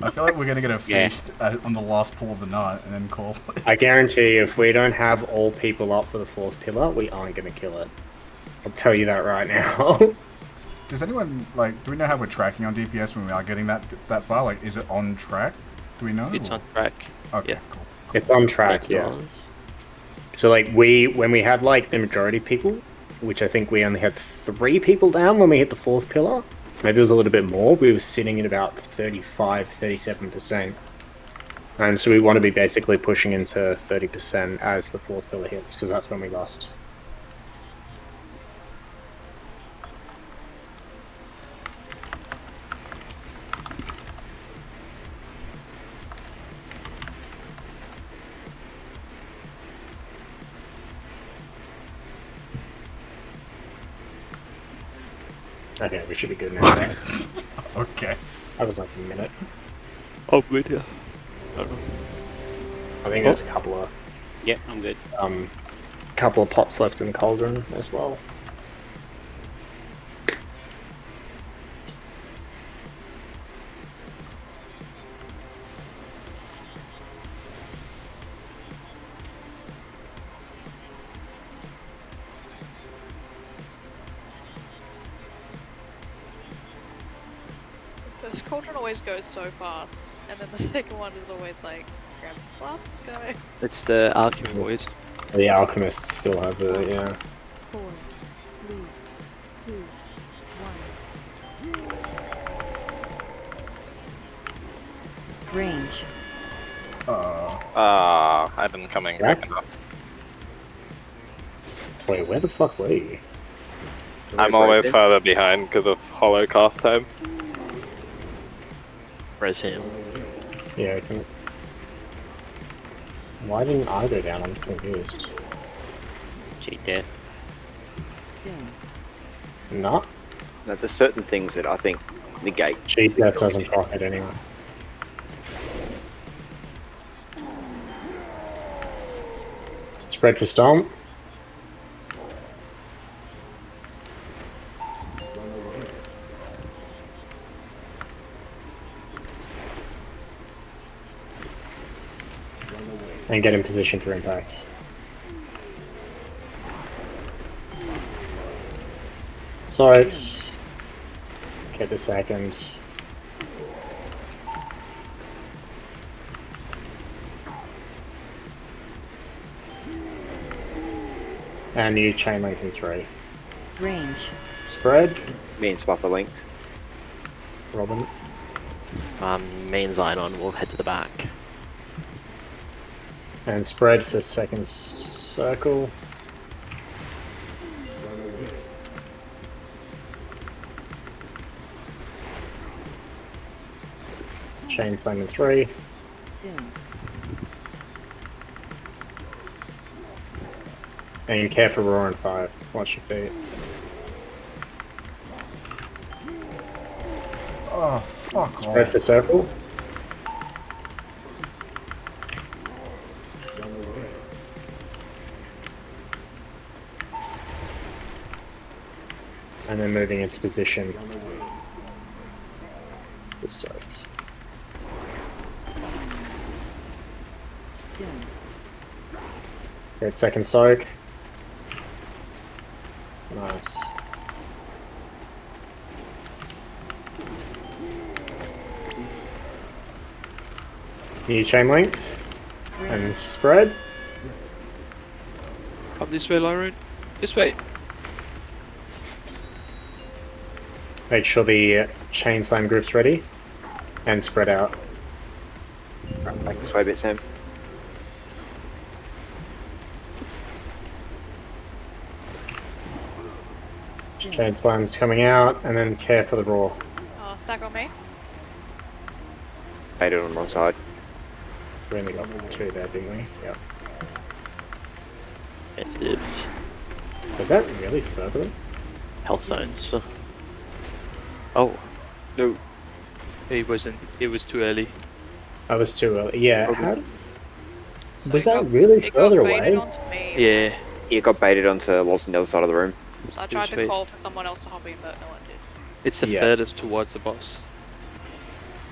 H: I feel like we're gonna get a
B: Yeah.
H: feast on the last pull of the night and then call.
E: I guarantee you, if we don't have all people up for the fourth pillar, we aren't going to kill it. I'll tell you that right now.
H: Does anyone like? Do we know how we're tracking on DPS when we are getting that far? Like, is it on track? Do we know?
N: It's
H: or-
N: on track.
H: Okay,
N: Yeah.
H: cool.
E: It's on track, yeah. So like when we had like the majority of people, which I think we only had 3 people down when we hit the fourth pillar. Maybe it was a little bit more. We were sitting at about 35, 37%. And so we want to be basically pushing into 30% as the fourth pillar hits, because that's when we lost. Okay, we should be good now.
H: Okay.
E: That was like a minute.
N: Oh, good, yeah. I don't know.
E: I think there's a couple of
B: Yep, I'm good.
E: couple of pots left in the cauldron as well.
C: The first cauldron always goes so fast, and then the second one is always like, grab the flasks, guys.
I: It's the alchemy boys.
E: The alchemists still have the, yeah.
O: 4, 3, 2, 1. Range.
F: I didn't come in quick enough.
E: Wait, where the fuck were you?
F: I'm always further behind because of hollow cast time.
I: Res him.
E: Yeah, I can... Why didn't I go down? I'm confused.
B: Cheat death.
O: Soon.
E: Not?
K: No, there's certain things that I think negate.
E: Cheat death doesn't profit anyway. Spread for Stomp. And get in position for impact. Sights. Get the second. And you chain link in 3.
O: Range.
E: Spread.
K: Me and Spot are linked.
E: Robin.
I: Me and Xynon will head to the back.
E: And spread for second circle. Chain slam in 3.
O: Soon.
E: And you care for roar in 5. Watch your feet.
H: Oh, fuck
E: Spread
H: off.
E: for circle. And then moving into position. The soaks.
O: Soon.
E: Great second soak. Nice. New chain links. And spread.
N: Come this way, Lyron. This way.
E: Make sure the chain slam group's ready. And spread out.
K: Right, take this way a bit, Sam.
E: Chain slam's coming out, and then care for the roar.
C: Oh, stack on me.
K: Made it on the wrong side.
E: We only got 2 there, didn't we? Yep.
I: It is.
E: Was that really further?
I: Health zones. Oh.
K: No.
N: It wasn't. It was too early.
E: That was too early. Yeah. Was that really
C: It got
E: further
C: baited
E: away?
C: onto me.
I: Yeah.
K: It got baited onto what's on the other side of the room.
C: So I tried to call for someone else to hop in, but no one did.
I: It's the
E: Yeah.
I: furthest towards the boss.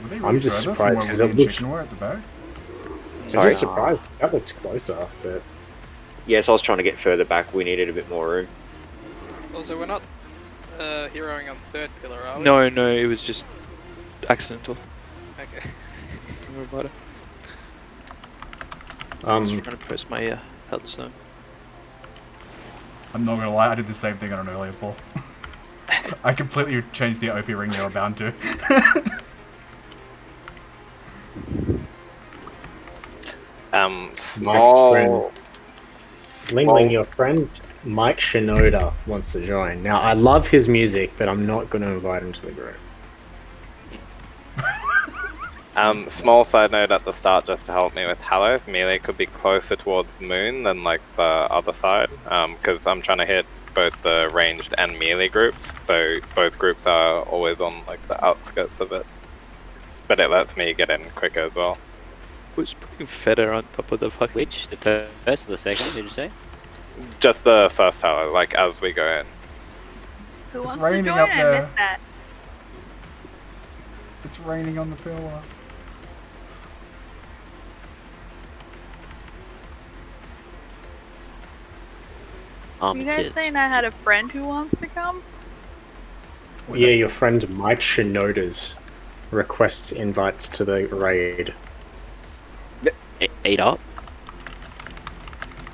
H: Were they
E: I'm
H: really
E: just
H: further
E: surprised
H: from
E: because
H: where
E: it
H: me and
E: looks.
H: Chicken were at the back?
E: I'm
K: Sorry.
E: just surprised. That looks closer, but
K: Yes, I was trying to get further back. We needed a bit more room.
R: Also, we're not heroing on third pillar, are we?
I: No, it was just accidental.
R: Okay.
I: Don't worry about it. I
E: um,
I: was trying to press my health stone.
H: I'm not gonna lie, I did the same thing on an earlier pull. I completely changed the OP ring they were bound to.
K: Small.
E: Ling, your friend Mike Shinoda wants to join. Now, I love his music, but I'm not going to invite him to the group.
F: Small side note at the start just to help me with Hallow. Melee could be closer towards Moon than like the other side, because I'm trying to hit both the ranged and melee groups, so both groups are always on like the outskirts of it. But it lets me get in quicker as well.
I: Who's putting Feder on top of the fucking...
B: Which? The first or the second, did you say?
F: Just the first tower, like as we go in.
J: Who wants to
H: raining
J: join?
H: up
J: I
H: there.
J: missed that.
H: It's raining on the pillar.
J: You guys saying I had a friend who wants to come?
E: Yeah, your friend Mike Shinoda's requests invites to the raid.
B: Eat up?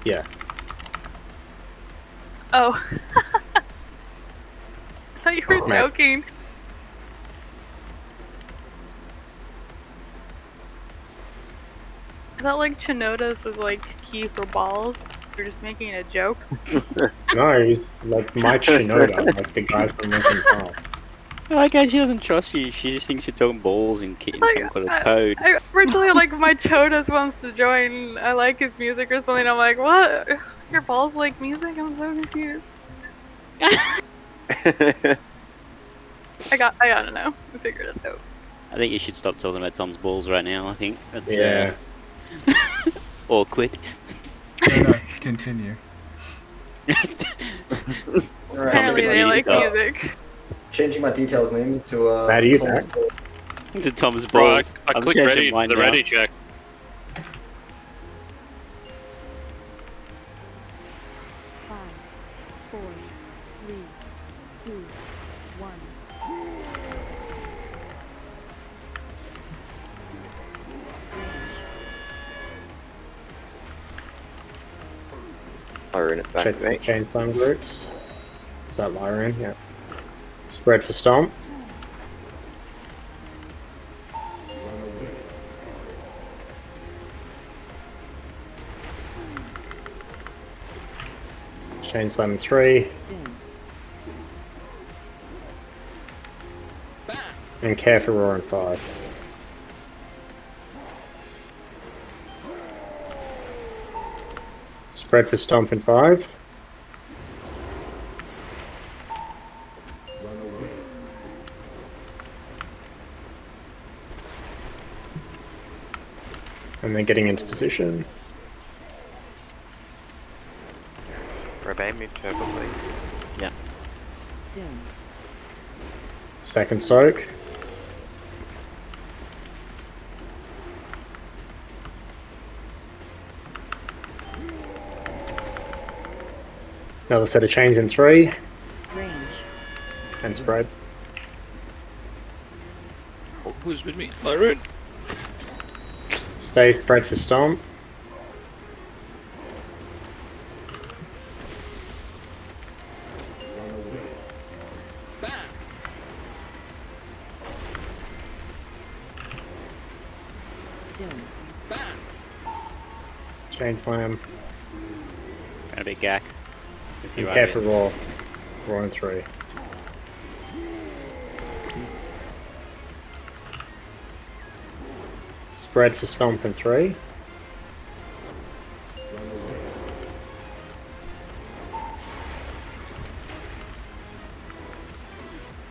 E: Yeah.
J: Oh. I thought you were
E: Matt.
J: joking. I thought like Chinoda's was like key for balls. You're just making a joke.
E: No, he's like Mike Shinoda, like the guy from Linkin Park.
B: Like, she doesn't trust you. She just thinks you're talking balls in some kind of code.
J: I originally like my Chodas wants to join. I like his music or something. I'm like, what? Your balls like music? I'm so confused. I gotta know. I figured it out.
B: I think you should stop talking about Tom's balls right now. I think that's
E: Yeah.
B: Awkward.
H: No, continue.
J: Apparently they like music.
D: Changing my details name to
E: Matt, are you
D: Tom's
E: back?
D: Ball.
B: To Tom's
A: Bro,
B: balls.
A: I
B: I'm
A: clicked
B: changing
A: ready,
B: mine
A: the
B: now.
A: ready check.
O: 5, 4, 3, 2, 1.
K: Iron it back
E: Check
K: to me.
E: the chain slam groups. Is that Lyran? Yeah. Spread for Stomp. Chain slam in 3.
O: Soon.
E: And care for roar in 5. Spread for Stomp in 5. And then getting into position.
Q: Rebay, move turbo, please.
B: Yeah.
O: Soon.
E: Second soak. Another set of chains in 3.
O: Range.
E: And spread.
I: Oh, who's with me? Lyran?
E: Stay spread for Stomp.
O: Soon.
E: Chain slam.
B: Gonna be gack. If
E: And
B: you
E: care
B: are
E: for roar. Roar in 3. Spread for Stomp in 3.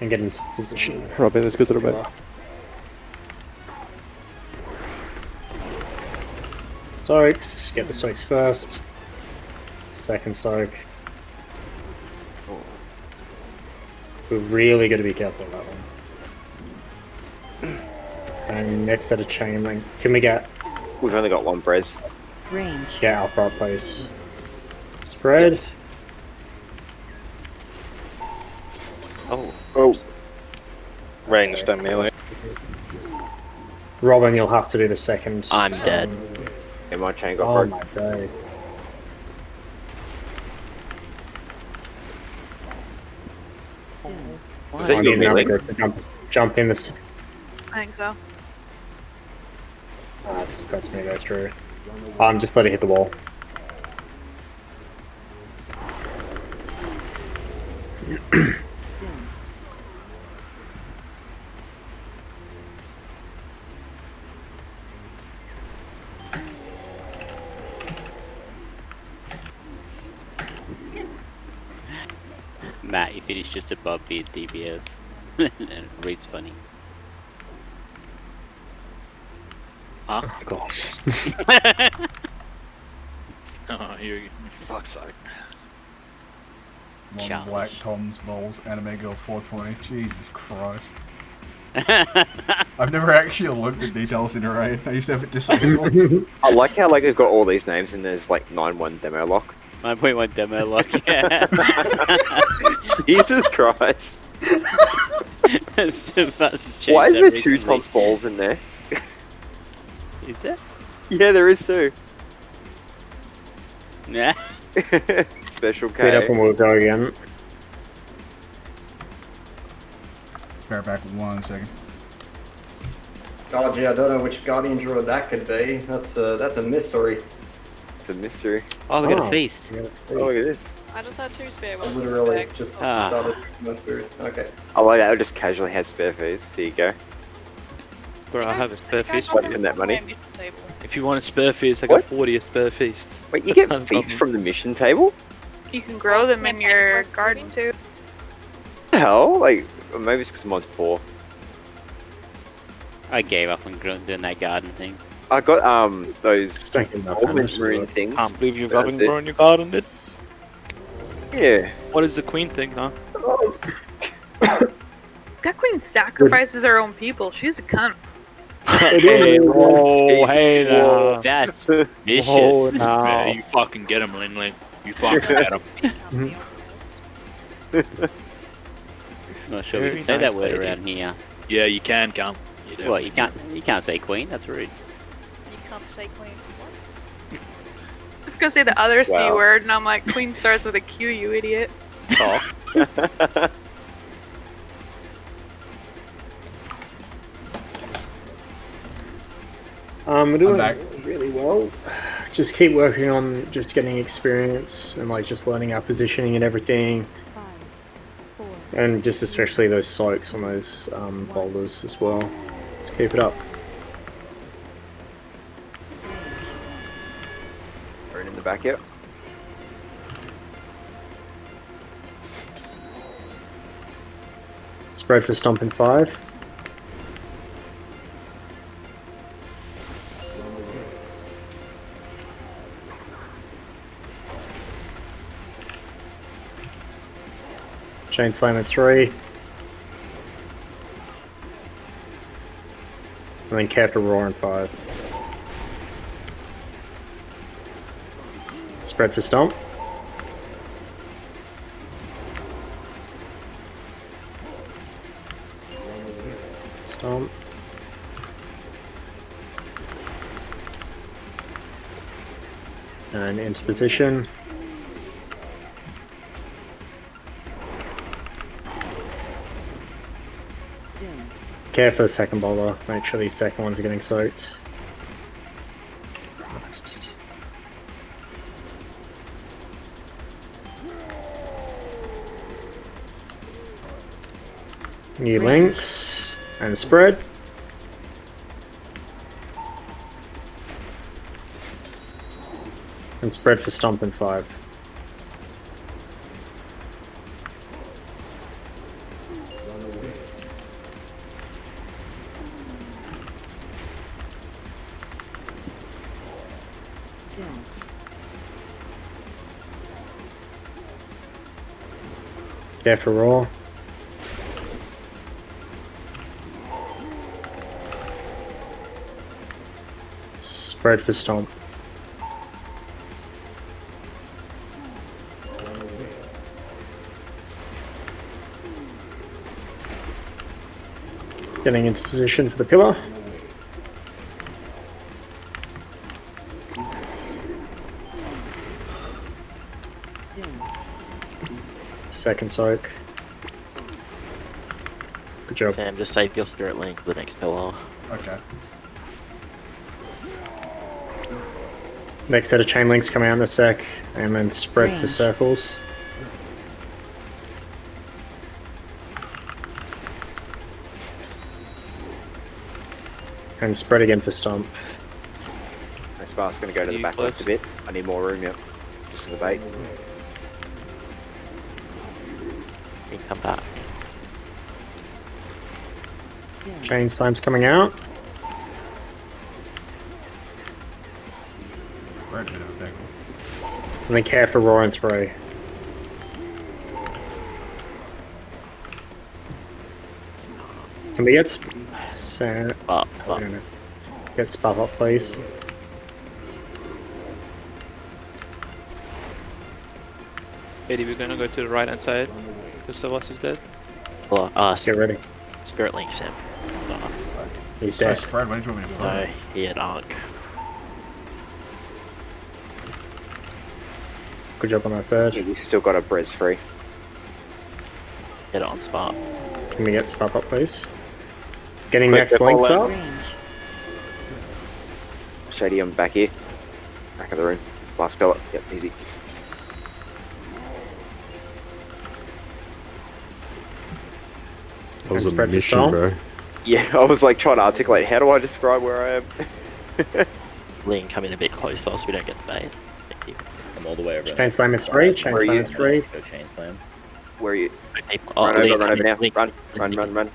E: And get into position.
L: Robin, let's go to the back.
E: Soaks. Get the soaks first. Second soak. We're really going to be careful on that one. And next set of chain link. Can we get...
K: We've only got one Brez.
O: Range.
E: Get upright, please. Spread.
F: Oh. Ranged and melee.
E: Robin, you'll have to do the second.
I: I'm dead.
K: Yeah, my chain got
E: Oh
K: broke.
E: my day.
K: Was that your melee?
E: Jump in this.
J: I think so.
E: That's me go through. Just let it hit the wall.
B: Matt, you finished just above me at DBS. And it reads funny.
A: Huh?
E: Of course.
A: Oh, you fuck's sake.
H: One Black Tom's Balls Anime Girl 420. Jesus Christ. I've never actually looked at details in a raid. I used to have it disabled.
K: I like how like they've got all these names and there's like 9.1 demo lock.
B: 9.1 demo lock, yeah.
K: Jesus Christ.
B: That's
K: Why is there two Tom's Balls in there?
B: Is there?
K: Yeah, there is two.
B: Yeah.
K: Special
E: Beat up
K: K.
E: and we'll go again.
H: Bear back 1 second.
D: God, gee, I don't know which Guardian Druid that could be. That's a mystery.
K: It's a mystery.
B: Oh, look at a feast.
K: Oh, look at this.
C: I just had 2 spare
D: I
C: ones. in my
D: literally
C: bag.
D: just
B: Ah.
D: started my food. Okay.
K: I like that. I just casually had spare fees. Here you go.
A: Bro, I have a spare feast.
K: What's in that money?
A: If you want a spare feast, I got 40 spare feasts.
K: Wait, you
A: That's
K: get
A: not a
K: feasts
A: problem.
K: from the mission table?
J: You can grow them in your garden too.
K: What the hell? Like, maybe it's because mine's poor.
B: I gave up on doing that garden thing.
K: I got those
E: Thinking about
K: almond
E: that.
K: rune things.
A: Can't believe you
K: That's
A: haven't
K: it.
A: grown your garden, dude.
K: Yeah.
A: What is the queen thing, huh?
J: That queen sacrifices her own people. She's a cunt.
A: Hey, whoa, hey now.
B: That's
A: Whoa,
B: vicious.
A: now. You fucking get him, Lindley. You fucking get him.
B: Not sure we
A: Very
B: can say
A: nice
B: that word
A: lady.
B: around here.
A: Yeah, you can, Cam. You do.
B: Well, you can't say queen. That's rude.
C: You can't say queen.
J: I was gonna say the other C
K: Wow.
J: word, and I'm like, queen starts with a Q, you idiot.
B: Oh.
E: We're doing
H: back.
E: really well. Just keep working on just getting experience and like just learning our positioning and everything.
O: 5, 4,
E: And just especially those soaks on those boulders as well. Just keep it up.
K: Rune in the back yet?
E: Spread for stomp in 5. Chain slam in 3. And then care for roar in 5. Spread for stomp. Stomp. And into position.
O: soon.
E: Care for the second bowler. Make sure these second ones are getting soaked. New links and spread. And spread for stomp in 5. Care for raw. Spread for stomp. Getting into position for the pillar. Second soak. Good job.
I: Sam, just save your spirit link for the next pillar.
H: Okay.
E: Next set of chain links coming out in a sec, and then spread for circles. And spread again for stomp.
K: Next bar's going to go to the back left a bit. I need more room, yep. Just for the bait.
I: You come back.
E: Chain slime's coming out.
H: Right, bit of a big one.
E: And then care for raw and throw. Can we get get spot up, please?
N: Eddie, we're gonna go to the right hand side. Gustavus is dead.
I: Well,
E: Get ready.
I: Spirit link, Sam.
E: He's
H: So
E: dead.
H: spread, what did you want me to put?
I: No, he had arc.
E: Good job on our third.
K: Yeah, we've still got a Brez free.
I: Get it on spot.
E: Can we get spot up, please? Getting
K: Quick,
E: next
K: step
E: links
K: all
E: up.
K: left. Shady, I'm back here. Back of the room. Last pellet. Yep, easy.
T: That was
E: And
T: a
E: spread for
T: mission,
E: stomp.
T: bro.
K: Yeah, I was like trying to articulate, how do I describe where I am?
I: Lean, come in a bit closer so we don't get the bait. Thank you.
P: I'm all the way over.
E: Chain slam in 3, chain
K: Where are
E: slam
K: you?
E: in 3.
P: Go chain slam.
K: Where are you?
I: Oh,
K: Run
I: Lean,
K: over, run
I: come
K: over
I: in,
K: now.
I: Lean,
K: Run.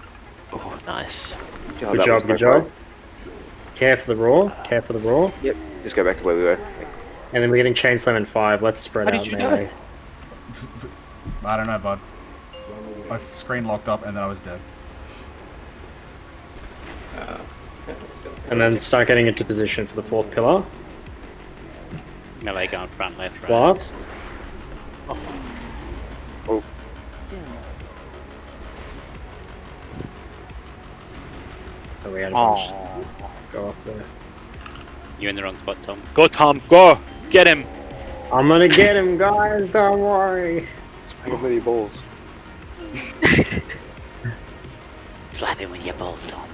I: Oh, nice.
E: Good job, good job. Care for the raw, care for the raw.
K: Yep, just go back to where we were.
E: And then we're getting chain slam in 5. Let's spread
N: How
E: out
N: did you
E: melee.
H: I don't know, bud. My screen locked up and then I was dead.
E: And then start getting into position for the 4th pillar.
B: Melee going front, left, right.
E: Blast.
K: Oh.
E: Oh, we had a bunch. Go up there.
B: You're in the wrong spot, Tom.
N: Go, Tom, go! Get him!
E: I'm gonna get him, guys, don't worry.
M: Smack him with your balls.
B: Slap him with your balls, Tom.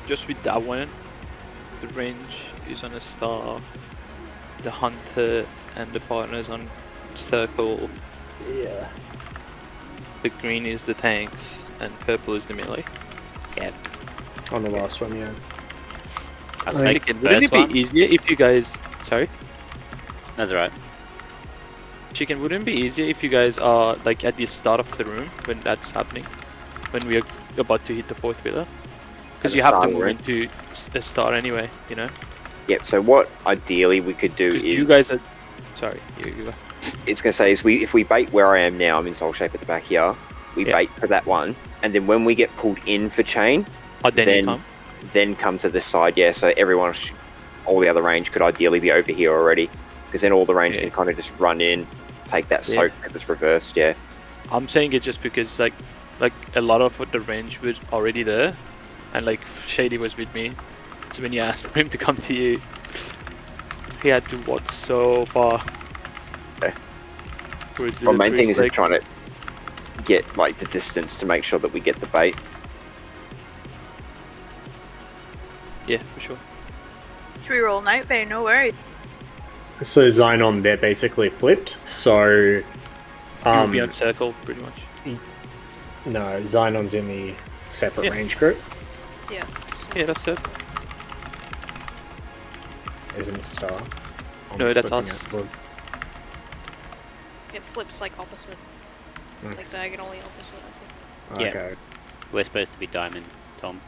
N: Just with that one, the range is on a star, the hunter and the partners on circle.
E: Yeah.
N: The green is the tanks and purple is the melee.
B: Yep.
E: On the last one, yeah.
B: I
N: Like,
B: think
N: wouldn't
B: first
N: it
B: one.
N: be easier if you guys... Sorry?
B: That's alright.
N: Chicken, wouldn't it be easier if you guys are like at the start of the room when that's happening? When we are about to hit the 4th pillar? Because
K: At
N: you
K: the
N: have to
K: start,
N: move
K: right?
N: into a start anyway, you know?
K: Yep, so what ideally we could do
N: 'Cause
K: is...
N: you guys are... Sorry, you go.
K: It's going to say is if we bait where I am now, I'm in soul shape at the back here, we bait for that one, and then when we get pulled in for chain, then come to this side, yeah, so everyone, all the other range could ideally be over here already, because then all the range can kind of just run in, take that
N: Yeah.
K: soak because it's reversed, yeah.
N: I'm saying it just because like a lot of the range was already there, and like Shady was with me, so when you asked for him to come to you, he had to walk so far.
K: Okay.
N: Towards
K: Well, main thing is
N: like,
K: just trying to get like the distance to make sure that we get the bait.
N: yeah, for sure.
J: Should we roll night bay? No worries.
E: So Xynon, they're basically flipped. So,
N: You'll be on circle pretty much.
E: no, Xynon's in the separate range group.
C: Yeah.
N: Yeah, that's it.
E: Isn't a star.
N: No, that's
E: looking
N: us.
E: at Wood.
C: It flips like opposite. Like diagonally opposite, I think.
B: Yeah.
E: Okay.
B: We're supposed to be diamond, Tom.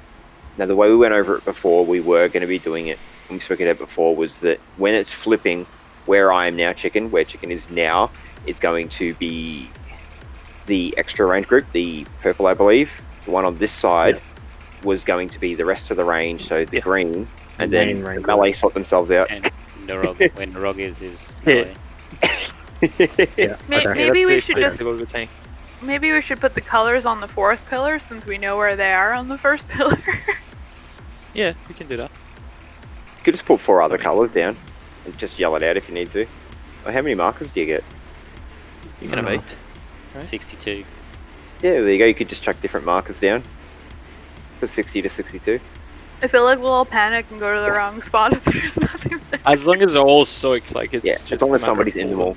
K: Now, the way we went over it before, we were going to be doing it, when we spoke it out before, was that when it's flipping, where I am now, Chicken, where Chicken is now, is going to be the extra range group, the purple, I believe. The one on this side was going to be the rest of the range, so the green, and then the melee sort themselves out.
B: And Narog, where Narog is melee.
J: Maybe we should just. Maybe we should put the colors on the fourth pillar since we know where they are on the first pillar.
N: Yeah, we can do that.
K: You could just put 4 other colours down and just yell it out if you need to. How many markers do you get?
N: You can have 8.
B: Right? 62.
K: Yeah, there you go. You could just chuck different markers down. For 60 to 62.
J: I feel like we'll all panic and go to the wrong spot if there's nothing there.
N: As long as they're all soaked, like it's
K: as long as somebody's in them all.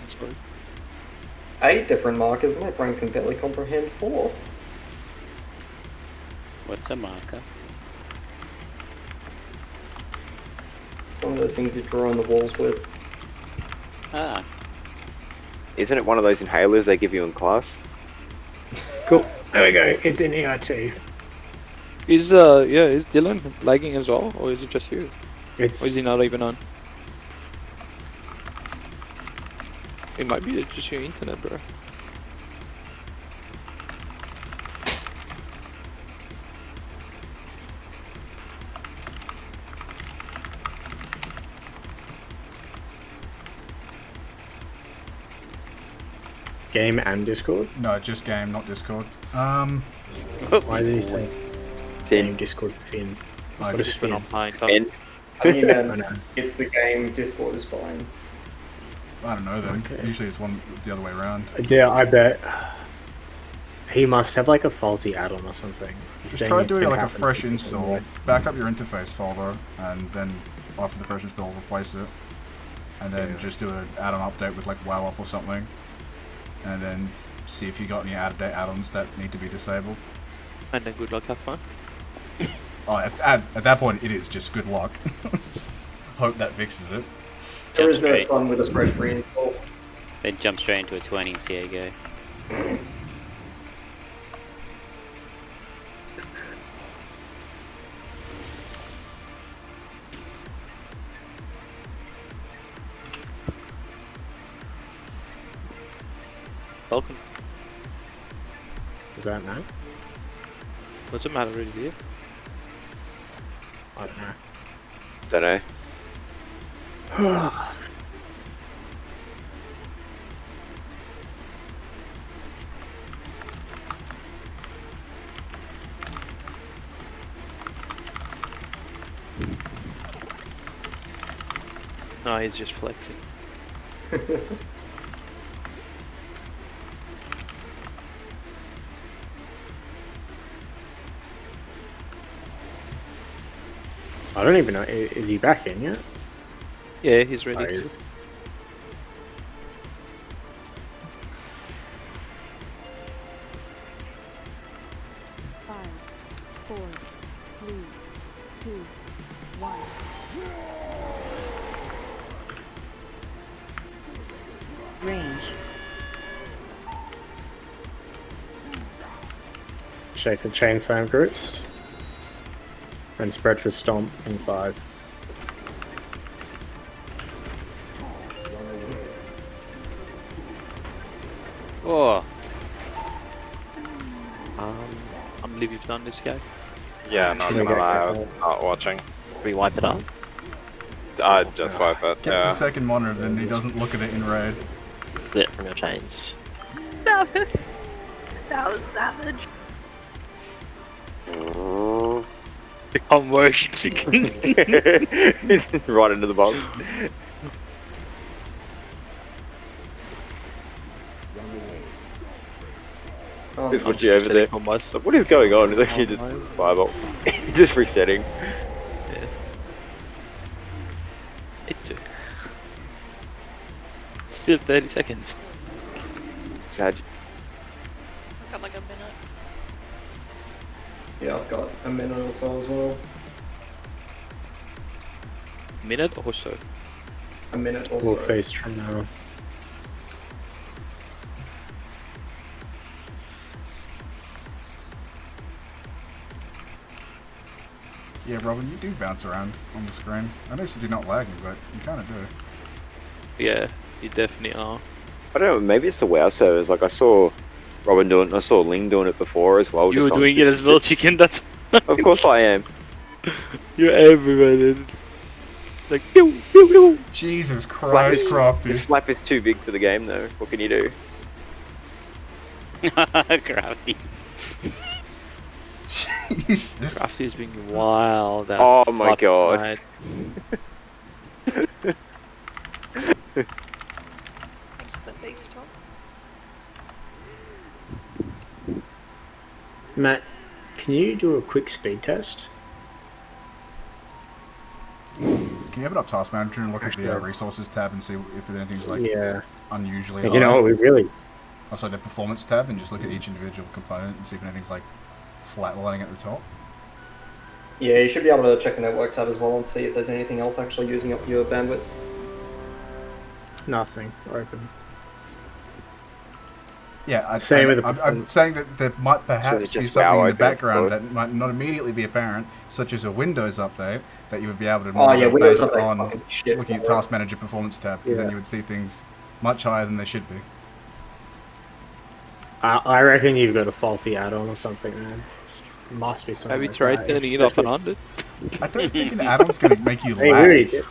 D: 8 different markers, my brain can barely comprehend 4.
B: What's a marker?
D: It's one of those things you draw on the walls with.
B: Ah.
K: Isn't it one of those inhalers they give you in class?
E: Cool. There we go. It's in here too.
N: Is Dylan lagging as well, or is it just you? Or is he not even on? It might be just your internet, bro.
E: Game and Discord?
H: No, just game, not Discord.
E: Why did he say game, Discord, Finn?
H: Like,
E: What is Finn?
D: I mean, it's the game, Discord is fine.
H: I don't know then. Usually it's one the other way around.
E: Yeah, I bet. He must have like a faulty add-on or something.
H: Just try doing like a fresh install. Back up your interface folder, and then after the fresh install, replace it. And then just do an add-on update with like WoW up or something. And then see if you got any out-of-date add-ons that need to be disabled.
N: And then good luck, have fun.
H: Oh, at that point, it is just good luck. Hope that fixes it.
D: There is no fun with a fresh reinstall.
B: Then jump straight into a 20 and see how you go.
N: Welcome.
E: Is that no?
N: What's the matter with you?
E: I don't know.
K: Don't know.
N: No, he's just flexing.
E: I don't even know. Is he back in yet?
N: Yeah, he's ready.
E: Oh, he's-
O: Five, 4, 3, 2, 1. Range.
E: Shake the chain slam groups. And spread for stomp in 5.
B: Oh.
N: I'm believe you've done this guy.
F: Yeah, not gonna lie, I was not watching.
I: We wipe it up.
F: I'd just wipe it,
H: Gets
F: yeah.
H: a second monitor, then he doesn't look at it in raid.
I: Split from your chains.
J: Savage. That was savage.
N: Become work chicken.
K: Right into the box. Just watch you over there. What is going on? Is he just fireball? Just resetting.
N: Still 30 seconds.
C: Got like a minute.
D: Yeah, I've got a minute or so as well.
N: Minute or so?
D: A minute or
E: We'll
D: so.
E: face from now.
H: Yeah, Robin, you do bounce around on the screen. I know you said you're not lagging, but you kind of do.
N: Yeah, you definitely are.
K: I don't know, maybe it's the WoW servers. Like I saw Robin doing it, and I saw Ling doing it before as well.
N: You were
K: just on
N: doing it as well, Chicken. That's.
K: Of course I am.
N: You're everywhere, then. Like pew pew pew.
H: Jesus
K: Flap
H: Christ,
K: is,
H: Crafty.
K: this flap is too big for the game, though. What can you do?
B: Crafty.
H: Jesus.
N: Crafty's being wild. That's
K: Oh my
N: fucked
K: god.
N: tonight.
C: Thanks for the face talk.
E: Matt, can you do a quick speed test?
H: Can you open up Task Manager and look at the Resources tab and see if anything's like unusually
E: You know what, we really...
H: Also the Performance tab and just look at each individual component and see if anything's like flatlining at the top.
D: Yeah, you should be able to check the Network tab as well and see if there's anything else actually using up your bandwidth.
E: Nothing. Open.
H: Yeah, I'm saying that there might perhaps be something in the background that might not immediately be apparent, such as a Windows update, that you would be able to monitor
D: Windows
H: based
D: update's
H: on
D: fucking shit,
H: looking at
D: by the way.
H: Task Manager Performance tab, because then you would see things much higher than they should be.
E: I reckon you've got a faulty add-on or something, man. Must be something.
N: Have you
E: like
N: tried
E: that.
N: turning it off and on?
H: I don't think an add-on's going to make you
E: Hey,
H: lag.
E: really?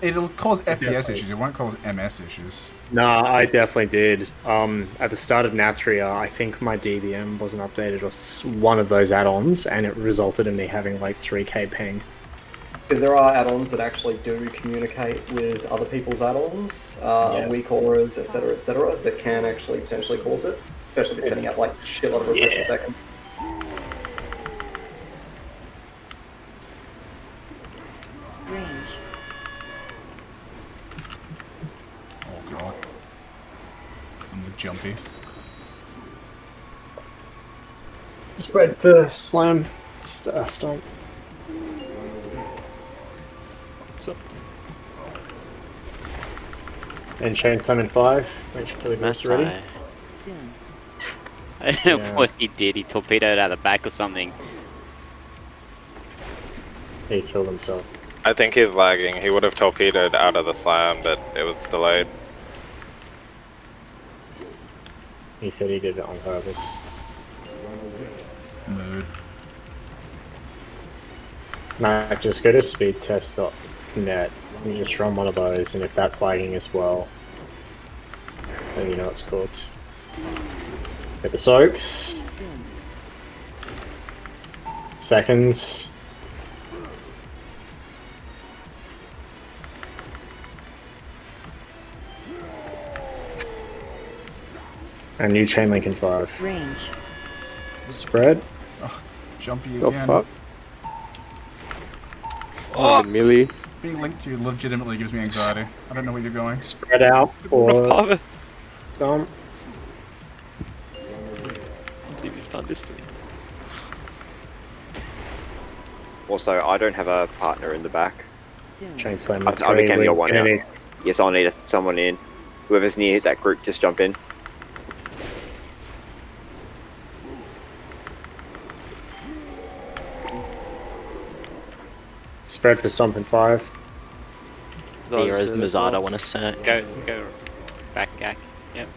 H: It'll cause FPS
E: Definitely.
H: issues, it won't cause MS issues.
E: No, I definitely did. At the start of Nathria, I think my DBM wasn't updated or one of those add-ons, and it resulted in me having like 3k ping.
D: Because there are add-ons that actually do communicate with other people's add-ons, weak auras, etc., that can actually potentially cause it, especially if it's sending out like a shitload of requests a second.
O: Range.
H: Oh god. I'm the jumpy.
E: Spread for slam, stomp. And chain summon 5, make sure the group's ready.
O: Soon.
B: What he did, he torpedoed out the back or something.
E: He killed himself.
F: I think he's lagging. He would have torpedoed out of the slam, but it was delayed.
E: He said he did it on purpose.
H: Mood.
E: Matt, just go to speedtest.net and just run one of those, and if that's lagging as well, then you know it's cooked. Get the soaks. Seconds. And new chain link in 5.
O: Range.
E: Spread.
H: Oh, jumpy
L: The
H: again.
L: fuck? Oh, melee.
H: Being linked to you legitimately gives me anxiety. I don't know where you're going.
E: Spread out or stomp.
N: You've done this to me.
K: Also, I don't have a partner in the back.
O: Soon.
E: Chain slam.
K: I became your one now.
E: Enemy.
K: Yes, I'll need someone in. Whoever's near that group, just jump in.
E: Spread for stomp in 5.
I: Heroes Mazada want a sec.
B: Go back, Gak. Yep.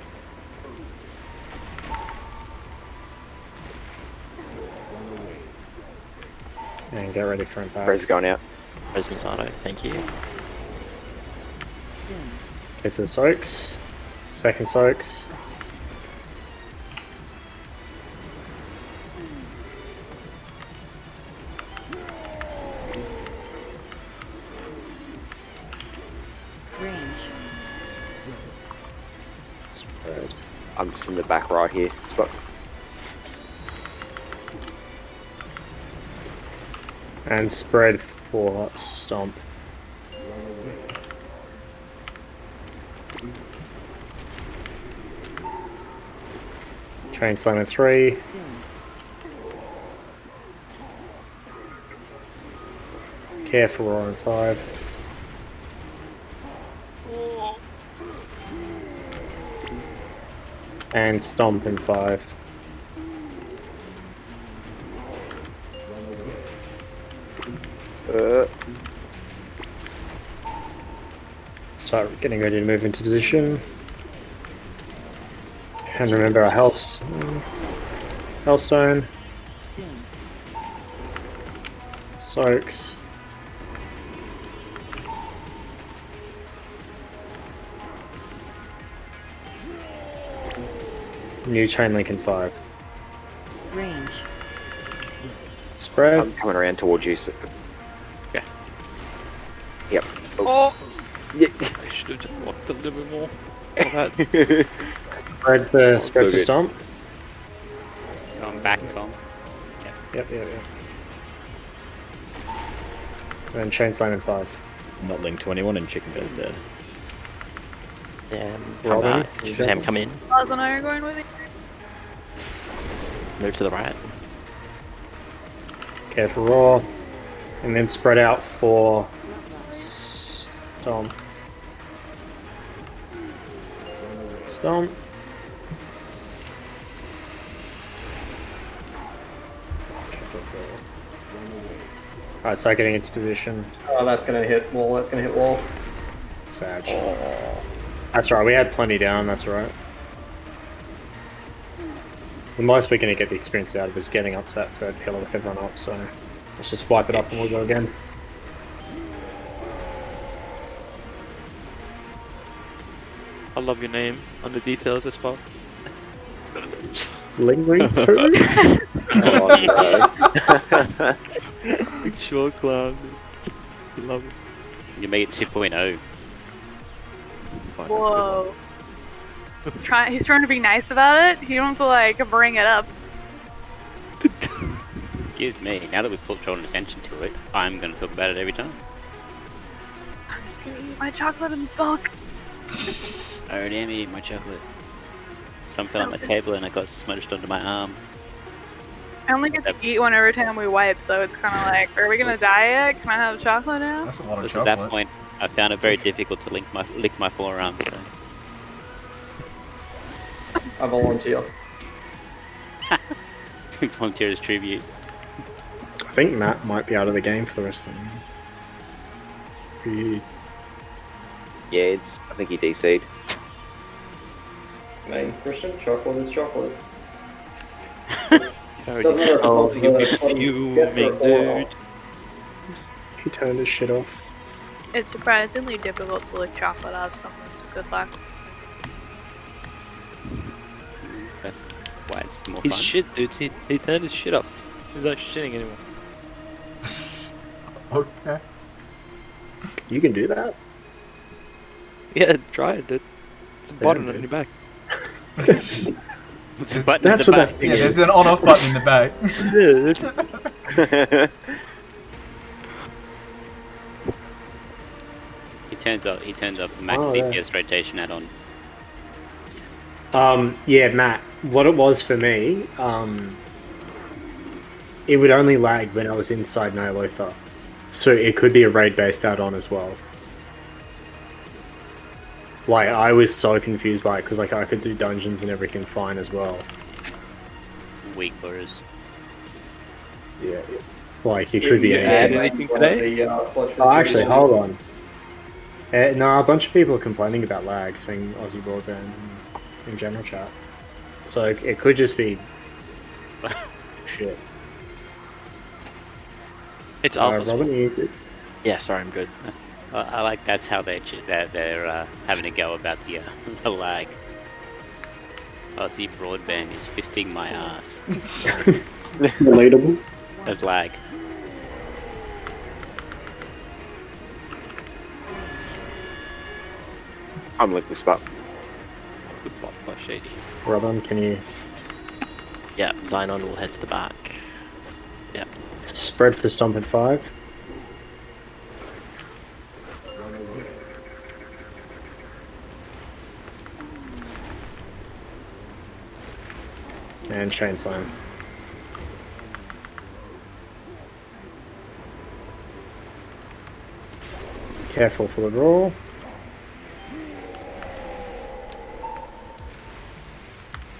E: And get ready for impact.
K: Prez going out.
I: Heroes Mazada, thank you.
O: Soon.
E: Get to the soaks. Second soaks.
O: Range.
E: Spread.
K: I'm just in the back right here. Spot.
E: And spread for stomp. Chain slam in 3.
O: Soon.
E: Careful roar in 5. And stomp in 5. Start getting ready to move into position. And remember our health. Hellstone.
O: Soon.
E: Soaks. New chain link in 5.
O: Range.
E: Spread.
K: I'm coming around towards you. So...
N: Okay.
K: Yep.
N: Oh!
K: Yeah.
N: I should have just walked a little bit more. That.
E: Spread for stomp.
B: Going back, Tom.
E: Yep. And chain slam in 5.
P: Not linked to anyone, and Chicken Bear's dead.
I: Sam,
E: Robin,
I: Sam, come in.
J: Oz and I are going with you.
I: Move to the right.
E: Careful raw. And then spread out for stomp. Stomp. Alright, start getting into position.
D: Oh, that's gonna hit wall. That's gonna hit wall.
E: Sag. That's right, we had plenty down, that's right. The most we're going to get the experience out of is getting up to that third pillar with everyone up, so let's just wipe it up and we'll go again.
N: I love your name on the details as well.
E: Lingering too?
K: Oh, no.
N: Big short clown. Love it.
B: You make it 2.0.
J: Whoa. He's trying to be nice about it. He wants to like bring it up.
B: Excuse me, now that we've put drawn attention to it, I'm going to talk about it every time.
J: I'm just gonna eat my chocolate and sulk.
B: I already am eating my chocolate. Some fell on my table and I got smudged onto my arm.
J: I only get to eat one every time we wipe, so it's kind of like, are we gonna die yet? Can I have chocolate now?
H: That's a lot of
B: Because
H: chocolate.
B: at that point, I found it very difficult to lick my forearm, so...
D: I volunteer.
B: Volunteer as tribute.
E: I think Matt might be out of the game for the rest of the game.
K: Yeah, I think he DC'd.
D: I mean, Christian, chocolate is chocolate.
I: Doesn't matter if
N: Oh,
I: it's
N: you'll
I: on
N: be
I: the fucking
N: fuming,
I: guest or
N: dude.
E: He turned his shit off.
J: It's surprisingly difficult to lick chocolate off someone, so good luck.
B: That's why it's more
N: He's
B: fun.
N: shit, dude. He turned his shit off. He's not shitting anymore.
H: Okay.
E: You can do that?
N: Yeah, try it, dude. It's a button
E: dude.
N: on your back.
B: It's a button
E: That's
B: in the
E: what
B: back.
E: that
H: Yeah, there's an on-off button in the back.
N: Yeah,
B: He turns up max DPS rotation add-on.
E: Yeah, Matt, what it was for me, it would only lag when I was inside Nyalotha. So it could be a raid-based add-on as well. Like, I was so confused by it, because like, I could do dungeons and everything fine as well.
B: Weak blurs.
E: Yeah. Like, it could be
N: add
E: anything.
N: anything today?
E: Oh, actually, hold on. No, a bunch of people are complaining about lag, saying Aussie broadband in general chat. So it could just be shit.
N: It's almost.
E: Robin, are you good?
I: Yeah, sorry, I'm good.
B: I like that's how they're having a go about the the lag. Aussie broadband is fisting my ass.
G: Relatable.
B: That's lag.
K: I'm linked with Spot.
N: Good plot by Shady.
E: Robin, can you
I: Yeah, Xynon will head to the back. Yeah.
E: spread for stomp at 5? And chain slam. Careful for the roll.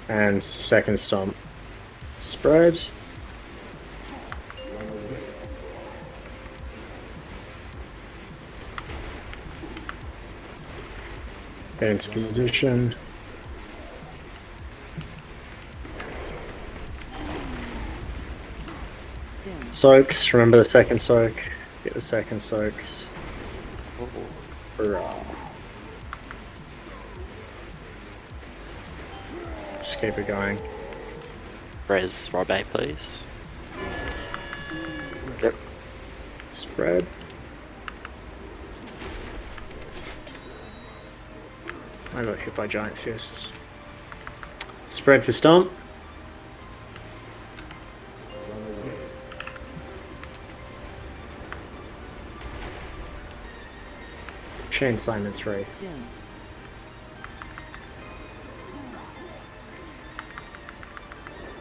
E: And second stomp. Spread. Get into position. Soaks, remember the second soak. Get the second soaks. Hurrah. Just keep it going.
I: Res Robe, please.
K: Yep.
E: Spread. I got hit by giant fists. Spread for stomp. Chain slam in 3.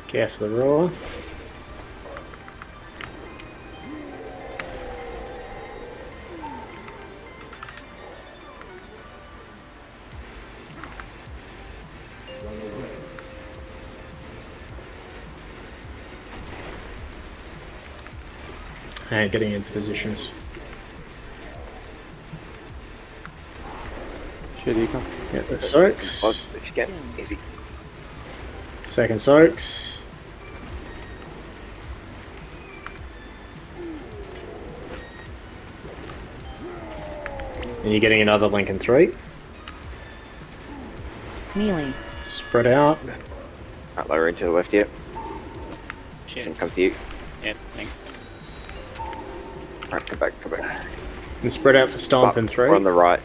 E: Care for the roar. And getting into positions.
L: Shadika.
E: Get the soaks.
K: If you get easy.
E: Second soaks. And you're getting another link in 3.
O: Melee.
E: Spread out.
K: Right, lower into the left, yep. Can come to you.
B: Yep, thanks.
K: Right, come back.
E: And spread out for stomp in 3.
K: We're on the right.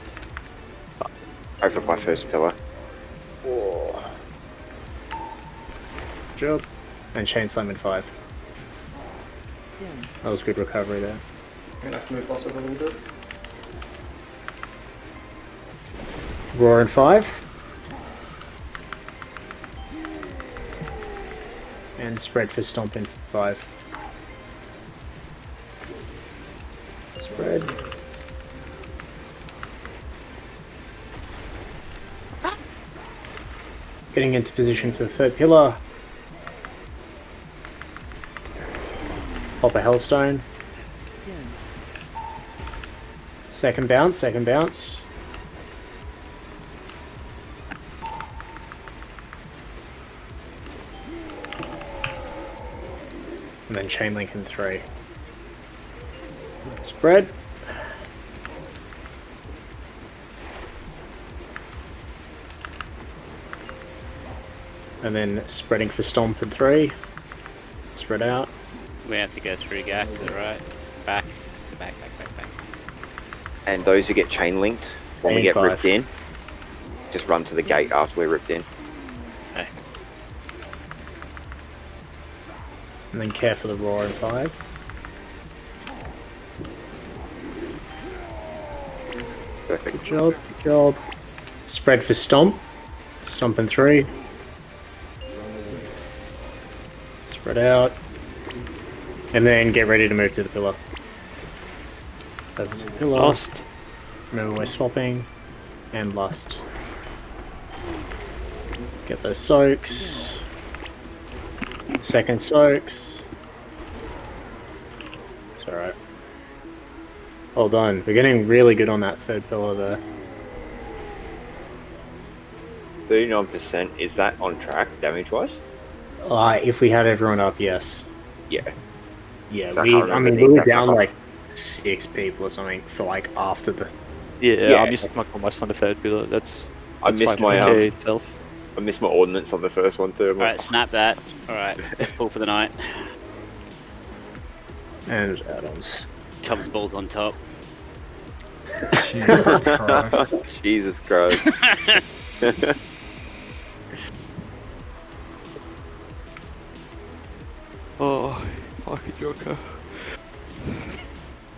K: Over by first pillar.
E: Job. And chain slam in 5. That was good recovery there.
D: I'm gonna have to move boss over a little bit.
E: Roar in 5. And spread for stomp in 5. Spread. Getting into position for the third pillar. Pop a Hellstone. Second bounce. And then chain link in 3. Spread. And then spreading for stomp in 3. Spread out.
B: We have to go through Gak to the right. Back.
K: And those who get chain linked, when we get ripped in, just run to the gate after we're ripped in.
B: Okay.
E: And then care for the roar in 5.
K: Perfect.
E: Good job. Spread for stomp. Stomp in 3. Spread out. And then get ready to move to the pillar. Over to the pillar.
I: Lost.
E: Remember we're swapping. And lust. Get those soaks. Second soaks. It's alright. Well done. We're getting really good on that third pillar there.
K: 39%, is that on track damage-wise?
E: If we had everyone up, yes.
K: Yeah.
E: Yeah,
K: So
E: we
K: we
E: were down like 6 people or something for like after the...
N: Yeah, I missed my combat on the third pillar. That's
K: I missed my
N: itself.
K: I missed my ordnance on the first one too.
B: Alright, snap that. Alright, let's pull for the night.
E: And add-ons.
B: Tubbs balls on top.
H: Jesus Christ.
K: Jesus Christ.
N: Oh, fucking Joker.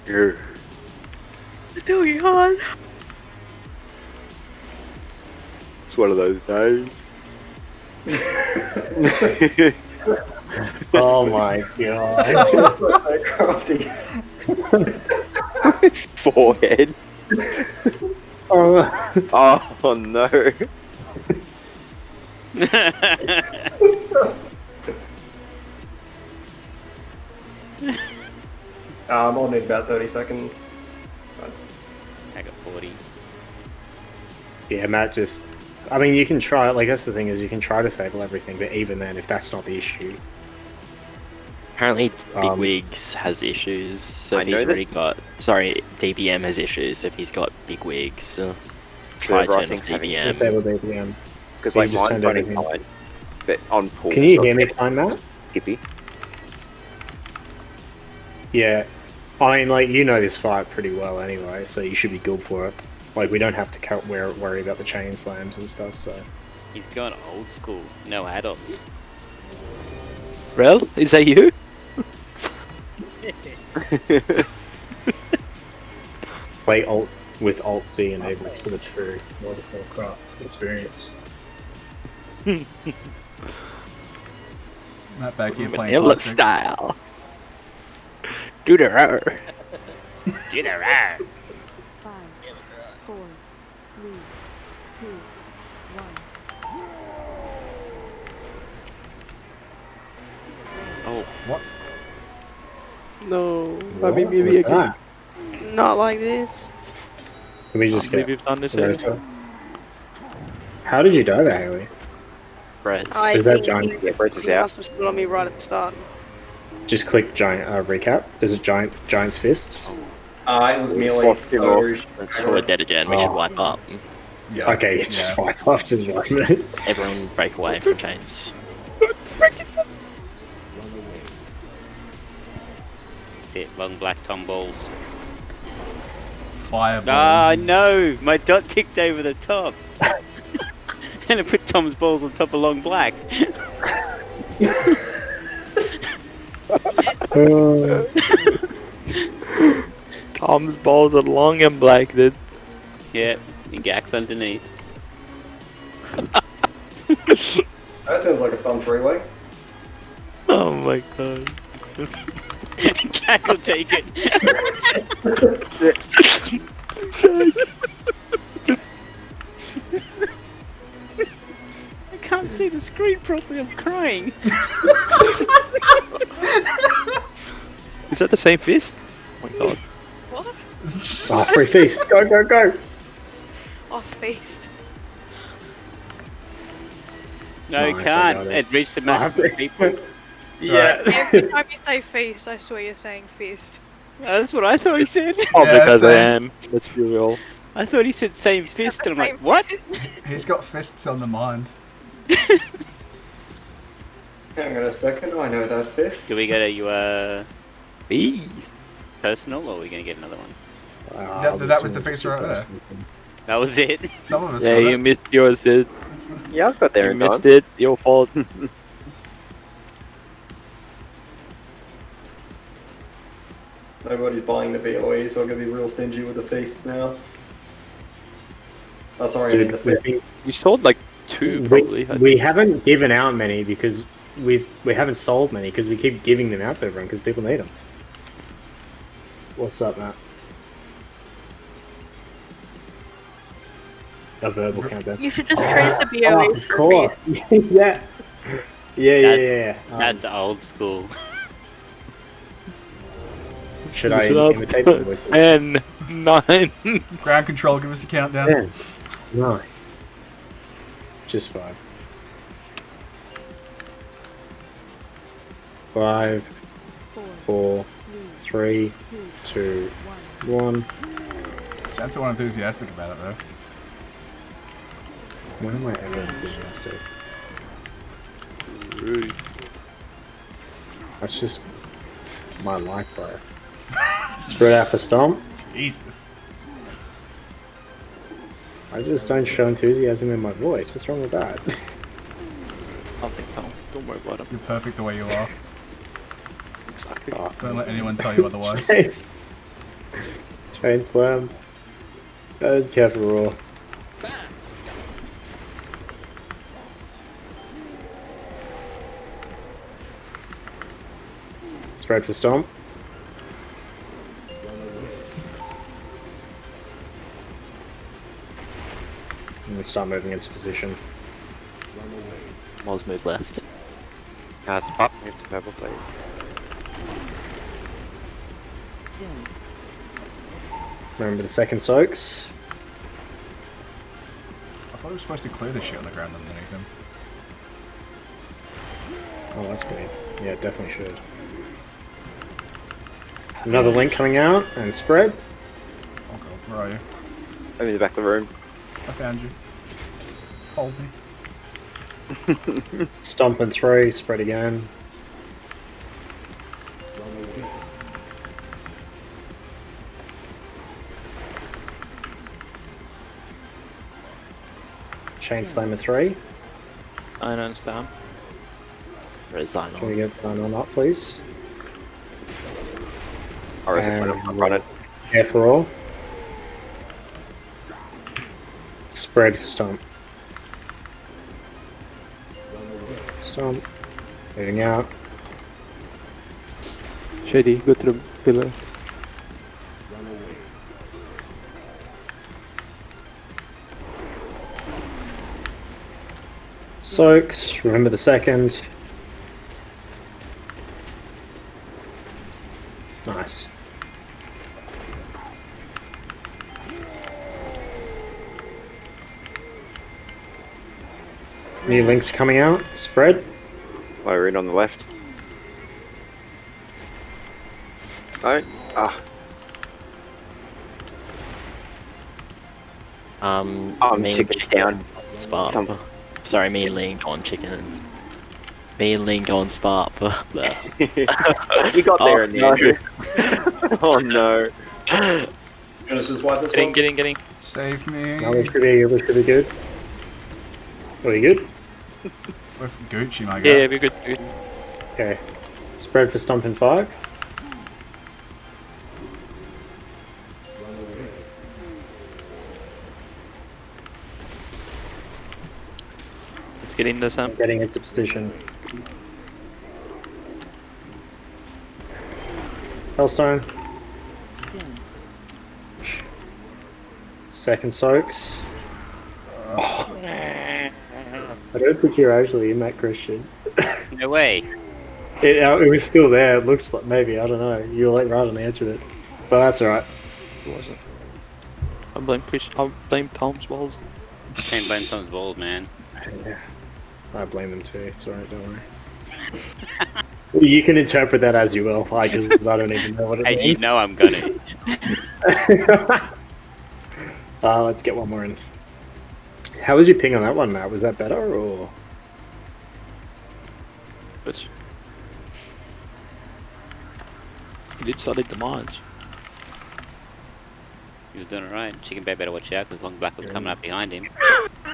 K: Yeah.
J: Doing hard.
K: It's one of those days.
E: Oh my god.
K: Forehead. Oh no.
D: I'll need about 30 seconds.
B: I got 40.
E: Yeah, Matt just... I mean, you can try... Like, that's the thing, is you can try to disable everything, but even then, if that's not the issue...
I: Apparently, Big Wigs has issues, so
K: I
I: if he's
K: know that-
I: already got... Sorry, DBM has issues, so if he's got Big Wigs, try
K: Server, I
I: turn off
K: think's having
I: DBM.
E: Disable DBM.
K: Because
E: You
K: like
E: just
K: mine's
E: turned
K: running
E: everything.
K: fine, but on pool.
E: Can you hear me fine, Matt?
K: Skippy?
E: Yeah. I mean, like, you know this fight pretty well anyway, so you should be good for it. Like, we don't have to worry about the chain slams and stuff, so...
B: He's gone old school, no add-ons.
N: Rel, is that you?
E: Play Alt with Alt Z enabled for the true World of Warcraft experience.
H: Matt back here playing
N: Vanilla
H: classic.
N: style. Do the roar.
B: Do the roar.
O: 5, 4, 3, 2, 1.
I: Oh.
H: What?
L: No,
E: What?
L: I mean maybe
E: What's
L: again.
E: that?
S: Not like this.
E: Can we just
N: Maybe
E: get
N: we've done this
E: Rosa? How did you die there, Haley?
I: Press.
S: I
E: Is that
S: think
E: giant?
S: he,
K: Press is
S: he
K: out.
S: must have stood on me right at the start.
E: Just click giant recap. Is it giant's fists?
D: It was melee.
K: Swap him off.
I: So we're dead again, we should wipe up.
D: Yeah.
E: Okay, just fight after the right.
I: Everyone break away from chains.
B: That's it, long black Tom balls.
H: Fireballs.
B: Ah, no! My dot ticked over the top. And it put Tom's balls on top of long black.
N: Tom's balls are long and black, dude.
B: Yeah, and Gax underneath.
D: That sounds like a fun three-way.
N: Oh my god.
B: Gak will take it. I can't see the screen properly, I'm crying.
N: Is that the same fist? Oh my god.
C: What?
E: Oh, free feast! Go, go, go!
C: Off feast.
B: No, you
E: Nice, I
B: can't.
E: got it.
B: It reached the maximum people.
E: Yeah.
C: Every time you say feast, I swear you're saying fist.
B: That's what I thought he said.
N: Oh,
H: Yeah,
N: because I
H: same.
N: am. Let's be real.
B: I thought he said same fist, and I'm like, what?
H: He's got fists on the mind.
D: Hang on a second, I know that fist.
B: Do we go to
N: B.
B: personal, or are we gonna get another one?
H: That was the fist right there.
B: That was it.
H: Some of us
N: Yeah,
H: got
N: you
H: it.
N: missed yours, dude.
K: Yeah, I've got there
N: You
K: in time.
N: missed it. Your fault.
D: Nobody's buying the BOE, so I'm gonna be real stingy with the feasts now. Oh, sorry, I mean the fist.
N: We sold like 2 probably.
E: We haven't given out many because we haven't sold many because we keep giving them out to everyone because people need them. What's up, Matt? A verbal countdown.
J: You should just trade the BOAs
E: Of
J: for
E: course.
J: feast.
E: Yeah. Yeah.
B: That's old school.
E: Should I
N: Listen up.
E: imitate the voices?
N: 10, 9.
H: Ground control, give us a countdown.
E: 10, 9. Just 5. 5, 4, 3, 2, 1.
H: Sounds so unenthusiastic about it though.
E: When am I ever enthusiastic? That's just my life, bro. Spread out for Stomp.
H: Jesus.
E: I just don't show enthusiasm in my voice. What's wrong with that?
N: Nothing, Tom. Don't worry about him.
H: You're perfect the way you are.
N: Exactly.
E: Oh.
H: Don't let anyone tell you otherwise.
E: Chain slam. Careful raw. Spread for Stomp. And we start moving into position.
I: Moz move left.
Q: Spot, move to purple, please.
E: Remember the second soaks.
H: thought it was supposed to clear the shit on the ground underneath him.
E: Oh, that's great. Yeah, it definitely should. Another link coming out and spread.
H: Oh god, where are you?
K: I'm in the back of the room.
H: I found you. Hold me.
E: Stomp and 3, spread again. Chain Slammer 3.
N: I don't stamp.
I: Resign
E: Can we get that on up, please?
K: Or is it run it?
E: Air for all. Spread for stomp. Stomp. Moving out.
L: Shady, go to the pillar.
E: Soaks, remember the second. Nice. New links coming out. Spread.
K: Lower in on the left. No.
I: Me
K: chicken's down.
I: Spark. Sorry, me and Ling on chickens. Me and Ling on Spark.
K: You got there in the end. Oh no.
D: Gonna just wipe this
N: Getting,
D: one.
N: getting.
H: Save me.
E: No, we should be good. Are you good?
H: With Gucci, my guy.
N: Yeah, we're good.
E: Okay. Spread for stomp in 5.
N: Let's get into some.
E: Getting into position. Hellstone. Second soaks. I don't think you're actually in that, Christian.
B: No way.
E: It was still there. It looked like maybe, I don't know. You were late rather than answered it. But that's alright.
N: It wasn't. I blame Tom's balls.
B: Can't blame Tom's balls, man.
E: Yeah. I blame them too. It's alright, don't worry. You can interpret that as you will. I don't even know what it
B: Hey,
E: means.
B: you know I'm gonna.
E: Let's get one more in. How was your ping on that one, Matt? Was that better or?
N: But he did solid damage.
B: He was doing alright. Chicken Bear better watch out because Long Black was coming up behind him.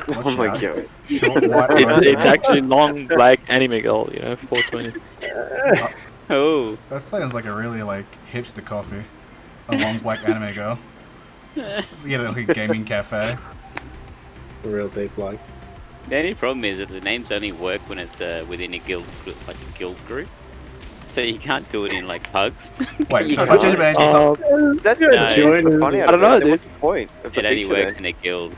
K: Oh my god.
N: It's actually Long Black Anime Girl, 420.
B: Oh.
H: That sounds like a really hipster coffee. A long black anime girl. You know, like a gaming cafe.
E: A real deep like.
B: The only problem is that the names only work when it's within a guild, like a guild group. So you can't do it in pugs.
H: Wait, so if I change my name,
K: that's funny.
N: I don't know, dude.
K: What's the point?
B: It only works in a guild.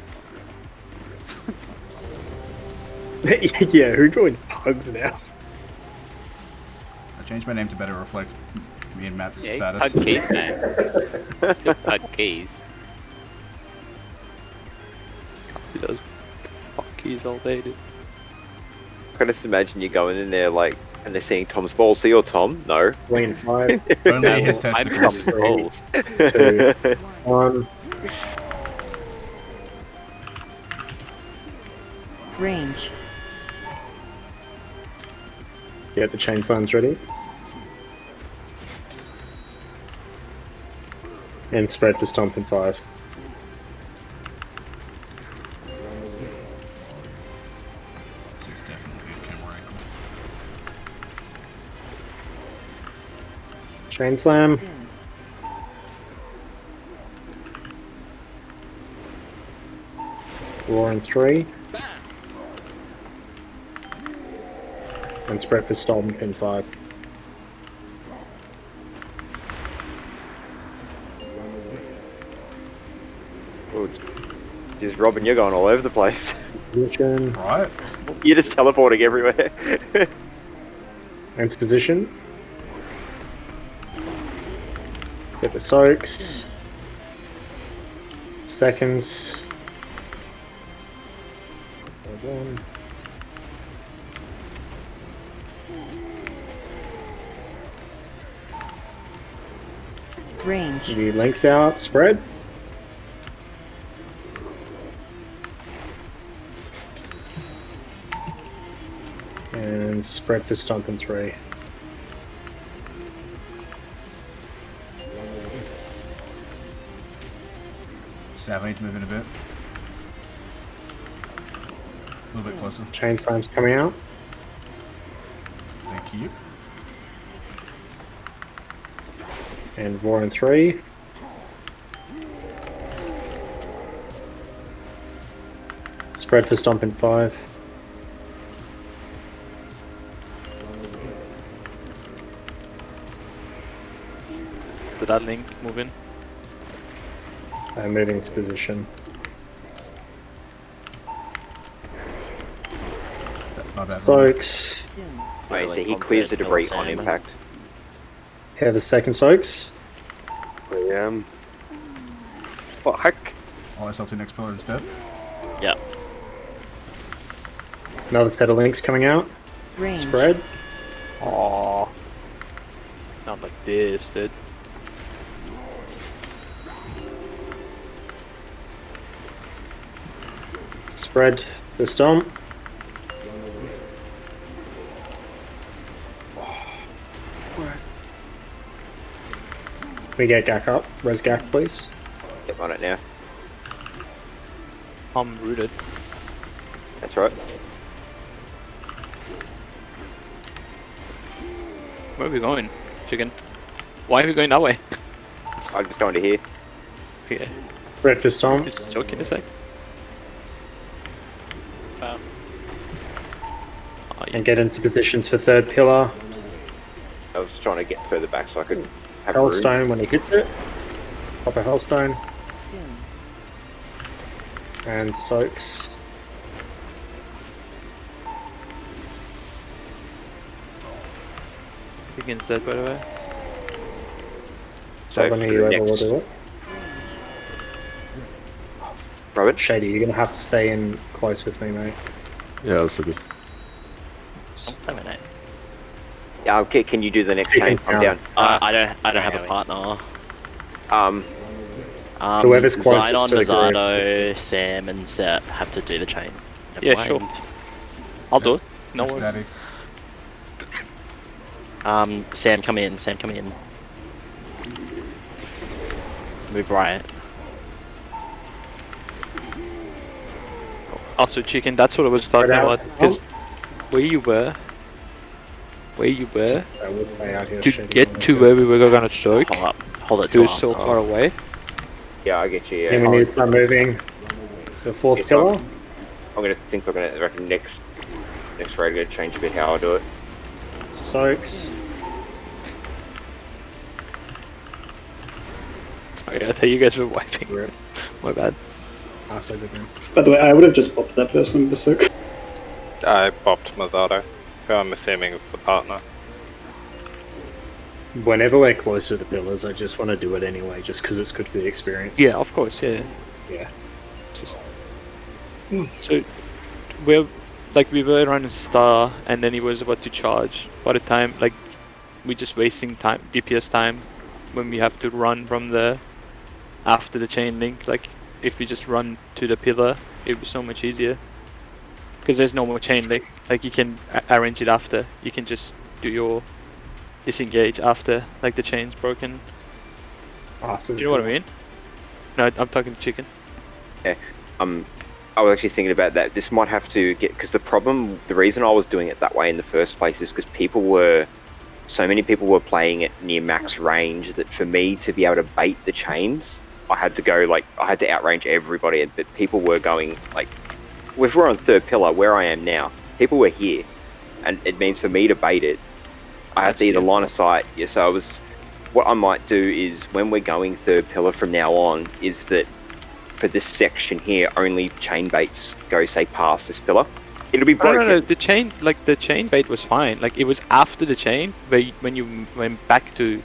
E: Yeah, who joined pugs now?
H: I changed my name to better reflect me and Matt's status.
B: Pug keys, man. Still pug keys.
N: He does fuck keys all day, dude.
K: I can just imagine you going in there and they're seeing Tom's balls. So you're Tom? No.
E: Lane 5.
H: Only his
B: I'm
H: testicles.
B: Tom's balls.
E: 2, 1.
O: Range.
E: Get the chain slams ready. And spread for stomp in 5.
H: This is definitely a camera angle.
E: Chain slam. Roar in 3. And spread for stomp in 5.
K: Jeez, Robin, you're going all over the place.
E: Position.
H: Right.
K: You're just teleporting everywhere.
E: Into position. Get the soaks. Seconds. One.
O: Range.
E: The links out, spread. And spread for stomp in 3.
H: Sav, I need to move in a bit. A little bit closer.
E: Chain slam's coming out.
H: Thank you.
E: And roar in 3. Spread for stomp in 5.
N: Did that link move in?
E: Moving to position.
H: That's my bad.
E: Soaks.
K: Wait, so he clears the debris on impact.
E: Here, the second soaks.
M: I am. Fuck.
H: I'll SL2 next pillar instead.
I: Yep.
E: Another set of links coming out.
O: Range.
E: Spread.
N: Aww. Not like this, dude.
E: Spread the stomp. We get Gak up. Res Gak, please.
K: Get on it now.
N: I'm rooted.
K: That's right.
N: Where are we going, chicken? Why are we going that way?
K: I'm just going to here.
N: Yeah.
E: Red for stomp.
N: Just joking a sec.
E: And get into positions for third pillar.
K: I was trying to get further back so I could have room.
E: Hellstone when he hits it. Pop a Hellstone. And soaks.
N: Begins dead, by the way.
K: So
E: Robin,
K: for
E: are you
K: the
E: able
K: next-
E: to do it?
K: Robin?
E: Shady, you're gonna have to stay in close with me, mate.
L: Yeah, that's okay.
K: Yeah, okay, can you do the next
E: Chicken
K: chain? I'm down.
I: I don't have a partner.
E: Whoever's closest
I: Zidon,
E: to the group.
I: Mazzardo, Sam, and Seth have to do the chain. Never
N: Yeah,
I: mind.
N: sure. I'll do it. No
H: Thanks,
N: worries.
H: Daddy.
I: Sam, come in. Sam, come in. Move right.
N: Also, chicken, that's what I was talking
E: Right out.
N: about. Because where you were,
E: I will stay out here,
N: to
E: Shady,
N: get
E: when
N: to
E: I
N: where we were gonna soak,
I: Hold up. Hold it.
N: it was so far away.
K: Yeah, I get you. Yeah.
E: Then we need to start moving to the fourth
K: Yes,
E: pillar.
K: I'm gonna think we're gonna reckon next raid gonna change a bit how I do it.
E: Soaks.
N: Sorry, I thought you guys were wiping. My bad.
E: Ah, so good man.
G: By the way, I would have just popped that person the soak.
F: I popped Mazzardo, who I'm assuming is the partner.
E: Whenever we're close to the pillars, I just want to do it anyway, just because it's good for the experience.
N: Yeah, of course, yeah.
E: Yeah.
N: So, we were around a star, and then he was about to charge. By the time, we're just wasting time, DPS time, when we have to run from the after the chain link. Like, if we just run to the pillar, it would be so much easier. Because there's no more chain link. Like, you can arrange it after. You can just do your disengage after, the chain's broken.
E: After.
N: Do you know what I mean? No, I'm talking to chicken.
K: Yeah. I was actually thinking about that. This might have to get, because the reason I was doing it that way in the first place is because so many people were playing it near max range that for me to be able to bait the chains, I had to outrange everybody. But people were going, if we're on third pillar, where I am now, people were here. And it means for me to bait it, I have to either line of sight. Yeah, so what I might do is when we're going third pillar from now on, is that for this section here, only chain baits go, say, past this pillar. It'll be broken.
N: No, the chain bait was fine. It was after the chain, when you went back to,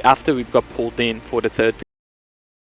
N: after we got pulled in for the third